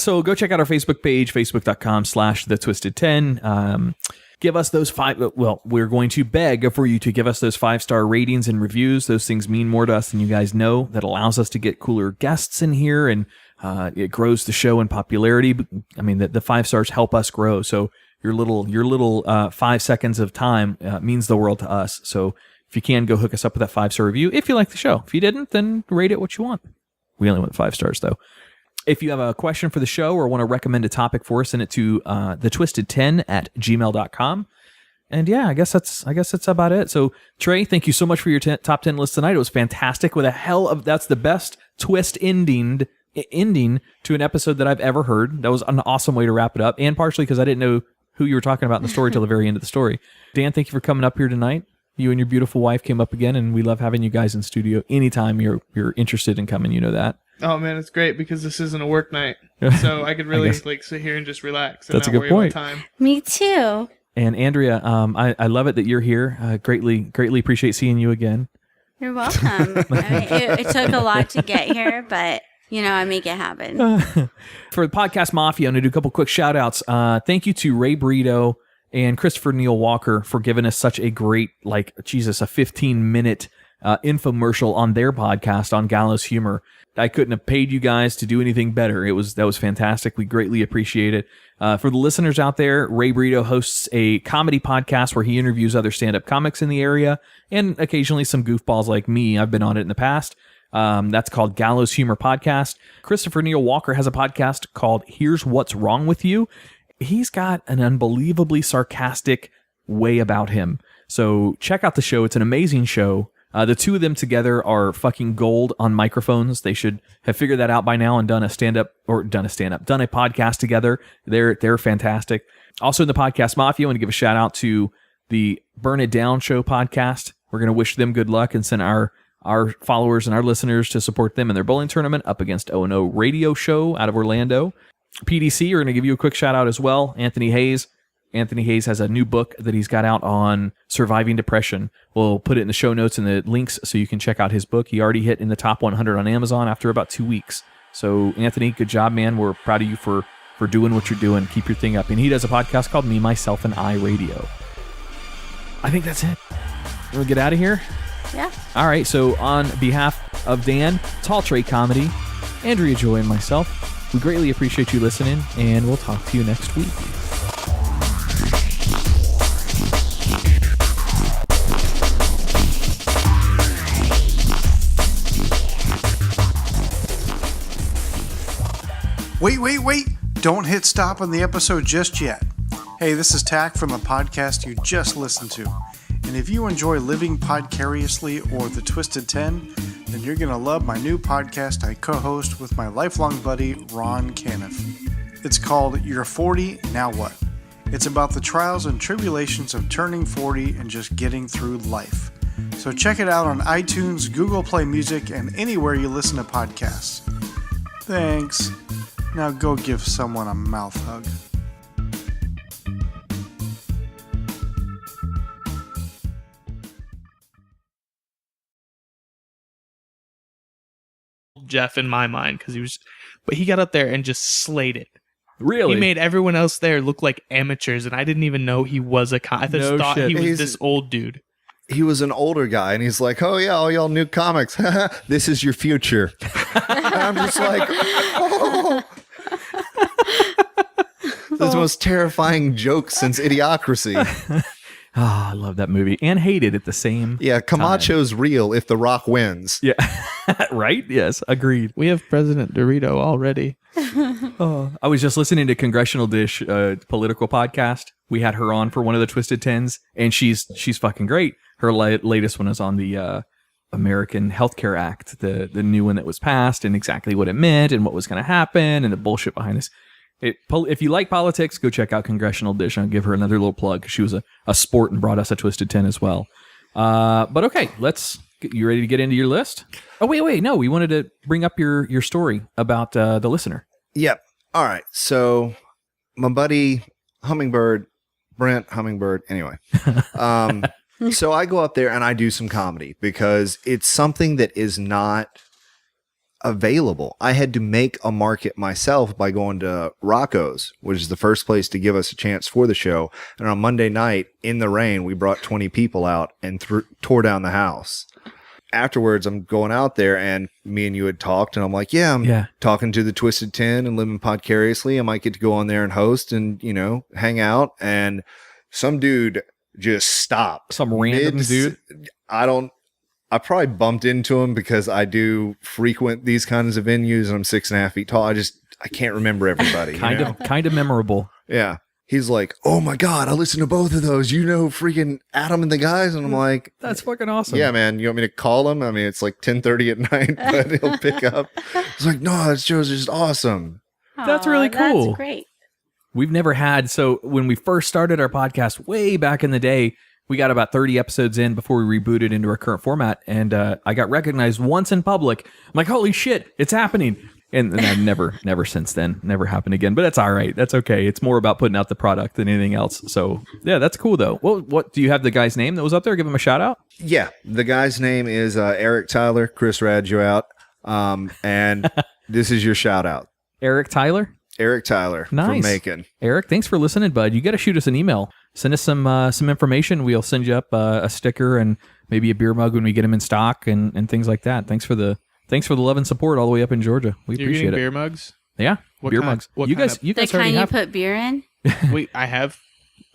so go check out our Facebook page, facebook.com/thetwisted10. Give us those we're going to beg for you to give us those 5-star ratings and reviews. Those things mean more to us than you guys know. That allows us to get cooler guests in here, and it grows the show in popularity. I mean, the 5 stars help us grow. So your little 5 seconds of time means the world to us. So if you can, go hook us up with that 5-star review if you like the show. If you didn't, then rate it what you want. We only want 5 stars, though. If you have a question for the show or want to recommend a topic for us, send it to thetwisted10@gmail.com. And yeah, I guess that's about it. So Trey, thank you so much for your top 10 list tonight. It was fantastic. That's the best twist ending to an episode that I've ever heard. That was an awesome way to wrap it up, and partially because I didn't know who you were talking about in the story till the very end of the story. Dan, thank you for coming up here tonight. You and your beautiful wife came up again, and we love having you guys in studio anytime you're interested in coming. You know that. Oh man, it's great because this isn't a work night, so I could really sit here and just relax. And That's not a good worry point. About time. Me too. And Andrea, I love it that you're here. Greatly appreciate seeing you again. You're welcome. I mean, it took a lot to get here, but I make it happen. For the Podcast Mafia, I'm going to do a couple quick shout outs. Thank you to Ray Burrito and Christopher Neil Walker for giving us such a great, a 15-minute infomercial on their podcast on Gallows Humor. I couldn't have paid you guys to do anything better. That was fantastic. We greatly appreciate it. For the listeners out there, Ray Brito hosts a comedy podcast where he interviews other stand-up comics in the area and occasionally some goofballs like me. I've been on it in the past. That's called Gallows Humor Podcast. Christopher Neil Walker has a podcast called Here's What's Wrong With You. He's got an unbelievably sarcastic way about him. So check out the show. It's an amazing show. The two of them together are fucking gold on microphones. They should have figured that out by now and done a podcast together. They're fantastic. Also in the podcast Mafia, I want to give a shout out to the Burn It Down Show podcast. We're going to wish them good luck and send our followers and our listeners to support them in their bowling tournament up against O&O Radio Show out of Orlando. PDC, we're going to give you a quick shout out as well. Anthony Hayes. Anthony Hayes has a new book that he's got out on surviving depression. We'll put it in the show notes and the links so you can check out his book. He already hit in the top 100 on Amazon after about 2 weeks. So, Anthony, good job, man. We're proud of you for doing what you're doing. Keep your thing up. And he does a podcast called Me, Myself, and I Radio. I think that's it. We'll get out of here? Yeah. All right. So, on behalf of Dan, Tall Trey Comedy, Andrea Joy, and myself, we greatly appreciate you listening, and we'll talk to you next week. Wait. Don't hit stop on the episode just yet. Hey, this is Tach from the podcast you just listened to. And if you enjoy living podcariously or the Twisted 10, then you're going to love my new podcast I co-host with my lifelong buddy, Ron Caniff. It's called You're 40, Now What? It's about the trials and tribulations of turning 40 and just getting through life. So check it out on iTunes, Google Play Music, and anywhere you listen to podcasts. Thanks. Now go give someone a mouth hug. Jeff in my mind because he got up there and just slayed it. Really? He made everyone else there look like amateurs, and I didn't even know he was a I just thought he was this old dude. He was an older guy, and he's like, "Oh yeah, all y'all new comics. This is your future." And I'm just like, "Oh." That's the most terrifying joke since Idiocracy. I love that movie and hate it at the same Yeah, Camacho's real if The Rock wins. Yeah. Right? Yes, agreed. We have President Dorito already. I was just listening to Congressional Dish, political podcast. We had her on for one of the Twisted Tens, and she's fucking great. Her latest one is on the American Healthcare Act, the new one that was passed, and exactly what it meant and what was going to happen and the bullshit behind this. If you like politics, go check out Congressional Dish. I'll give her another little plug. She was a sport and brought us a Twisted 10 as well. But okay, you ready to get into your list? Oh, wait. No, we wanted to bring up your story about the listener. Yep. All right. So my buddy Brent Hummingbird. Anyway. So I go up there and I do some comedy because it's something that is not available. I had to make a market myself by going to Rocco's, which is the first place to give us a chance for the show. And on Monday night in the rain, we brought 20 people out and tore down the house. Afterwards, I'm going out there and me and you had talked and I'm like, I'm talking to the Twisted 10 and living podcariously. I might get to go on there and host and, hang out. And some dude just stopped. Some random dude? I probably bumped into him because I do frequent these kinds of venues and I'm 6.5 feet tall. I can't remember everybody. kind of memorable. Yeah. He's like, "Oh my God, I listened to both of those. Freaking Adam and the guys." And I'm like, "That's fucking awesome." Yeah, man. You want me to call him? I mean, it's like 10:30 at night, but he'll pick up. He's like, "No, that show's just awesome." That's really cool. That's great. We've never had, so when we first started our podcast way back in the day, we got about 30 episodes in before we rebooted into our current format, and I got recognized once in public. I'm like, holy shit, it's happening. And I've never since then, never happened again. But that's all right. That's okay. It's more about putting out the product than anything else. So, yeah, that's cool, though. Well, what do you have the guy's name that was up there? Give him a shout out. Yeah, the guy's name is Eric Tyler. Chris rad you out. And this is your shout out. Eric Tyler? Eric Tyler nice. from Macon. Eric, thanks for listening, bud. You got to shoot us an email. send us some information. We'll send you up a sticker and maybe a beer mug when we get them in stock and things like that. Thanks for the love and support all the way up in Georgia. We You're appreciate getting it. beer mugs? Yeah, What beer kind- mugs. what You kind guys of- The already kind you have. put beer in? Wait, I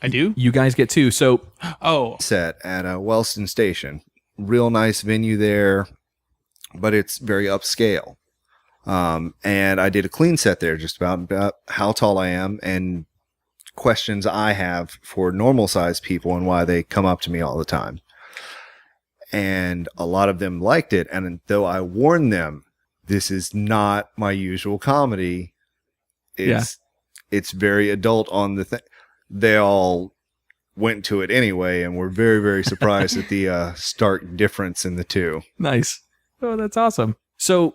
do? You guys get two. So Oh, Set at Wellston Station. Real nice venue there, but it's very upscale. And I did a clean set there, just about how tall I am and questions I have for normal sized people and why they come up to me all the time. And a lot of them liked it. And though I warned them, this is not my usual comedy. It's very adult on the thing. They all went to it anyway and were very, very surprised at the stark difference in the two. nice. Oh, that's awesome. So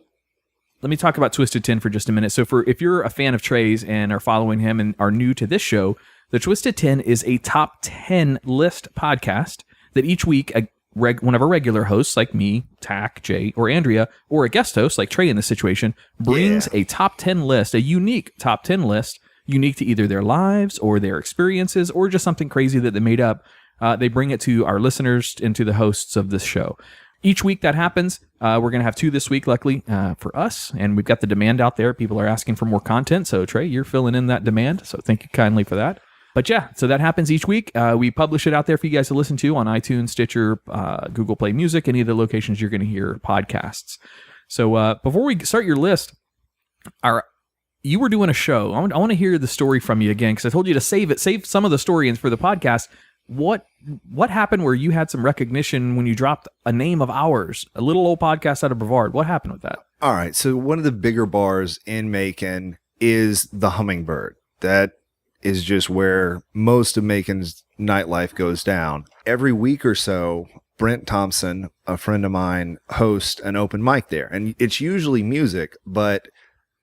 let me talk about Twisted 10 for just a minute. So if you're a fan of Treys and are following him and are new to this show, the Twisted 10 is a top 10 list podcast that each week one of our regular hosts like me, Tach, Jay, or Andrea, or a guest host like Trey in this situation, brings a top 10 list, a unique top 10 list, unique to either their lives or their experiences or just something crazy that they made up. They bring it to our listeners and to the hosts of this show. Each week that happens, we're going to have two this week, luckily, for us. And we've got the demand out there. People are asking for more content. So, Trey, you're filling in that demand. So thank you kindly for that. But yeah, so that happens each week. We publish it out there for you guys to listen to on iTunes, Stitcher, Google Play Music, any of the locations you're going to hear podcasts. So before we start your list, you were doing a show. I want to hear the story from you again, because I told you to save some of the story for the podcast. What happened where you had some recognition when you dropped a name of ours, a little old podcast out of Brevard? What happened with that? All right. So one of the bigger bars in Macon is the Hummingbird. That is just where most of Macon's nightlife goes down. Every week or so, Brent Thompson, a friend of mine, hosts an open mic there. And it's usually music, but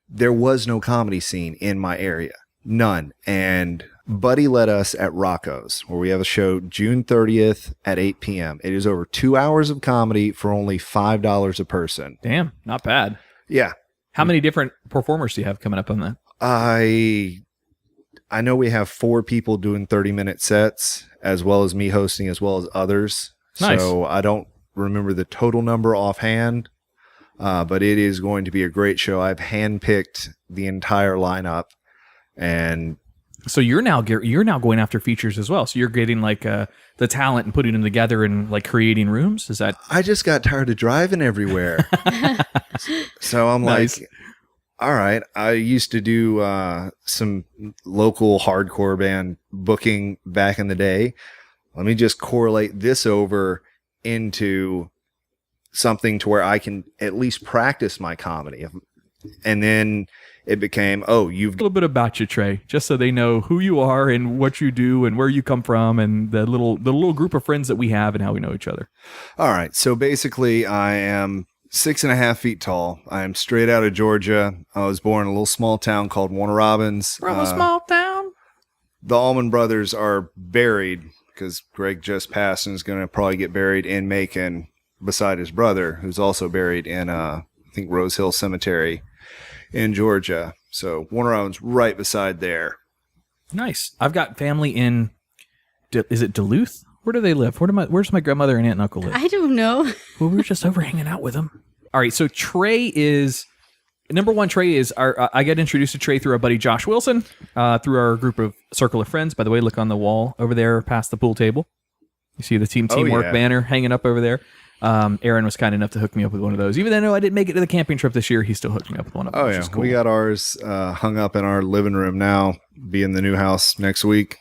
there was no comedy scene in my area. None. And Buddy led us at Rocco's, where we have a show June 30th at 8 p.m. It is over 2 hours of comedy for only $5 a person. Damn, not bad. Yeah. How many different performers do you have coming up on that? I know we have 4 people doing 30-minute sets, as well as me hosting, as well as others. Nice. So I don't remember the total number offhand, but it is going to be a great show. I've handpicked the entire lineup, and so you're now going after features as well. So you're getting like the talent and putting them together and like creating rooms. Is that? I just got tired of driving everywhere, so I'm Nice. like, all right. I used to do some local hardcore band booking back in the day. Let me just correlate this over into something to where I can at least practice my comedy. And then it became, A little bit about you, Trey, just so they know who you are and what you do and where you come from and the little group of friends that we have and how we know each other. All right. So basically, I am 6.5 feet tall. I am straight out of Georgia. I was born in a little small town called Warner Robins. From a small town. The Allman Brothers are buried because Greg just passed and is going to probably get buried in Macon beside his brother, who's also buried in, I think, Rose Hill Cemetery in Georgia. So Warner Robins right beside there. Nice. I've got family in, is it Duluth? Where do they live? Where's my grandmother and aunt and uncle live? I don't know. Well, we were just over hanging out with them. All right, so Trey is number one. Trey is I got introduced to Trey through our buddy Josh Wilson, through our group of circle of friends. By the way, look on the wall over there past the pool table. You see the teamwork banner hanging up over there. Aaron was kind enough to hook me up with one of those. Even though I didn't make it to the camping trip this year, he still hooked me up with one of them. Oh which yeah, is cool. we got ours hung up in our living room now. Be in the new house next week.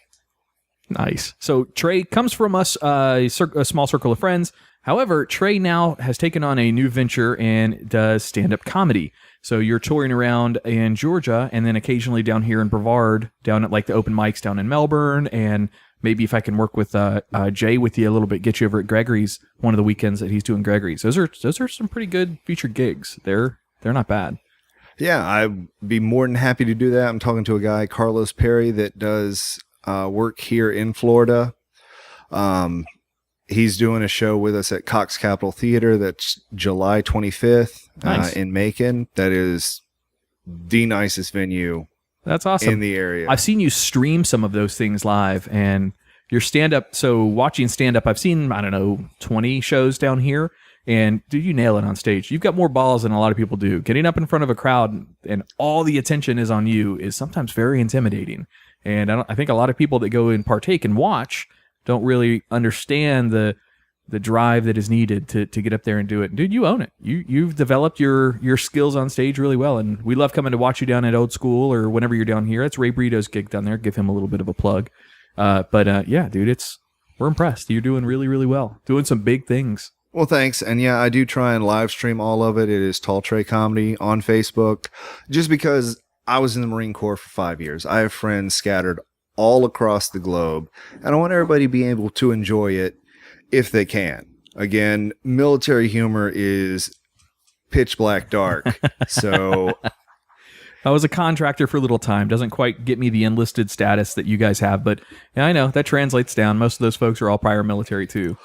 Nice. So Trey comes from us, a small circle of friends. However, Trey now has taken on a new venture and does stand-up comedy. So you're touring around in Georgia and then occasionally down here in Brevard, down at like the open mics down in Melbourne. And maybe if I can work with Jay with you a little bit, get you over at Gregory's one of the weekends that he's doing Gregory's. Those are some pretty good featured gigs. They're not bad. Yeah, I'd be more than happy to do that. I'm talking to a guy, Carlos Perry, that does work here in Florida. He's doing a show with us at Cox Capitol Theater. That's July 25th Nice. In Macon. That is the nicest venue. That's awesome. In the area. I've seen you stream some of those things live, and your stand-up. So watching stand-up, I've seen, I don't know, 20 shows down here. And dude, you nail it on stage. You've got more balls than a lot of people do. Getting up in front of a crowd and all the attention is on you is sometimes very intimidating. And I think a lot of people that go and partake and watch don't really understand the drive that is needed to get up there and do it. Dude, you own it. You've developed your skills on stage really well, and we love coming to watch you down at Old School or whenever you're down here. It's Ray Brito's gig down there. Give him a little bit of a plug. Yeah, dude, we're impressed. You're doing really, really well. Doing some big things. Well, thanks. And yeah, I do try and live stream all of it. It is Tall Trey Comedy on Facebook. Just because I was in the Marine Corps for 5 years, I have friends scattered all across the globe, and I want everybody to be able to enjoy it if they can. Again, military humor is pitch black dark. So I was a contractor for a little time. Doesn't quite get me the enlisted status that you guys have, but yeah, I know that translates down. Most of those folks are all prior military too.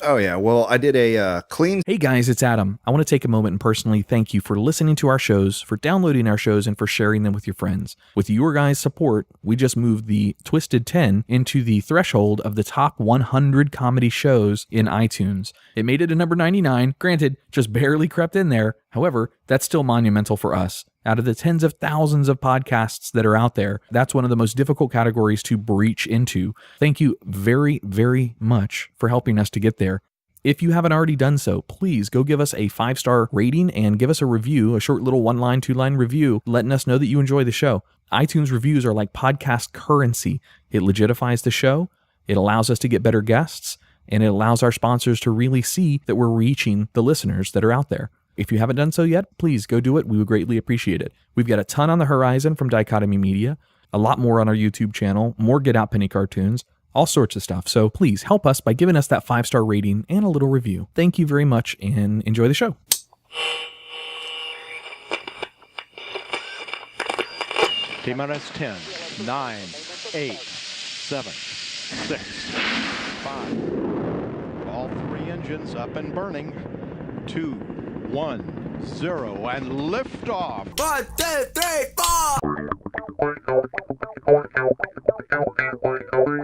Oh, yeah. Well, I did a clean... Hey, guys, it's Adam. I want to take a moment and personally thank you for listening to our shows, for downloading our shows, and for sharing them with your friends. With your guys' support, we just moved the Twisted 10 into the threshold of the top 100 comedy shows in iTunes. It made it to number 99. Granted, just barely crept in there. However, that's still monumental for us. Out of the tens of thousands of podcasts that are out there, that's one of the most difficult categories to breach into. Thank you very, very much for helping us to get there. If you haven't already done so, please go give us a 5-star rating and give us a review, a short little 1-line, 2-line review, letting us know that you enjoy the show. iTunes reviews are like podcast currency. It legitifies the show, it allows us to get better guests, and it allows our sponsors to really see that we're reaching the listeners that are out there. If you haven't done so yet, please go do it. We would greatly appreciate it. We've got a ton on the horizon from Dichotomy Media, a lot more on our YouTube channel, more Get Out Penny cartoons, all sorts of stuff. So please help us by giving us that 5-star rating and a little review. Thank you very much and enjoy the show. T-minus 10, 9, 8, 7, 6, 5. All 3 engines up and burning. 2, 1, 0, and liftoff. 1, 2, 3, 4.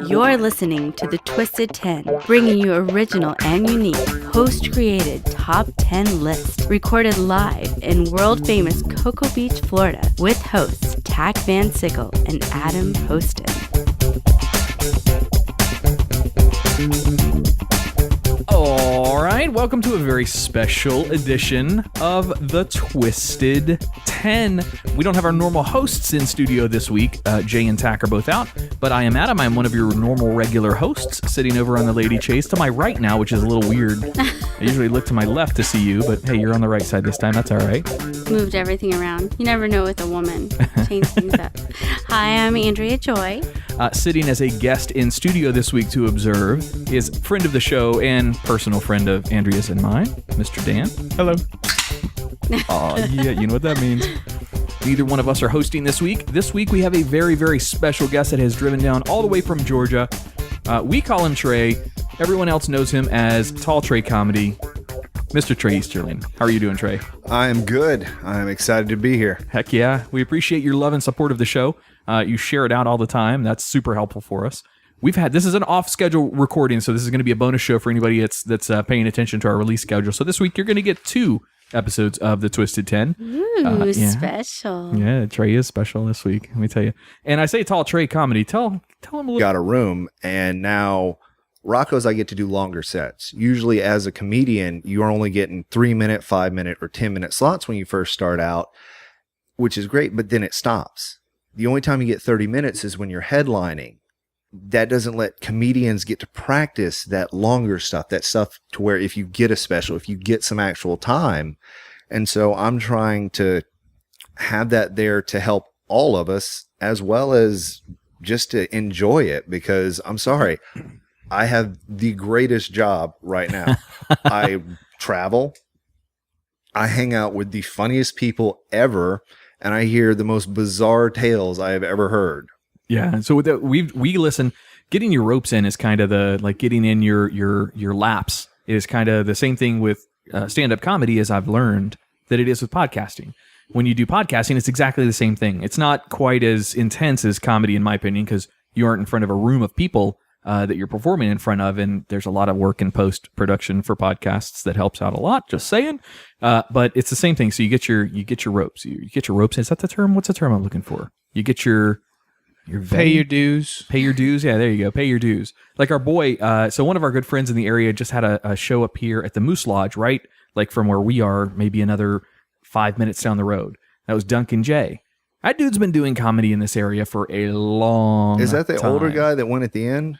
You're listening to The Twisted 10, bringing you original and unique, host-created top 10 list, recorded live in world-famous Cocoa Beach, Florida, with hosts Tach Van Sickle and Adam Poston. All right, welcome to a very special edition of The Twisted 10. We don't have our normal hosts in studio this week. Jay and Tach are both out, but I am Adam. I'm one of your normal regular hosts, sitting over on the Lady Chase to my right now, which is a little weird. I usually look to my left to see you, but hey, you're on the right side this time. That's all right. Moved everything around. You never know with a woman. Change things up. Hi, I'm Andrea Joy. Sitting as a guest in studio this week to observe is friend of the show and personal friend of Andrea's and mine, Mr. Dan. Hello. Oh, yeah, you know what that means. Neither one of us are hosting this week. This week we have a very, very special guest that has driven down all the way from Georgia. We call him Trey. Everyone else knows him as Tall Trey Comedy. Mr. Trey Easterling. How are you doing, Trey? I am good. I'm excited to be here. Heck yeah. We appreciate your love and support of the show. You share it out all the time. That's super helpful for us. This is an off-schedule recording, so this is going to be a bonus show for anybody that's paying attention to our release schedule. So this week you're going to get 2 episodes of The Twisted 10. Ooh, special. Yeah, Trey is special this week, let me tell you. And I say Tall Trey Comedy. Tell him a little. Got a room, and now Rocco's I get to do longer sets. Usually as a comedian, you're only getting 3-minute, 5-minute, or 10-minute slots when you first start out, which is great, but then it stops. The only time you get 30 minutes is when you're headlining. That doesn't let comedians get to practice that longer stuff, that stuff to where if you get a special, if you get some actual time. And so I'm trying to have that there to help all of us, as well as just to enjoy it, because I'm sorry, I have the greatest job right now. I travel, I hang out with the funniest people ever, and I hear the most bizarre tales I have ever heard. Yeah, so with that, we listen. Getting your ropes in is kind of getting in your laps is kind of the same thing with stand-up comedy, as I've learned that it is with podcasting. When you do podcasting, it's exactly the same thing. It's not quite as intense as comedy, in my opinion, because you aren't in front of a room of people that you're performing in front of, and there's a lot of work in post production for podcasts that helps out a lot. Just saying, but it's the same thing. So you get your ropes. You get your ropes. Is that the term? What's the term I'm looking for? You get your pay your dues. Pay your dues. Yeah, there you go. Pay your dues. Like our boy. So one of our good friends in the area just had a show up here at the Moose Lodge, right? Like from where we are, maybe another 5 minutes down the road. That was Duncan J. That dude's been doing comedy in this area for a long time. Is that the older guy that went at the end?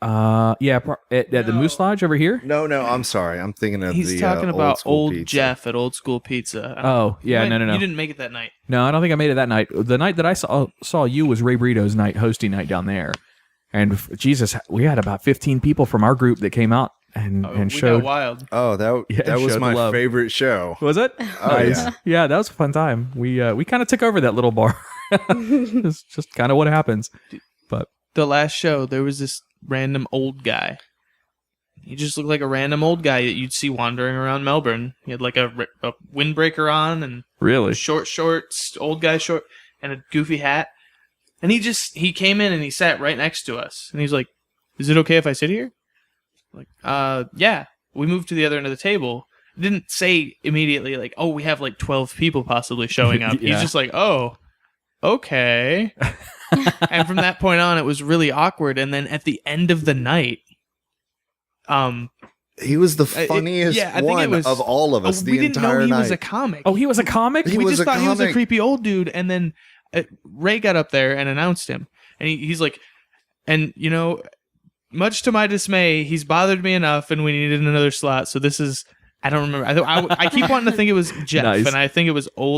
Yeah, at the Moose Lodge over here? No, I'm sorry. I'm thinking of He's talking about old pizza. Jeff at Old School Pizza. Oh, yeah, no. You didn't make it that night. No, I don't think I made it that night. The night that I saw you was Ray Burrito's night, hosting night down there. And Jesus, we had about 15 people from our group that came out and showed. Got wild. Oh, that was my favorite show. Was it? Oh, nice. Yeah, that was a fun time. We kind of took over that little bar. It's just kind of what happens. But the last show, there was this random old guy. He just looked like a random old guy that you'd see wandering around Melbourne. He had like a windbreaker on and really short shorts, old guy short, and a goofy hat. And he came in and he sat right next to us. And he's like, "Is it okay if I sit here?" Like, yeah. We moved to the other end of the table. Didn't say immediately like, "Oh, we have like 12 people possibly showing up." Yeah. He's just like, "Oh, okay." And from that point on, it was really awkward. And then at the end of the night, he was the funniest one of all of us. We didn't know he was a comic. Oh, he was a comic? We just thought he was a creepy old dude. And then Ray got up there and announced him. And he's like, and you know, much to my dismay, he's bothered me enough and we needed another slot. So this is, I don't remember. I keep wanting to think it was Jeff, Nice. and I think it was old.